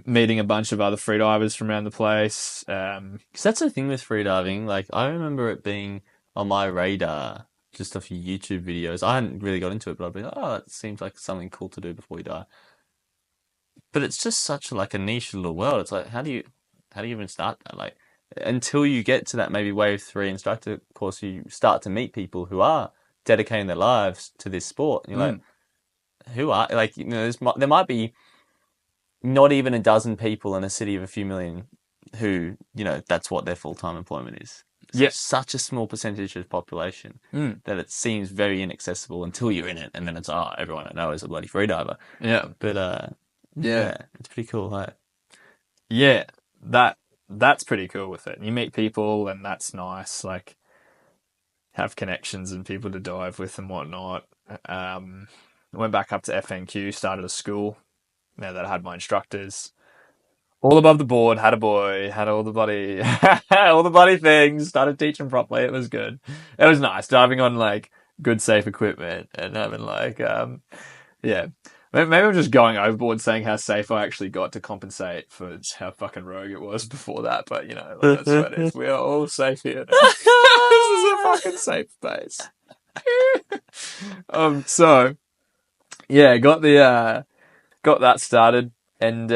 meeting a bunch of other freedivers from around the place. 'Cause that's the thing with freediving. Like, I remember it being on my radar just off your YouTube videos. I hadn't really got into it, but I'd be like, oh, that seems like something cool to do before you die. But it's just such like a niche little world. It's like, how do you even start that? Like, until you get to that maybe wave 3 instructor course, you start to meet people who are dedicating their lives to this sport. And you're like, who are, like, there might be not even a dozen people in a city of a few million who, you know, that's what their full-time employment is. So Yeah. such a small percentage of the population that it seems very inaccessible until you're in it, and then it's, everyone I know is a bloody freediver. Yeah. But yeah, it's pretty cool, hey? Yeah, that's pretty cool with it. You meet people, and that's nice. Like, have connections and people to dive with and whatnot. Went back up to FNQ, started a school. Now that I had my instructors, all above the board, had a boy, had all the bloody, all the bloody things. Started teaching properly. It was good. It was nice diving on like good, safe equipment and having like, yeah. Maybe I'm just going overboard saying how safe I actually got to compensate for how fucking rogue it was before that. But, you know, like, that's what it is. We are all safe here now. This is a fucking safe space. So, yeah, got that started. And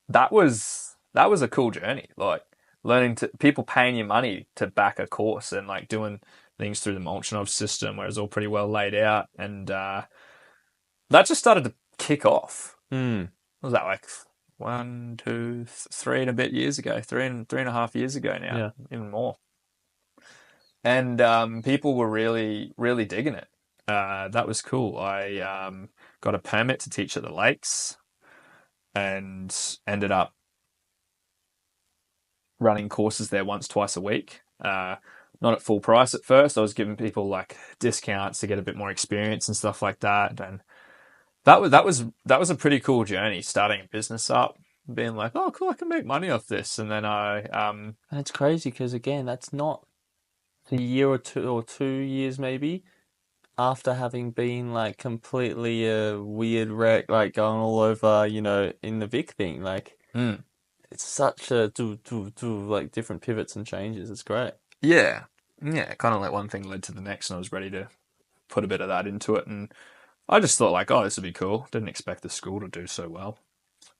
that was a cool journey. Like, learning people paying you money to back a course and, like, doing things through the Molchanov system where it's all pretty well laid out. And that just started to kick off. What was that, like 1, 2, 3 and a bit years ago? 3.5 years ago now, Yeah. even more. And people were really, really digging it. That was cool. I got a permit to teach at the lakes and ended up running courses there once, twice a week. Not at full price at first. I was giving people like discounts to get a bit more experience and stuff like that. And that was a pretty cool journey, starting a business up, being like, oh, cool, I can make money off this. And then And it's crazy because, again, that's not a year or 2 years maybe after having been like completely a weird wreck, like going all over, you know, in the Vic thing. Like, it's such a like different pivots and changes. It's great. yeah, kind of like one thing led to the next, and I was ready to put a bit of that into it. And I just thought like, oh, this would be cool. Didn't expect the school to do so well.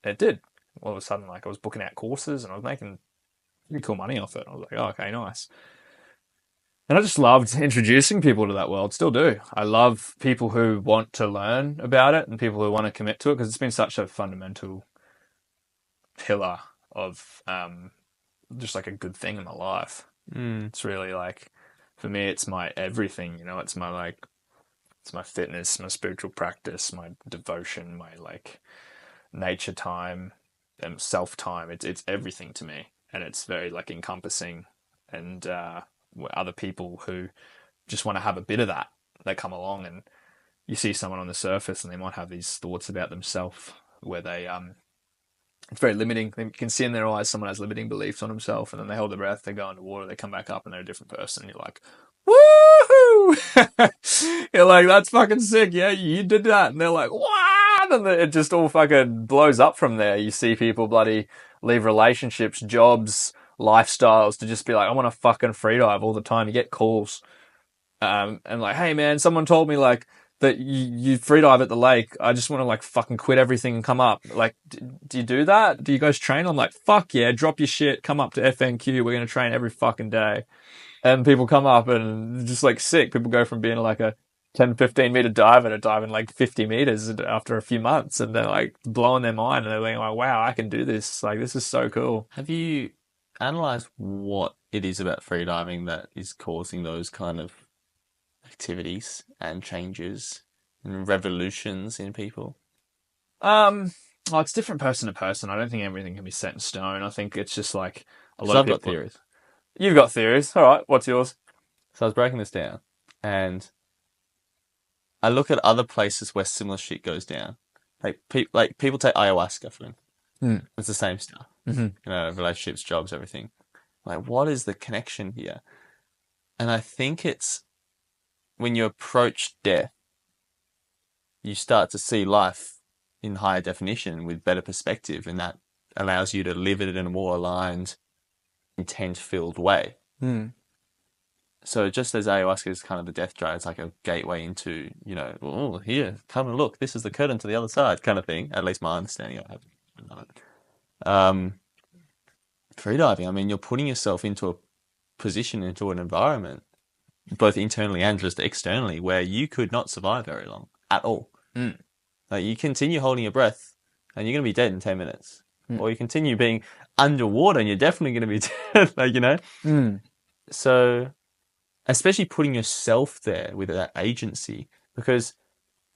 It did. All of a sudden, like I was booking out courses and I was making pretty cool money off it. I was like, oh, okay, nice. And I just loved introducing people to that world. Still do. I love people who want to learn about it and people who want to commit to it because it's been such a fundamental pillar of just like a good thing in my life. It's really like, for me, it's my everything. You know, it's my fitness, my spiritual practice, my devotion, my like nature time and self time. It's everything to me, and it's very like encompassing. And other people who just want to have a bit of that, they come along, and you see someone on the surface, and they might have these thoughts about themselves where they it's very limiting. You can see in their eyes someone has limiting beliefs on himself, and then they hold their breath, they go underwater, they come back up, and they're a different person. And you're like, woohoo! You're like, that's fucking sick. Yeah, you did that. And they're like, what? And it just all fucking blows up from there. You see people bloody leave relationships, jobs, lifestyles to just be like, I want to fucking freedive all the time. You get calls, and like, hey man, someone told me like that you freedive at the lake. I just want to like fucking quit everything and come up. Like, do you do that? Do you guys train? I'm like, fuck yeah, drop your shit, come up to FNQ. We're gonna train every fucking day. And people come up and just like sick. People go from being like a 10, 15 meter diver to diving like 50 meters after a few months, and they're like blowing their mind, and they're like, wow, I can do this. Like, this is so cool. Have you analyzed what it is about freediving that is causing those kind of activities and changes and revolutions in people? Well, it's different person to person. I don't think everything can be set in stone. I think it's just like a lot So of I've people. got theories. You've got theories. All right, what's yours? So I was breaking this down, and I look at other places where similar shit goes down. Like people take ayahuasca for instance. It's the same stuff. You know, relationships, jobs, everything. Like, what is the connection here? And I think it's when you approach death, you start to see life in higher definition with better perspective, and that allows you to live it in a more aligned, intent-filled way. So just as ayahuasca is kind of the death drive, it's like a gateway into, you know, oh, here, come and look, this is the curtain to the other side kind of thing. At least my understanding of it. Freediving, I mean, you're putting yourself into a position, into an environment, both internally and just externally, where you could not survive very long at all. Like, you continue holding your breath and you're going to be dead in 10 minutes. Mm. Or you continue being underwater and you're definitely going to be dead, like, you know? Mm. So, especially putting yourself there with that agency, because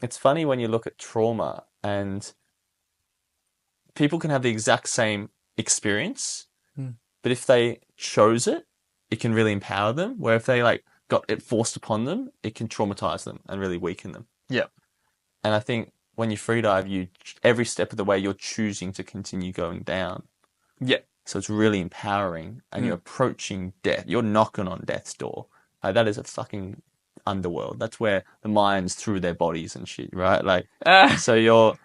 it's funny when you look at trauma and people can have the exact same experience, but if they chose it, it can really empower them. Where if they like got it forced upon them, it can traumatize them and really weaken them. Yeah. And I think when you freedive, every step of the way you're choosing to continue going down. Yeah. So it's really empowering, and you're approaching death. You're knocking on death's door. Like, that is a fucking underworld. That's where the mind's through their bodies and shit, right? Like, so you're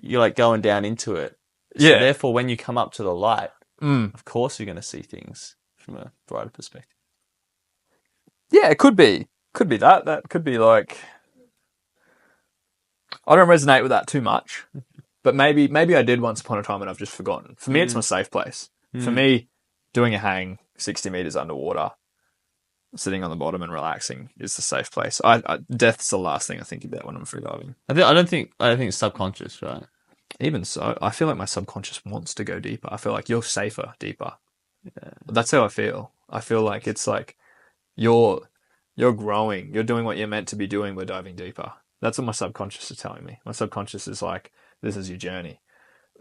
like going down into it. So Yeah. therefore, when you come up to the light, of course you're going to see things from a brighter perspective. Yeah, it could be. Could be that. That could be like... I don't resonate with that too much. But maybe I did once upon a time and I've just forgotten. For me, it's my safe place. For me, doing a hang 60 meters underwater, sitting on the bottom and relaxing is the safe place. Death's the last thing I think about when I'm freediving. I don't think it's subconscious, right? Even so, I feel like my subconscious wants to go deeper. I feel like you're safer deeper. Yeah. That's how I feel. I feel like it's like you're growing. You're doing what you're meant to be doing. We're diving deeper. That's what my subconscious is telling me. My subconscious is like, this is your journey.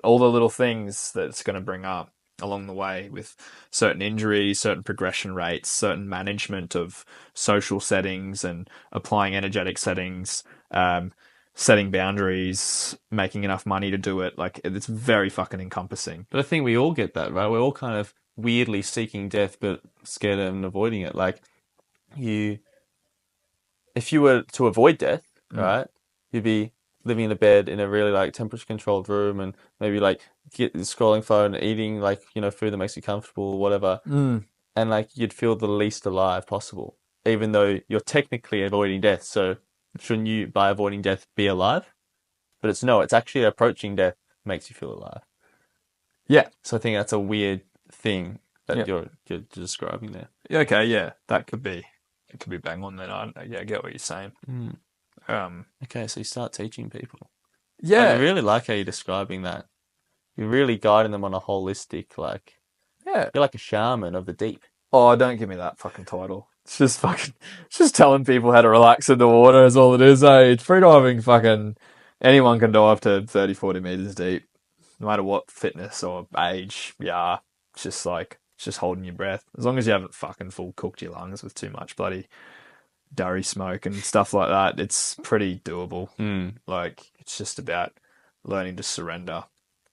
All the little things that it's going to bring up along the way with certain injuries, certain progression rates, certain management of social settings and applying energetic settings, setting boundaries, making enough money to do it. Like, it's very fucking encompassing. But I think we all get that, right? We're all kind of weirdly seeking death, but scared and avoiding it. Like, if you were to avoid death, right, you'd be living in a bed in a really like temperature controlled room and maybe like scrolling phone, eating like, you know, food that makes you comfortable or whatever. And like you'd feel the least alive possible, even though you're technically avoiding death. So shouldn't you, by avoiding death, be alive? But it's actually approaching death makes you feel alive. Yeah. So I think that's a weird thing that you're describing there. Okay, yeah. It could be bang on then. I get what you're saying. Okay, so you start teaching people. Yeah. I really like how you're describing that. You're really guiding them on a holistic, like, you're like a shaman of the deep. Oh, don't give me that fucking title. It's just telling people how to relax in the water is all it is. It's freediving, fucking anyone can dive to 30, 40 meters deep, no matter what fitness or age. Yeah, it's just holding your breath. As long as you haven't fucking full cooked your lungs with too much bloody durry smoke and stuff like that, it's pretty doable. Like, it's just about learning to surrender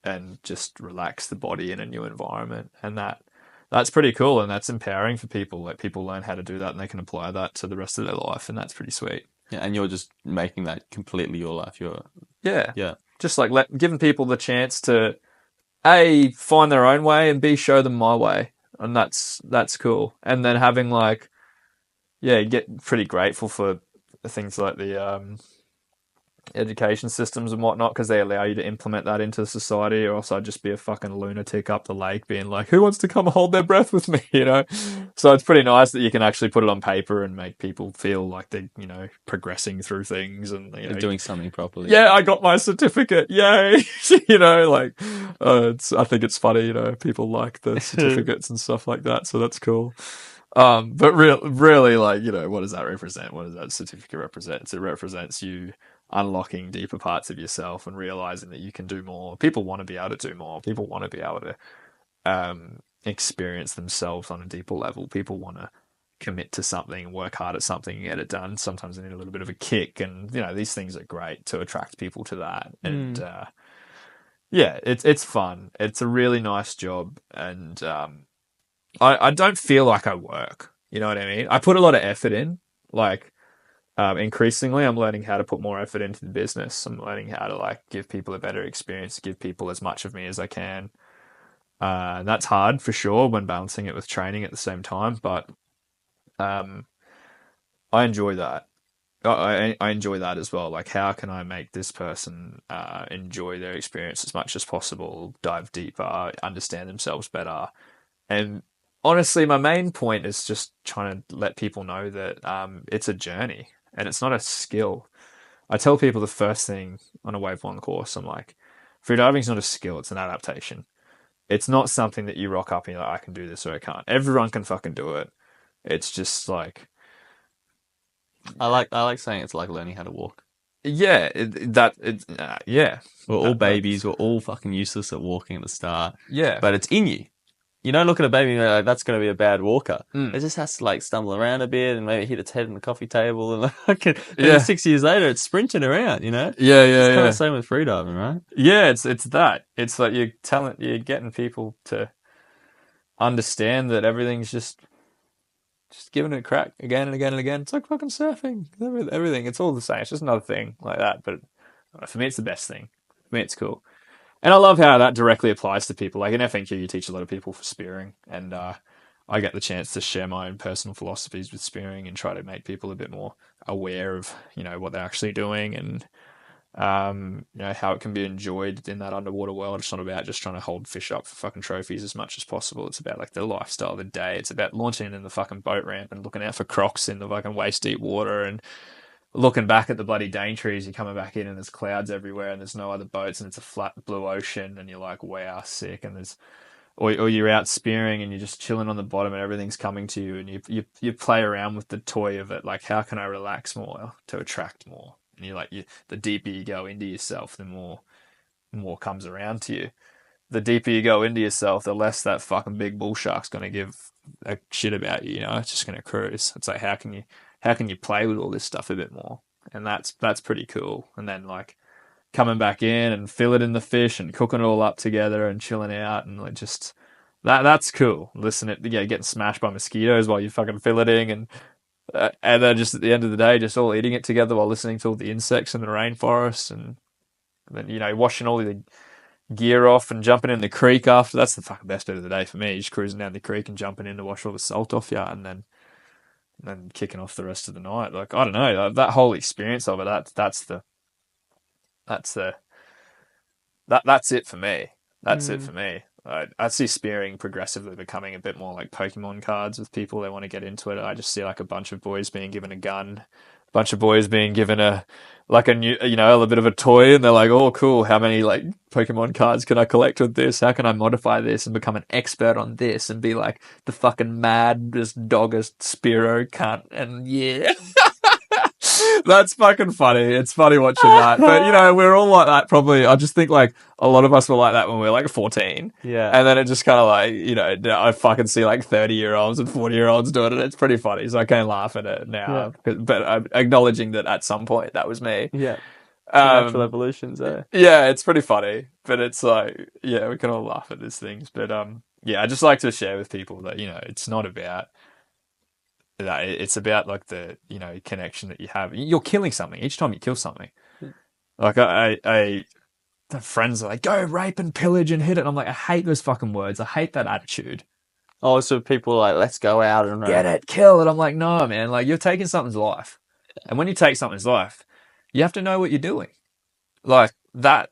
and just relax the body in a new environment, and that's pretty cool, and that's empowering for people. Like, people learn how to do that and they can apply that to the rest of their life, and that's pretty sweet. Yeah, and you're just making that completely your life. Yeah. Just like giving people the chance to A, find their own way, and B, show them my way, and that's cool. And then having like, you get pretty grateful for things like the education systems and whatnot, because they allow you to implement that into society, or else I'd just be a fucking lunatic up the lake being like, who wants to come hold their breath with me, you know? So it's pretty nice that you can actually put it on paper and make people feel like they're, you know, progressing through things and, you know, doing something properly. Yeah, I got my certificate. Yay. You know, like, I think it's funny, you know, people like the certificates and stuff like that. So that's cool. But really, like, you know, what does that represent? What does that certificate represent? It represents you unlocking deeper parts of yourself and realizing that you can do more. People want to be able to do more. People want to be able to experience themselves on a deeper level. People want to commit to something, work hard at something, and get it done. Sometimes they need a little bit of a kick, and you know, these things are great to attract people to that. And it's fun. It's a really nice job, and I don't feel like I work. You know what I mean? I put a lot of effort in. Like, increasingly, I'm learning how to put more effort into the business. I'm learning how to like give people a better experience, give people as much of me as I can. And that's hard for sure when balancing it with training at the same time. But I enjoy that. I enjoy that as well. Like, how can I make this person enjoy their experience as much as possible, dive deeper, understand themselves better? And honestly, my main point is just trying to let people know that it's a journey and it's not a skill. I tell people the first thing on a Wave 1 course, I'm like, Freediving's not a skill, it's an adaptation. It's not something that you rock up and you're like, I can do this or I can't. Everyone can fucking do it. It's just like, I like saying it's like learning how to walk. yeah, yeah. We're all That- babies. We're all fucking useless at walking at the start. Yeah. But it's in you. You don't look at a baby and go, like, that's going to be a bad walker. Mm. It just has to like stumble around a bit and maybe hit its head on the coffee table. And like, Yeah. 6 years later, it's sprinting around, you know? Yeah, It's kind yeah. of the same with freediving, right? Yeah, it's that. It's like you're getting people to understand that everything's just giving it a crack again and again and again. It's like fucking surfing. Everything. It's all the same. It's just another thing like that. But for me, it's the best thing. For me, it's cool. And I love how that directly applies to people. Like in FNQ, you teach a lot of people for spearing, and I get the chance to share my own personal philosophies with spearing and try to make people a bit more aware of, you know, what they're actually doing and you know, how it can be enjoyed in that underwater world. It's not about just trying to hold fish up for fucking trophies as much as possible. It's about like the lifestyle of the day. It's about launching in the fucking boat ramp and looking out for crocs in the fucking waist deep water and looking back at the bloody Daintrees. You're coming back in and there's clouds everywhere and there's no other boats and it's a flat blue ocean and you're like, wow, sick. And there's or you're out spearing and you're just chilling on the bottom and everything's coming to you and you play around with the toy of it, like how can I relax more to attract more? And you're like, the deeper you go into yourself, the more comes around to you. The deeper you go into yourself, the less that fucking big bull shark's gonna give a shit about you. You know, it's just gonna cruise. It's like how can you play with all this stuff a bit more? And that's pretty cool. And then like coming back in and filleting the fish and cooking it all up together and chilling out and like just that's cool. Getting smashed by mosquitoes while you're fucking filleting and then just at the end of the day, just all eating it together while listening to all the insects in the rainforest and then, you know, washing all the gear off and jumping in the creek after. That's the fucking best bit of the day for me. Just cruising down the creek and jumping in to wash all the salt off you and then kicking off the rest of the night. Like, I don't know, that whole experience of it, that's it for me. That's it for me. I see spearing progressively becoming a bit more like Pokemon cards with people. They want to get into it. I just see like a bunch of boys being given a gun, a bunch of boys being given a new, you know, a bit of a toy, and they're like, "Oh, cool! How many like Pokemon cards can I collect with this? How can I modify this and become an expert on this and be like the fucking maddest, doggest Spearow cunt?" And yeah. That's fucking funny. It's funny watching that. But, you know, we're all like that probably. I just think, like, a lot of us were like that when we were, like, 14. Yeah. And then it just kind of, like, you know, I fucking see, like, 30-year-olds and 40-year-olds doing it. It's pretty funny. So I can't laugh at it now. Yeah. But I'm acknowledging that at some point that was me. Yeah. Natural evolution's there. Yeah, it's pretty funny. But it's like, yeah, we can all laugh at these things. But, yeah, I just like to share with people that, you know, it's not about... It's about like the, you know, connection that you have. You're killing something each time you kill something. Like I friends are like, go rape and pillage and hit it. And I'm like, I hate those fucking words. I hate that attitude. Oh, so people are like, let's go out and Get it, kill it. I'm like, no, man. Like you're taking something's life, and when you take something's life, you have to know what you're doing. Like that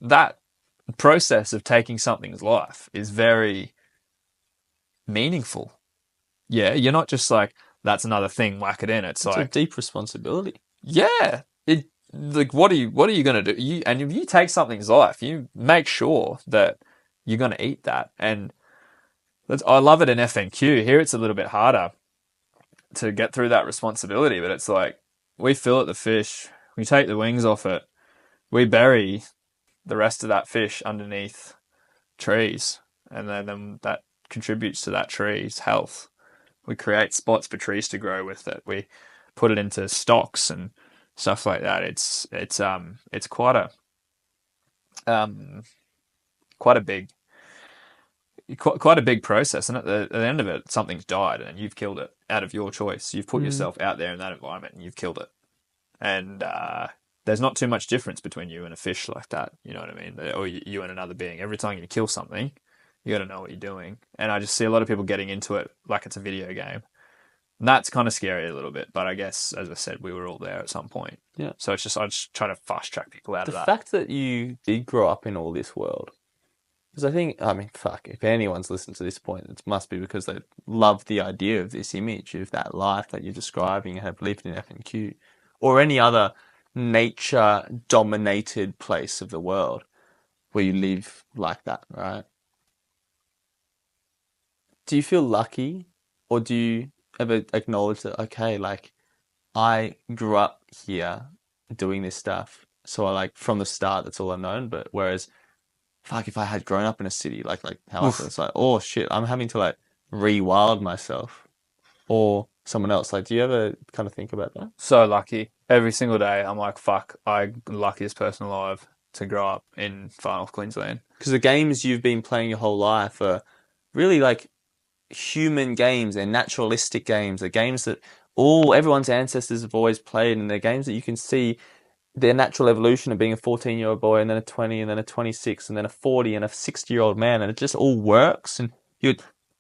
process of taking something's life is very meaningful. Yeah, you're not just like, that's another thing, whack it in. It's like a deep responsibility. Yeah. Like what are you gonna do? And if you take something's life, you make sure that you're gonna eat that. And I love it in FNQ. Here it's a little bit harder to get through that responsibility, but it's like we fillet the fish, we take the wings off it, we bury the rest of that fish underneath trees, and then that contributes to that tree's health. We create spots for trees to grow with it. We put it into stocks and stuff like that. It's quite a big process. And at the end of it, something's died and you've killed it out of your choice. You've put yourself out there in that environment and you've killed it. And there's not too much difference between you and a fish like that. You know what I mean? Or you and another being. Every time you kill something, you got to know what you're doing. And I just see a lot of people getting into it like it's a video game. And that's kind of scary a little bit. But I guess, as I said, we were all there at some point. Yeah. So it's just, I just try to fast track people out of that. The fact that you did grow up in all this world, because I think, I mean, fuck, if anyone's listened to this point, it must be because they love the idea of this image of that life that you're describing and have lived in FNQ or any other nature-dominated place of the world. where you live like that, right? Do you feel lucky, or do you ever acknowledge that, okay, like I grew up here doing this stuff, so I like from the start that's all I've known. But whereas, fuck, if I had grown up in a city, like how I feel, it's like, oh shit, I'm having to like rewild myself, or someone else. Like, do you ever kind of think about that? So lucky. Every single day, I'm like, fuck, I'm the luckiest person alive to grow up in Far North Queensland. Because the games you've been playing your whole life are really like human games. They're naturalistic games. They're games that everyone's ancestors have always played, and they're games that you can see their natural evolution of being a 14-year-old boy, and then a 20, and then a 26, and then a 40, and a 60-year-old man, and it just all works. And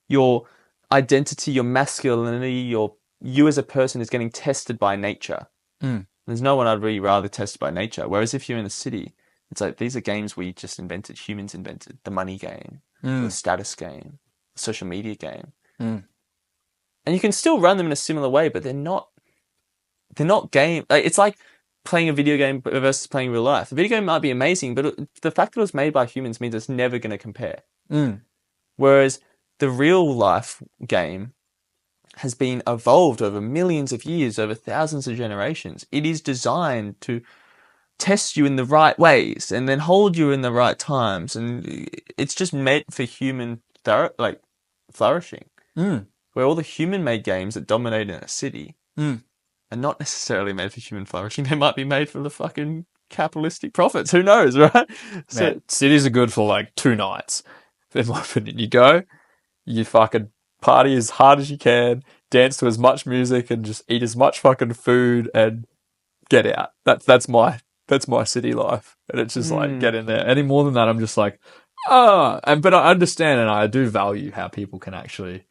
your identity, your masculinity, you as a person is getting tested by nature. There's no one I'd really rather tested by nature. Whereas if you're in the city, it's like these are games we just invented, humans invented. The money game, the status game, the social media game. And you can still run them in a similar way, but they're not game. Like, it's like playing a video game versus playing real life. The video game might be amazing, but the fact that it was made by humans means it's never going to compare. Whereas the real life game has been evolved over millions of years, over thousands of generations. It is designed to test you in the right ways and then hold you in the right times. And it's just meant for human flourishing. Where all the human-made games that dominate in a city are not necessarily made for human flourishing. They might be made for the fucking capitalistic profits. Who knows, right? So Man, cities are good for like 2 nights, in my opinion. You go, you fucking party as hard as you can, dance to as much music, and just eat as much fucking food and get out. That's my city life, and it's just like get in there. Any more than that, I'm just like, but I understand and I do value how people can actually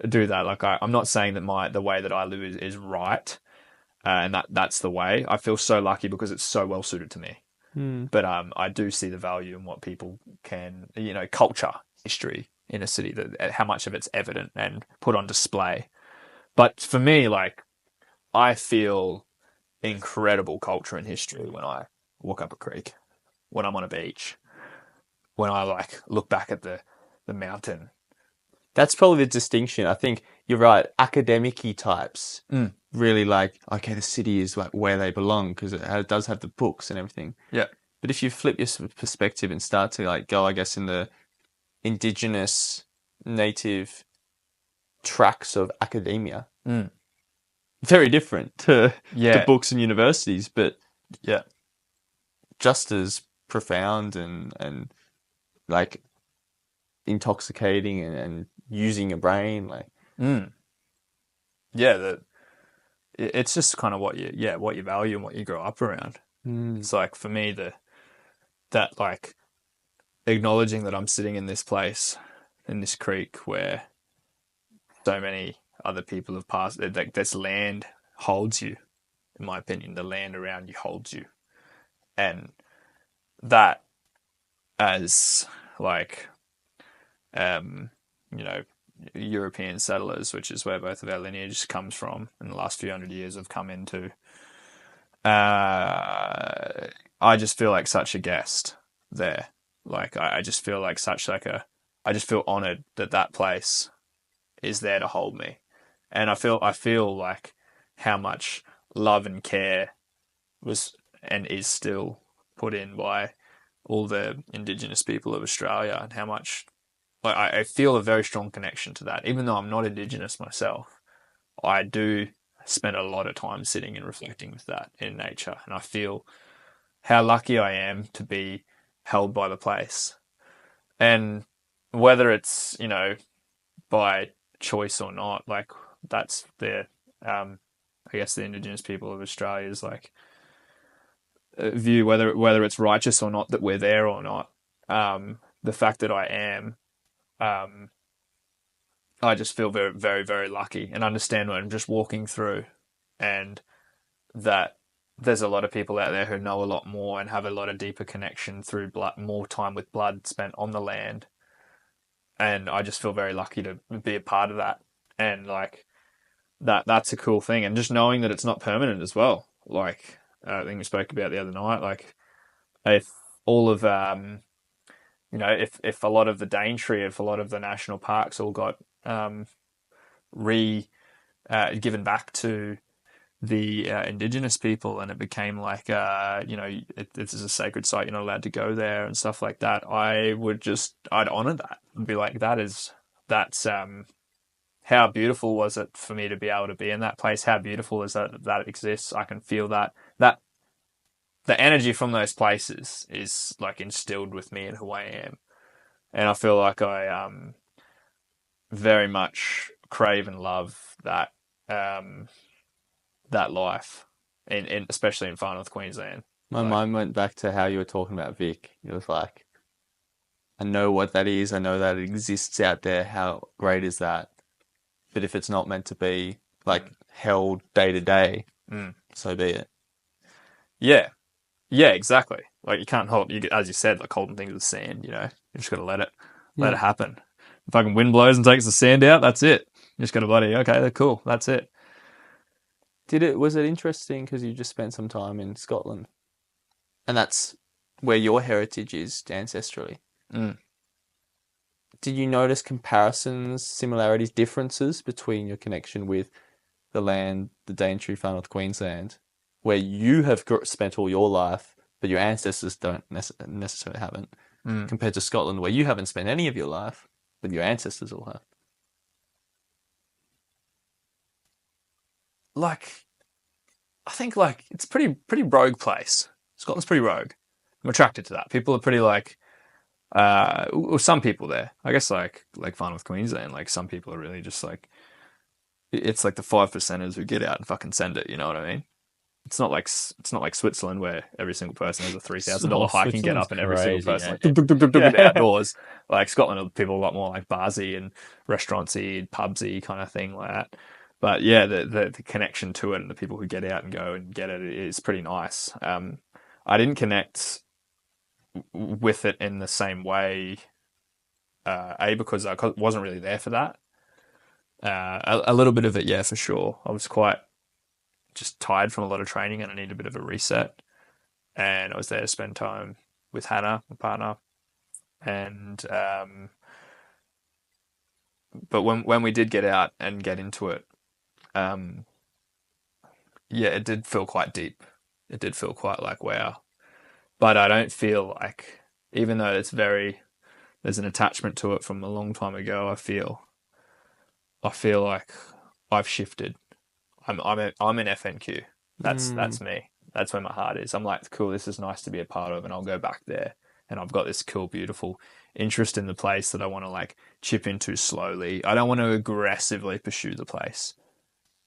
do that. Like I'm not saying that the way that I live is right, and that's the way. I feel so lucky because it's so well suited to me. But I do see the value in what people can, culture, history in a city, that how much of it's evident and put on display. But for me, like, I feel incredible culture and history when I walk up a creek, when I'm on a beach, when I like look back at the mountain. that's probably the distinction. I think you're right. Academic-y types really like, okay, the city is like where they belong because it does have the books and everything. Yeah. But if you flip your perspective and start to like go, I guess, in the indigenous native tracks of academia, very different to books and universities, but just as profound and like intoxicating and using your brain, like it's just kind of what you value and what you grow up around. It's like, for me, that like acknowledging that I'm sitting in this place, in this creek where so many other people have passed, like this land holds you. In my opinion, the land around you holds you, and that as like European settlers, which is where both of our lineage comes from, in the last few hundred years have come into. I just feel like such a guest there. Like I just feel like I just feel honoured that place is there to hold me, and I feel like how much love and care was and is still put in by all the Indigenous people of Australia, and how much like I feel a very strong connection to that. Even though I'm not Indigenous myself, I do spend a lot of time sitting and reflecting with that in nature, and I feel how lucky I am to be held by the place. And whether it's, by choice or not, like that's I guess the Indigenous people of Australia's like view, whether it's righteous or not that we're there or not. The fact that I am, I just feel very, very, very lucky and understand what I'm just walking through, and that there's a lot of people out there who know a lot more and have a lot of deeper connection through more time with blood spent on the land. And I just feel very lucky to be a part of that. And like that's a cool thing. And just knowing that it's not permanent as well. Like I think we spoke about the other night, like if all of you know, if a lot of the Daintree, if a lot of the national parks all got re given back to the indigenous people, and it became like, you know, this is a sacred site, you're not allowed to go there and stuff like that, I'd honor that and be like, that's how beautiful was it for me to be able to be in that place? How beautiful is that it exists? I can feel that the energy from those places is like instilled with me in who I am, and I feel like I very much crave and love that life, in especially in Far North Queensland. My mind went back to how you were talking about Vic. It was like, I know what that is. I know that it exists out there. How great is that? But if it's not meant to be like held day to day, so be it. Yeah, yeah, exactly. Like you can't hold, as you said, like holding things with sand. You know, you just got to let it happen. If fucking wind blows and takes the sand out, that's it. You just got to bloody, okay, cool, that's it. Was it interesting because you just spent some time in Scotland, and that's where your heritage is ancestrally? Did you notice comparisons, similarities, differences between your connection with the land, the Daintree, Far North Queensland, where you have spent all your life, but your ancestors don't necessarily haven't, compared to Scotland, where you haven't spent any of your life, but your ancestors all have? Like, I think like it's pretty rogue place. Scotland's pretty rogue. I'm attracted to that. People are pretty like, well, some people there, I guess, like Far North Queensland, like some people are really just like, it's like the 5%ers who get out and fucking send it. You know what I mean? It's not like Switzerland where every single person has a $3,000 hiking get up and every single person like in the outdoors. Like Scotland, people are a lot more like barsy and restaurantsy, pubsy kind of thing like that. But yeah, the connection to it and the people who get out and go and get it is pretty nice. I didn't connect with it in the same way, because I wasn't really there for that. A little bit of it, yeah, for sure. I was quite just tired from a lot of training and I needed a bit of a reset. And I was there to spend time with Hannah, my partner. And but when we did get out and get into it, yeah, it did feel quite deep. It did feel quite like, wow. But I don't feel like, even though there's an attachment to it from a long time ago, I feel like I've shifted. I'm in FNQ. That's me. That's where my heart is. I'm like, cool, this is nice to be a part of, and I'll go back there. And I've got this cool, beautiful interest in the place that I want to like chip into slowly. I don't want to aggressively pursue the place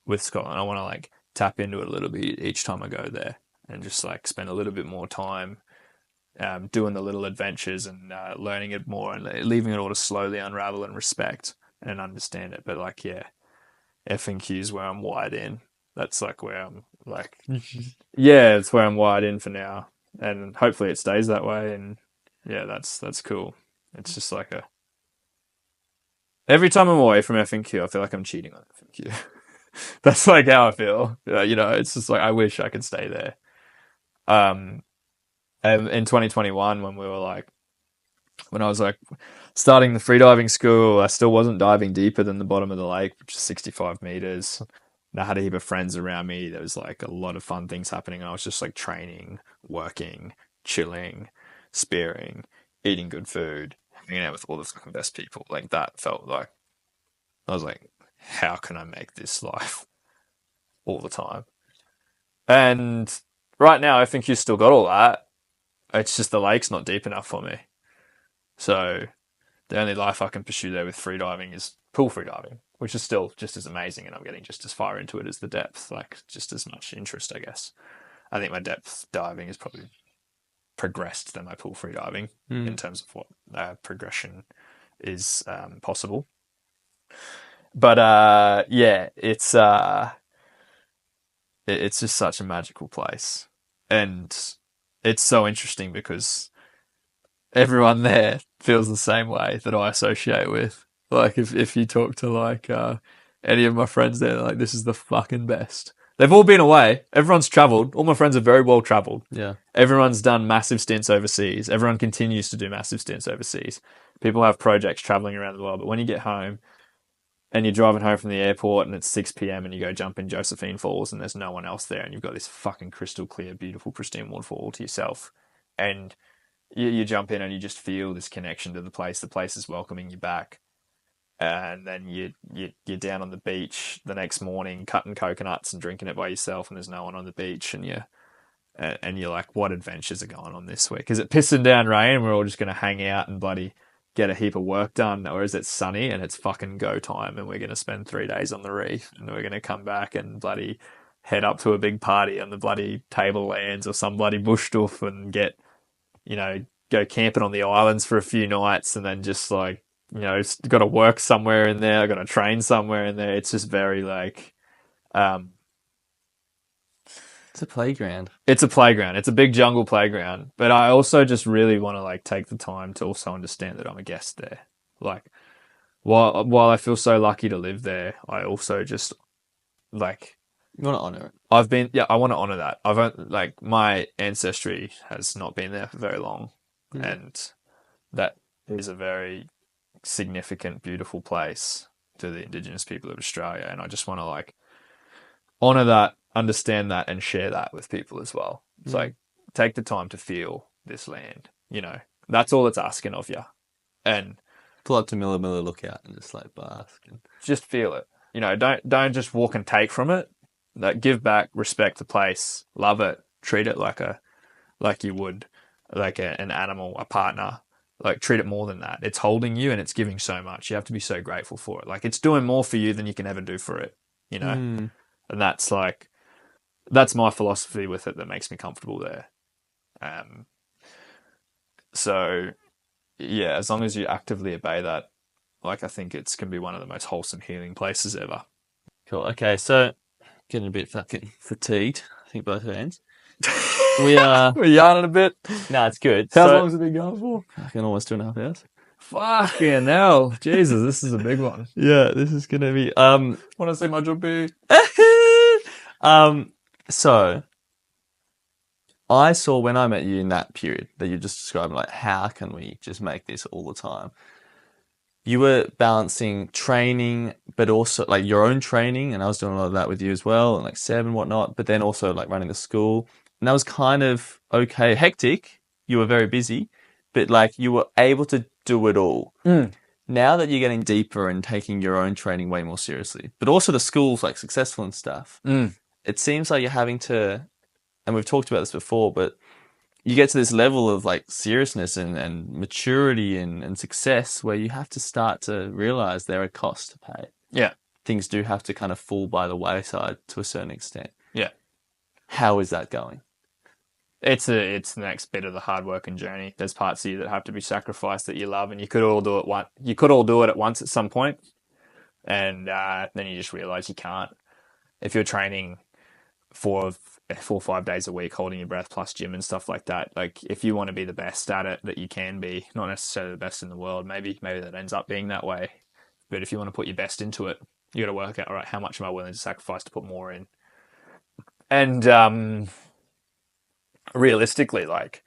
with Scotland. I want to like tap into it a little bit each time I go there and just like spend a little bit more time doing the little adventures and learning it more and leaving it all to slowly unravel and respect and understand it. But like, yeah, FNQ is where I'm wired in. That's like where I'm like, yeah, it's where I'm wired in for now. And hopefully it stays that way. And yeah, that's cool. It's just like every time I'm away from FNQ, I feel like I'm cheating on FNQ. That's like how I feel. You know, it's just like, I wish I could stay there. And in 2021, when I was like starting the freediving school, I still wasn't diving deeper than the bottom of the lake, which is 65 meters. And I had a heap of friends around me. There was like a lot of fun things happening. And I was just like training, working, chilling, spearing, eating good food, hanging out with all the fucking best people. Like that felt like, I was like, how can I make this life all the time? And right now, I think you've still got all that. It's just the lake's not deep enough for me. So the only life I can pursue there with freediving is pool freediving, which is still just as amazing, and I'm getting just as far into it as the depth, like just as much interest, I guess. I think my depth diving is probably progressed than my pool freediving in terms of what progression is possible. But yeah, it's just such a magical place, and it's so interesting because everyone there feels the same way that I associate with. Like if you talk to like any of my friends there, like, this is the fucking best. They've all been away. Everyone's travelled. All my friends are very well travelled. Yeah. Everyone's done massive stints overseas. Everyone continues to do massive stints overseas. People have projects travelling around the world. But when you get home and you're driving home from the airport and it's 6 p.m. and you go jump in Josephine Falls and there's no one else there and you've got this fucking crystal clear, beautiful, pristine waterfall all to yourself. And you jump in and you just feel this connection to the place. The place is welcoming you back. And then you're down on the beach the next morning cutting coconuts and drinking it by yourself and there's no one on the beach and you're like, what adventures are going on this week? Is it pissing down rain and we're all just going to hang out and bloody get a heap of work done? Or is it sunny and it's fucking go time and we're going to spend 3 days on the reef and we're going to come back and bloody head up to a big party on the bloody Tablelands or some bloody bush stuff and get, go camping on the islands for a few nights and then just like, got to work somewhere in there, got to train somewhere in there. It's just very like, it's a playground. It's a playground. It's a big jungle playground. But I also just really want to like take the time to also understand that I'm a guest there. Like, while I feel so lucky to live there, I also just like, You want to honour it. I want to honour that. Like my ancestry has not been there for very long. And that is a very significant, beautiful place to the Indigenous people of Australia. And I just want to like honour that, understand that and share that with people as well. It's like, take the time to feel this land, that's all it's asking of you. And Pull up to Milla Lookout and just like bask. And just feel it. Don't just walk and take from it. Like, give back, respect the place, love it, treat it like you would like an animal, a partner. Like, treat it more than that. It's holding you and it's giving so much. You have to be so grateful for it. Like, it's doing more for you than you can ever do for it, And that's my philosophy with it that makes me comfortable there. So, yeah, as long as you actively obey that, like, I think it's can be one of the most wholesome healing places ever. Cool. Okay, so getting a bit fucking fatigued. I think both ends. We're yarning a bit. No, it's good. How long has it been going for? Fucking almost 2.5 hours. Fucking hell. Jesus, this is a big one. Yeah, this is gonna be Want to see my jumpy? So I saw when I met you in that period that you just described, like, how can we just make this all the time? You were balancing training, but also like your own training, and I was doing a lot of that with you as well, and like Seb and whatnot, but then also like running the school. And that was kind of okay, hectic. You were very busy, but like you were able to do it all. Now that you're getting deeper and taking your own training way more seriously, but also the school's like successful and stuff, it seems like you're having to, and we've talked about this before, but you get to this level of like seriousness and maturity and success where you have to start to realize there are costs to pay. Yeah. Things do have to kind of fall by the wayside to a certain extent. Yeah. How is that going? It's the next bit of the hard working journey. There's parts of you that have to be sacrificed that you love, and you could all do it at once at some point, and then you just realize you can't. If you're training 4 or 5 days a week, holding your breath plus gym and stuff like that, like if you want to be the best at it that you can be, not necessarily the best in the world, maybe that ends up being that way, but if you want to put your best into it, you got to work out, all right, how much am I willing to sacrifice to put more in? And realistically, like,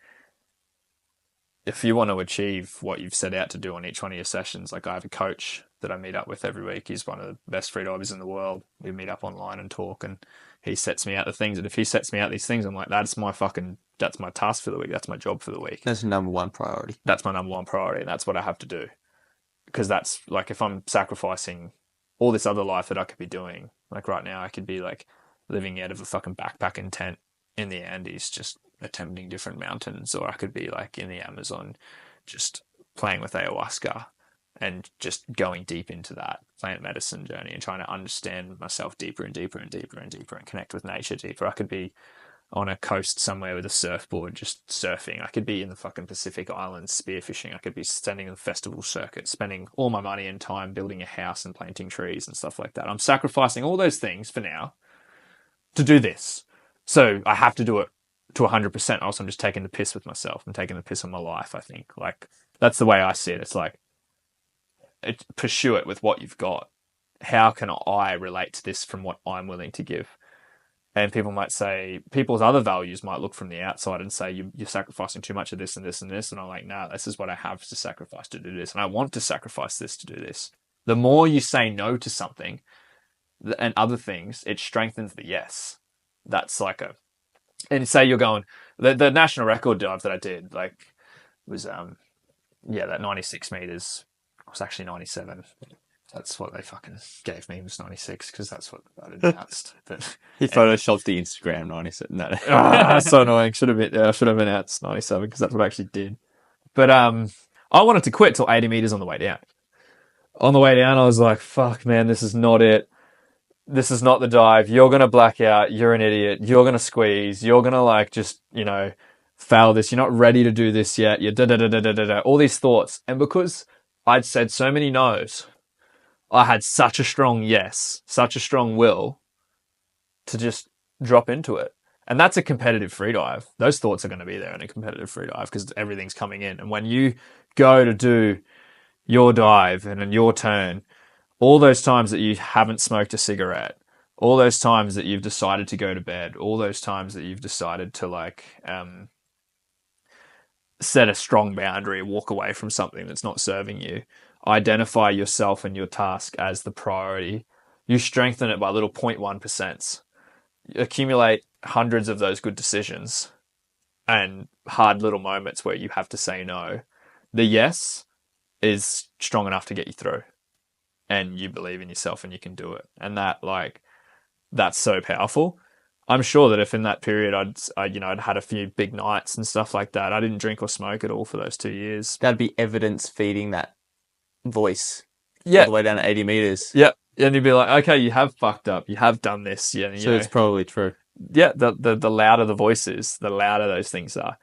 if you want to achieve what you've set out to do on each one of your sessions, like, I have a coach that I meet up with every week. He's one of the best freedivers in the world. We meet up online and talk, and he sets me out the things. And if he sets me out these things, I'm like, that's my task for the week. That's my job for the week. That's your number one priority. That's my number one priority, and that's what I have to do. Because that's, like, if I'm sacrificing all this other life that I could be doing, like right now I could be, like, living out of a fucking backpacking tent in the Andes, just attempting different mountains, or I could be, like, in the Amazon, just playing with ayahuasca and just going deep into that plant medicine journey and trying to understand myself deeper and deeper and deeper and deeper and connect with nature deeper. I could be on a coast somewhere with a surfboard just surfing. I could be in the fucking Pacific Islands spearfishing. I could be standing in the festival circuit, spending all my money and time building a house and planting trees and stuff like that. I'm sacrificing all those things for now to do this. So I have to do it to 100%. Else I'm just taking the piss with myself. I'm taking the piss on my life, I think. Like, that's the way I see it. It's like, pursue it with what you've got. How can I relate to this from what I'm willing to give? And people might say, people's other values might look from the outside and say, you're sacrificing too much of this and this and this. And I'm like, no, this is what I have to sacrifice to do this. And I want to sacrifice this to do this. The more you say no to something and other things, it strengthens the yes. That's like and say you're going, the national record dive that I did, like, was, that 96 meters was actually 97. That's what they fucking gave me, was 96, because that's what I announced. But He photoshopped the Instagram 97. No. so annoying. Should have been. I should have announced 97 because that's what I actually did. But I wanted to quit till 80 meters on the way down. On the way down, I was like, "Fuck, man, this is not it. This is not the dive. You're gonna black out. You're an idiot. You're gonna squeeze. You're gonna like just fail this. You're not ready to do this yet. You're da da da da da da. All these thoughts, and because I'd said so many no's, I had such a strong yes, such a strong will to just drop into it. And that's a competitive free dive. Those thoughts are going to be there in a competitive free dive because everything's coming in. And when you go to do your dive and in your turn, all those times that you haven't smoked a cigarette, all those times that you've decided to go to bed, all those times that you've decided to set a strong boundary, walk away from something that's not serving you, identify yourself and your task as the priority, you strengthen it by little 0.1%. Accumulate hundreds of those good decisions and hard little moments where you have to say no. The yes is strong enough to get you through, and you believe in yourself and you can do it. And that's so powerful. I'm sure that if in that period I'd had a few big nights and stuff like that, I didn't drink or smoke at all for those 2 years. That'd be evidence feeding that voice Yeah. all the way down to 80 meters. Yeah. And you'd be like, okay, you have fucked up. You have done this. Yeah. So it's probably true. Yeah. The louder the voice is, the louder those things are.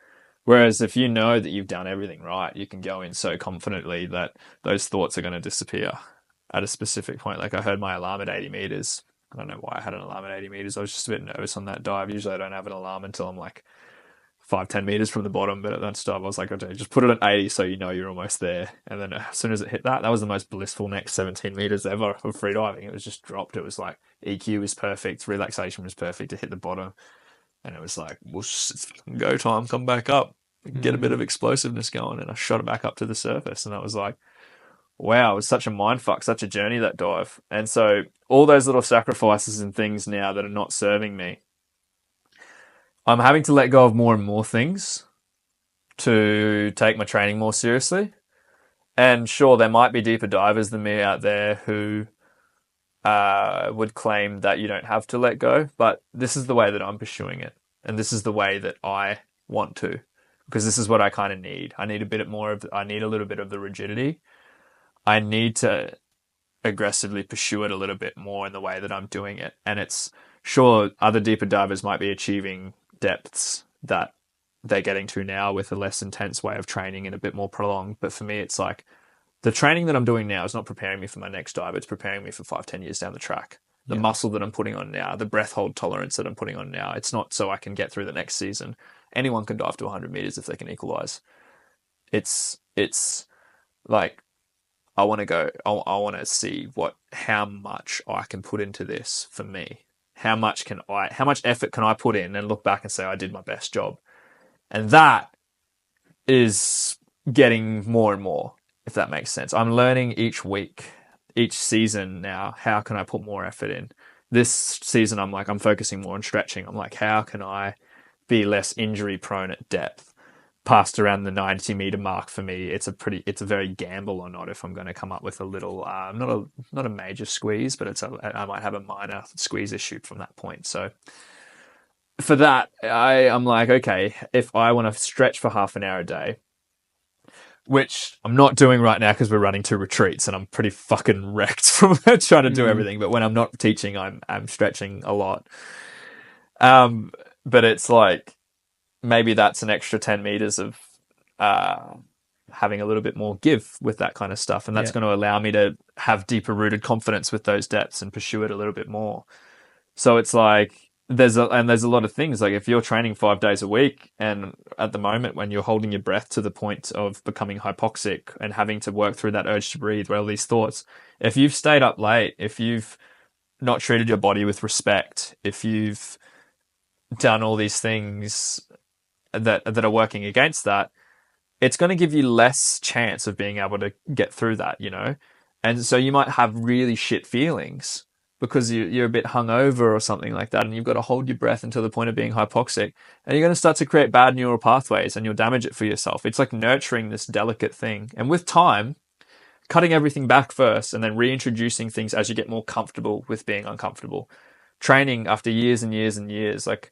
Whereas if you know that you've done everything right, you can go in so confidently that those thoughts are going to disappear at a specific point. Like I heard my alarm at 80 meters. I don't know why I had an alarm at 80 meters. I was just a bit nervous on that dive. Usually I don't have an alarm until I'm like 5-10 meters from the bottom. But at that dive, I was like, okay, just put it at 80 so you know you're almost there. And then as soon as it hit that was the most blissful next 17 meters ever of free diving. It was just dropped. It was like EQ was perfect. Relaxation was perfect to hit the bottom. And it was like, well, it's go time, come back up, get a bit of explosiveness going. And I shot it back up to the surface. And I was like, wow, it was such a mind fuck, such a journey, that dive. And so all those little sacrifices and things now that are not serving me, I'm having to let go of more and more things to take my training more seriously. And sure, there might be deeper divers than me out there who would claim that you don't have to let go, but this is the way that I'm pursuing it. And this is the way that I want to, because this is what I kind of need. I need I need a little bit of the rigidity. I need to aggressively pursue it a little bit more in the way that I'm doing it. And it's sure other deeper divers might be achieving depths that they're getting to now with a less intense way of training and a bit more prolonged. But for me, it's like the training that I'm doing now is not preparing me for my next dive. It's preparing me for 5-10 years down the track. The muscle that I'm putting on now, the breath hold tolerance that I'm putting on now, it's not so I can get through the next season. Anyone can dive to 100 meters if they can equalize. It's like, I want to see how much I can put into this for me. How much effort can I put in and look back and say I did my best job? And that is getting more and more, if that makes sense. I'm learning each week, each season now, how can I put more effort in? This season, I'm focusing more on stretching. I'm like, how can I be less injury prone at depth? Past around the 90 meter mark for me, it's a very gamble or not if I'm going to come up with a little, not a major squeeze, but I might have a minor squeeze issue from that point. So for that, I'm like, okay, if I want to stretch for half an hour a day, which I'm not doing right now because we're running 2 retreats and I'm pretty fucking wrecked from trying to do everything. But when I'm not teaching, I'm stretching a lot. But it's like, maybe that's an extra 10 meters of having a little bit more give with that kind of stuff. And that's going to allow me to have deeper rooted confidence with those depths and pursue it a little bit more. So it's like, there's a lot of things. Like if you're training 5 days a week, and at the moment when you're holding your breath to the point of becoming hypoxic and having to work through that urge to breathe, where all these thoughts, if you've stayed up late, if you've not treated your body with respect, if you've done all these things that are working against that, it's going to give you less chance of being able to get through that, you know? And so you might have really shit feelings because you're a bit hungover or something like that, and you've got to hold your breath until the point of being hypoxic, and you're going to start to create bad neural pathways, and you'll damage it for yourself. It's like nurturing this delicate thing. And with time, cutting everything back first and then reintroducing things as you get more comfortable with being uncomfortable. Training after years and years and years, like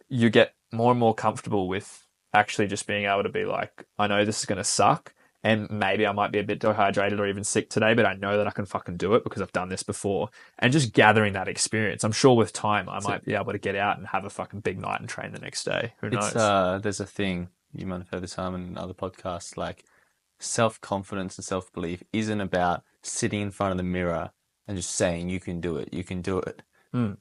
you get more and more comfortable with actually just being able to be like, I know this is going to suck and maybe I might be a bit dehydrated or even sick today, but I know that I can fucking do it because I've done this before. And just gathering that experience. I'm sure with time I might be able to get out and have a fucking big night and train the next day. Who knows? There's a thing, you might have heard this time in other podcasts, like self-confidence and self-belief isn't about sitting in front of the mirror and just saying you can do it, you can do it.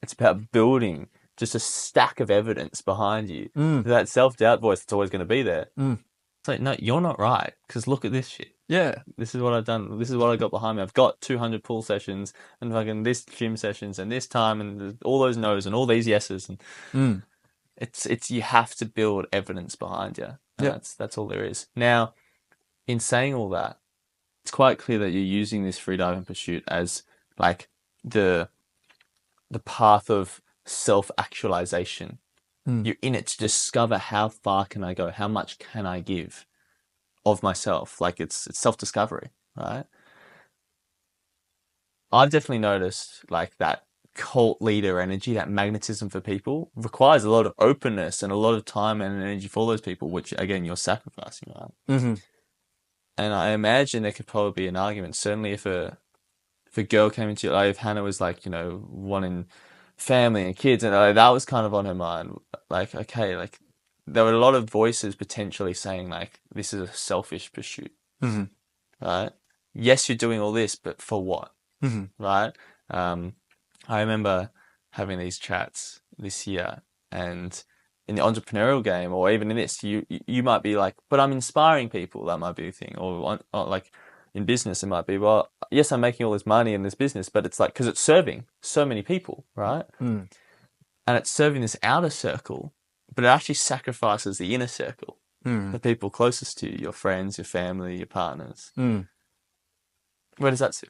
It's about building just a stack of evidence behind you. That self-doubt voice that's always going to be there. It's like, no, you're not right, because look at this shit. Yeah. This is what I've done. This is what I got behind me. I've got 200 pool sessions and fucking this gym sessions and this time and all those no's and all these yeses. And it's you have to build evidence behind you. And that's all there is. Now, in saying all that, it's quite clear that you're using this freediving pursuit as like the path of self-actualization. You're in it to discover how far can I go, how much can I give of myself. Like it's self-discovery, right? I've definitely noticed like that cult leader energy, that magnetism for people requires a lot of openness and a lot of time and energy for those people, which again you're sacrificing, right? And I imagine there could probably be an argument, certainly if a girl came into your life, if Hannah was like, you know, wanting family and kids, and that was kind of on her mind. Like, okay, like there were a lot of voices potentially saying like, this is a selfish pursuit, right? Yes, you're doing all this, but for what, right? I remember having these chats this year, and in the entrepreneurial game, or even in this, you might be like, but I'm inspiring people. That might be a thing, or like in business, it might be, well, yes, I'm making all this money in this business, but it's like, because it's serving so many people, right? And it's serving this outer circle, but it actually sacrifices the inner circle, the people closest to you, your friends, your family, your partners. Where does that sit?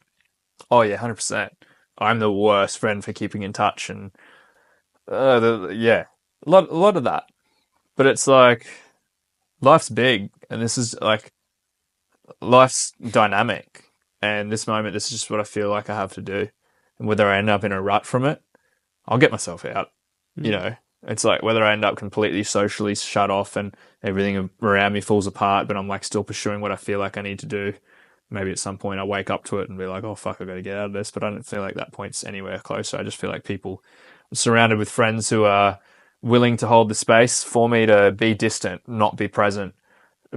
Oh yeah, 100%. I'm the worst friend for keeping in touch, and a lot of that. But it's like life's big, and this is like life's dynamic, and this moment, this is just what I feel like I have to do. And whether I end up in a rut from it, I'll get myself out. You know, it's like whether I end up completely socially shut off and everything around me falls apart, but I'm like still pursuing what I feel like I need to do. Maybe at some point I wake up to it and be like, oh fuck, I got to get out of this. But I don't feel like that point's anywhere closer. I just feel like I'm surrounded with friends who are willing to hold the space for me to be distant, not be present,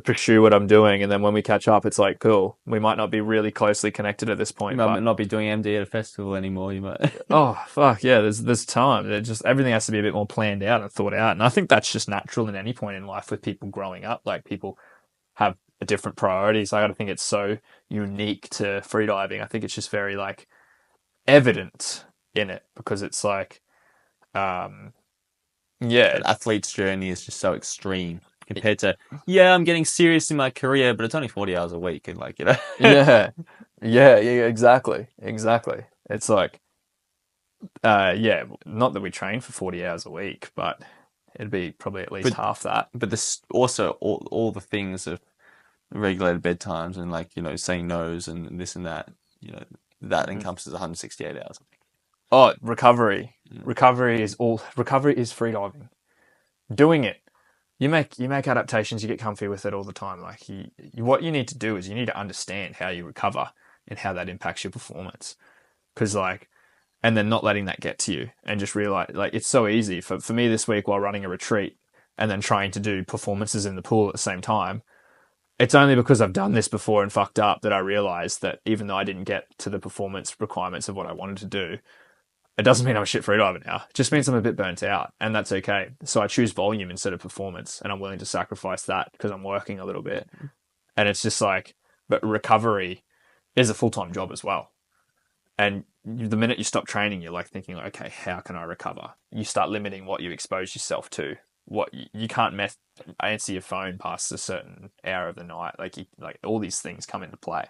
pursue what I'm doing. And then when we catch up, it's like, cool, we might not be really closely connected at this point. You might not be doing MD at a festival anymore. You might. Oh fuck yeah, there's time. Everything has to be a bit more planned out and thought out. And I think that's just natural in any point in life with people growing up. Like people have different priorities. I think it's so unique to freediving. I think it's just very like evident in it because it's like, An athlete's journey is just so extreme compared to, I'm getting serious in my career, but it's only 40 hours a week, and like, you know. yeah, exactly. It's like, not that we train for 40 hours a week, but it'd be probably at least half that. But this also all the things of regulated bedtimes and like, you know, saying no's and this and that, you know, that encompasses 168 hours. Oh, recovery. Recovery is freediving. Doing it. You make adaptations, you get comfy with it all the time. Like what you need to do is you need to understand how you recover and how that impacts your performance. Cause like, and then not letting that get to you and just realize like, it's so easy for me this week while running a retreat and then trying to do performances in the pool at the same time. It's only because I've done this before and fucked up that I realized that even though I didn't get to the performance requirements of what I wanted to do, it doesn't mean I'm a shit freediver now. It just means I'm a bit burnt out, and that's okay. So I choose volume instead of performance, and I'm willing to sacrifice that because I'm working a little bit. And it's just like, but recovery is a full-time job as well. And the minute you stop training, you're like thinking, like, okay, how can I recover? You start limiting what you expose yourself to. What you can't answer your phone past a certain hour of the night. Like all these things come into play,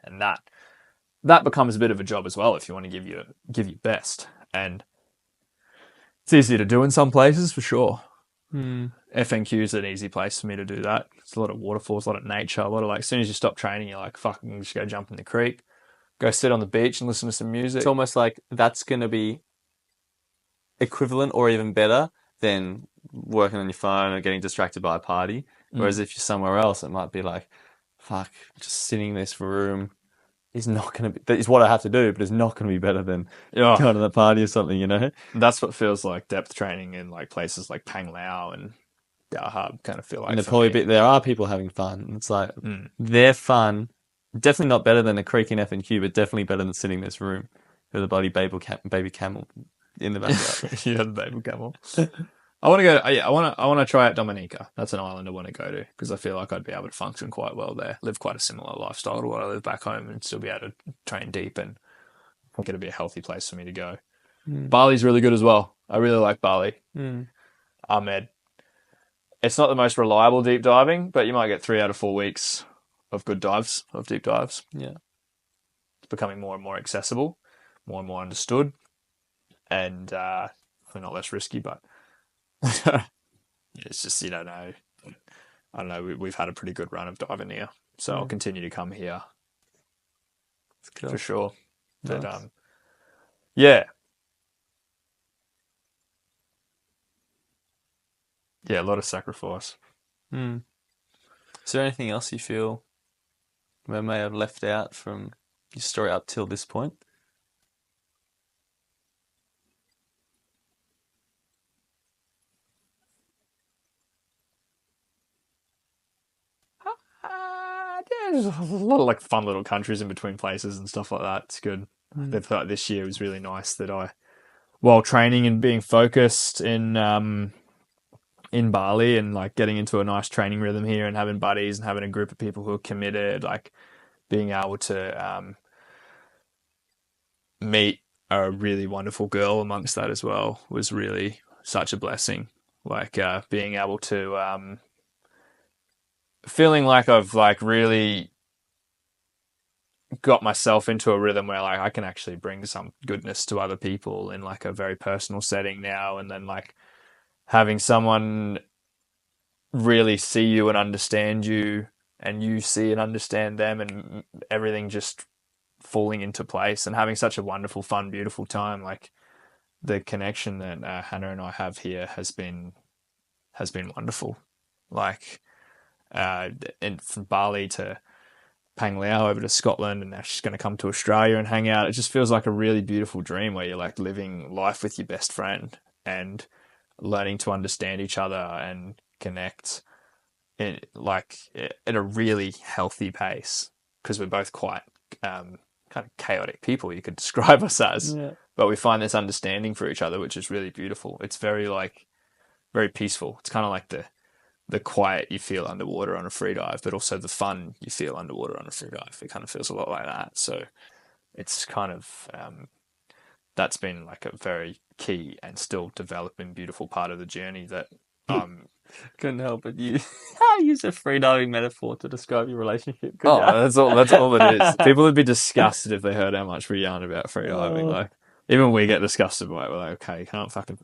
and that becomes a bit of a job as well if you want to give your best. And it's easier to do in some places for sure. FNQ is an easy place for me to do that. It's a lot of waterfalls, a lot of nature, a lot of like. As soon as you stop training, you're like, fuck, I can just go jump in the creek, go sit on the beach and listen to some music. It's almost like that's going to be equivalent or even better than working on your phone or getting distracted by a party. Whereas if you're somewhere else, it might be like, fuck, just sitting in this room is not going to be, is what I have to do, but it's not going to be better than going to the party or something, you know? That's what feels like depth training in like places like Panglao and Dahab kind of feel like. And there are people having fun. It's like, they're fun. Definitely not better than a creek in FNQ, but definitely better than sitting in this room with a bloody baby camel in the backyard. You had the baby camel. I want to go. I want to try out Dominica. That's an island I want to go to because I feel like I'd be able to function quite well there. Live quite a similar lifestyle to what I live back home, and still be able to train deep. And I think it'd be a healthy place for me to go. Bali's really good as well. I really like Bali. Ahmed. It's not the most reliable deep diving, but you might get 3 out of 4 weeks of good dives, of deep dives. Yeah, it's becoming more and more accessible, more and more understood, and not less risky, but. It's just, you don't know. I don't know. We've had a pretty good run of diving here, so I'll continue to come here cool. for sure. Nice. But yeah, a lot of sacrifice. Is there anything else you feel we may have left out from your story up till this point? There's a lot of like fun little countries in between places and stuff like that. It's good. I thought this year was really nice that while training and being focused in Bali and like getting into a nice training rhythm here and having buddies and having a group of people who are committed, like being able to meet a really wonderful girl amongst that as well was really such a blessing. Like being able to feeling like I've like really got myself into a rhythm where like I can actually bring some goodness to other people in like a very personal setting now, and then like having someone really see you and understand you, and you see and understand them, and everything just falling into place, and having such a wonderful, fun, beautiful time. Like the connection that Hannah and I have here has been wonderful. Like and from Bali to Panglao over to Scotland, and now she's going to come to Australia and hang out. It just feels like a really beautiful dream where you're like living life with your best friend and learning to understand each other and connect in like at a really healthy pace, because we're both quite kind of chaotic people, you could describe us as, but we find this understanding for each other, which is really beautiful. It's very peaceful. It's kind of like the quiet you feel underwater on a free dive, but also the fun you feel underwater on a free dive. It kind of feels a lot like that. So it's kind of, that's been like a very key and still developing beautiful part of the journey that couldn't help but use a freediving metaphor to describe your relationship. That's all it is. People would be disgusted if they heard how much we yarn about freediving. Like even we get disgusted by it. We're like, okay, you can't fucking...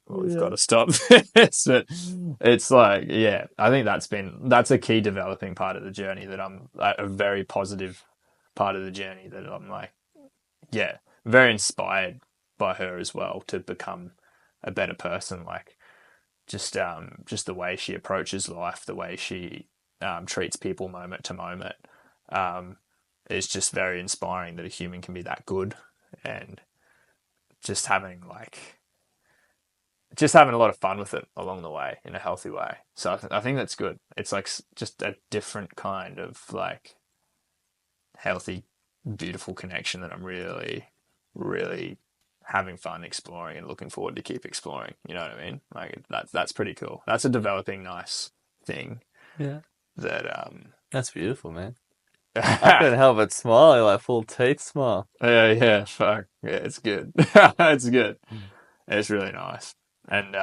we've got to stop this. But it's like, yeah, I think that's a key developing part of the journey, that I'm a very positive part of the journey, that I'm like, yeah, very inspired by her as well to become a better person. Like just the way she approaches life, the way she treats people moment to moment, is just very inspiring, that a human can be that good, and just having a lot of fun with it along the way in a healthy way. So I think that's good. It's like just a different kind of like healthy, beautiful connection that I'm really, really having fun exploring and looking forward to keep exploring. You know what I mean? Like that's pretty cool. That's a developing nice thing. Yeah. That that's beautiful, man. I couldn't help but smile, like full teeth smile. Yeah, fuck. Yeah, it's good. It's good. It's really nice. And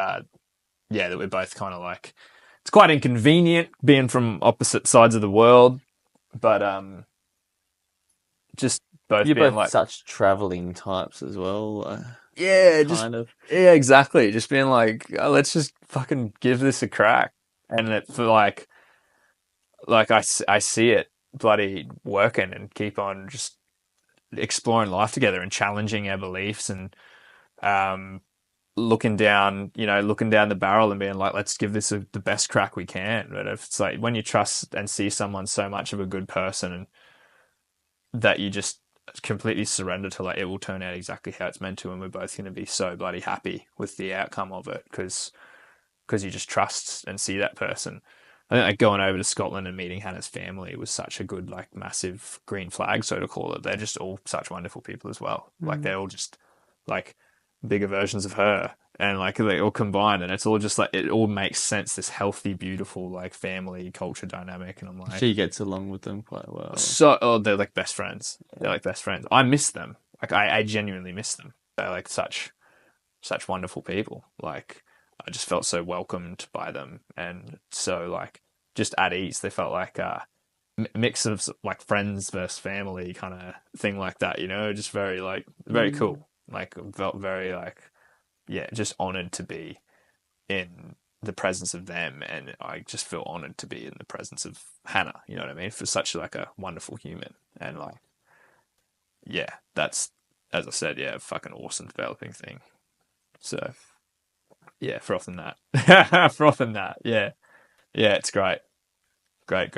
yeah, that we're both kind of like, it's quite inconvenient being from opposite sides of the world, but just both You're being both like, such traveling types as well. yeah, just Kind of. yeah, exactly. Just being like, let's just fucking give this a crack. And it for like I see it bloody working and keep on just exploring life together and challenging our beliefs and um looking down the barrel and being like, let's give this the best crack we can. But if it's like when you trust and see someone so much of a good person and that you just completely surrender to like it will turn out exactly how it's meant to, and we're both going to be so bloody happy with the outcome of it because you just trust and see that person. I think like going over to Scotland and meeting Hannah's family was such a good like massive green flag, so to call it. They're just all such wonderful people as well. Like they're all just like bigger versions of her, and like they all combined, and it's all just like it all makes sense. This healthy, beautiful like family culture dynamic, and I'm like, She gets along with them quite well. so they're like best friends. They're like best friends. I miss them. Like I genuinely miss them. They're like such wonderful people. Like I just felt so welcomed by them and so like just at ease. They felt like a mix of like friends versus family kind of thing like that. You know, just very like very cool. Like felt very like yeah, just honored to be in the presence of them, and I just feel honored to be in the presence of Hannah. You know what I mean? For such like a wonderful human, and like, yeah, that's as I said, yeah, fucking awesome developing thing. So, yeah, frothing that, frothing that, yeah, yeah, it's great, great,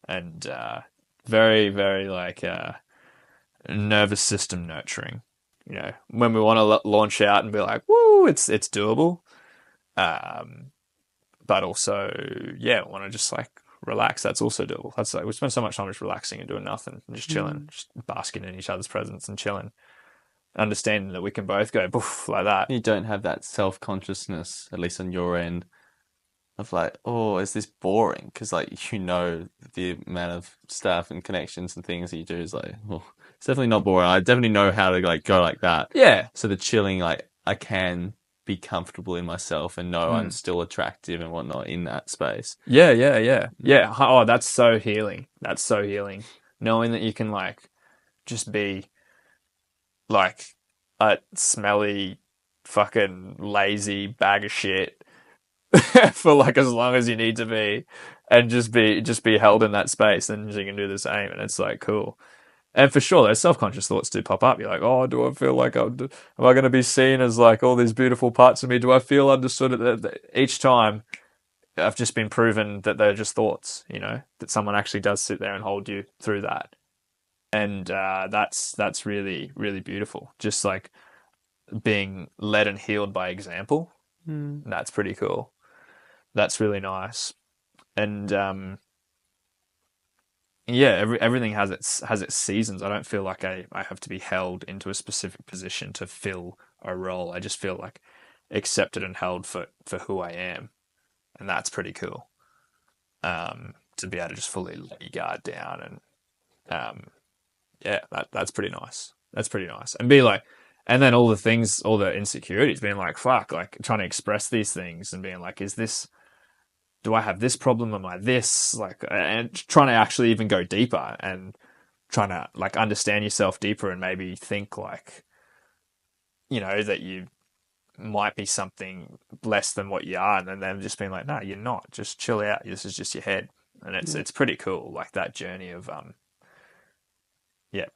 and very, very like nervous system nurturing. You know, when we want to launch out and be like, woo, it's doable. But also, yeah, want to just like relax. That's also doable. That's like we spend so much time just relaxing and doing nothing, and just chilling, just basking in each other's presence and chilling, understanding that we can both go poof like that. You don't have that self-consciousness, at least on your end, of like, oh, is this boring? Because like the amount of stuff and connections and things that you do is like, oh, it's definitely not boring. I definitely know how to like go like that. Yeah, So the chilling, like I can be comfortable in myself and know I'm still attractive and whatnot in that space. yeah. Oh, that's so healing. That's so healing. Knowing that you can like just be like a smelly, fucking lazy bag of shit for like as long as you need to be, and just be held in that space, and you can do the same, and it's like cool. And for sure, those self-conscious thoughts do pop up. You're like, oh, do I feel like am I going to be seen as like all these beautiful parts of me? Do I feel understood? Each time, I've just been proven that they're just thoughts. You know, that someone actually does sit there and hold you through that, and that's really really beautiful. Just like being led and healed by example. That's pretty cool. That's really nice, and yeah, everything has its seasons. I don't feel like I have to be held into a specific position to fill a role. I just feel like accepted and held for who I am, and that's pretty cool. To be able to just fully let your guard down, and yeah, that's pretty nice. That's pretty nice, and be like, and then all the insecurities, being like, fuck, like trying to express these things and being like, do I have this problem? Am I this? Like, and trying to actually even go deeper and trying to like understand yourself deeper and maybe think like, you know, that you might be something less than what you are. And then them just being like, no, you're not. Just chill out. This is just your head. And it's pretty cool. Like that journey of,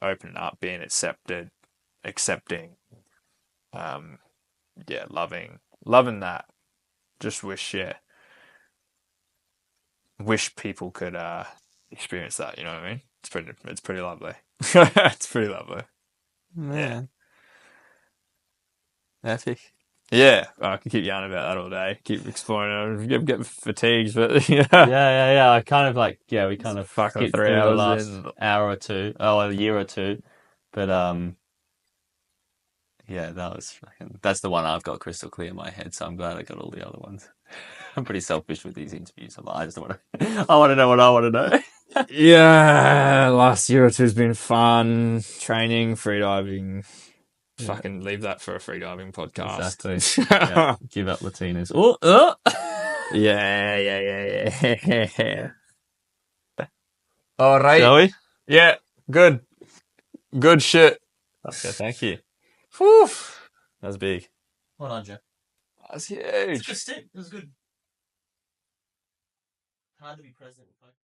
opening up, being accepted, accepting, loving that. Just wish people could experience that. You know what I mean? It's pretty lovely. It's pretty lovely. Man. Epic. Yeah, I could keep yarning about that all day. Keep exploring. Get fatigued, but yeah. Yeah. I kind of like, we kind of Fucking skipped 3 through the hours last in. hour or two, a year or two. But yeah, that's the one I've got crystal clear in my head. So I'm glad I got all the other ones. I'm pretty selfish with these interviews. I just want to, I want to know what I want to know. Yeah, last year or two has been fun. Training, freediving. Yeah. Fucking leave that for a freediving podcast. Exactly. Yeah. Give up Latinas. Oh, Yeah. All right. shall we? Yeah, good. Good shit. Okay, thank you. Whew. That was big. Well done, Jeff. That's huge. Good stick. It was good. Hard to be present.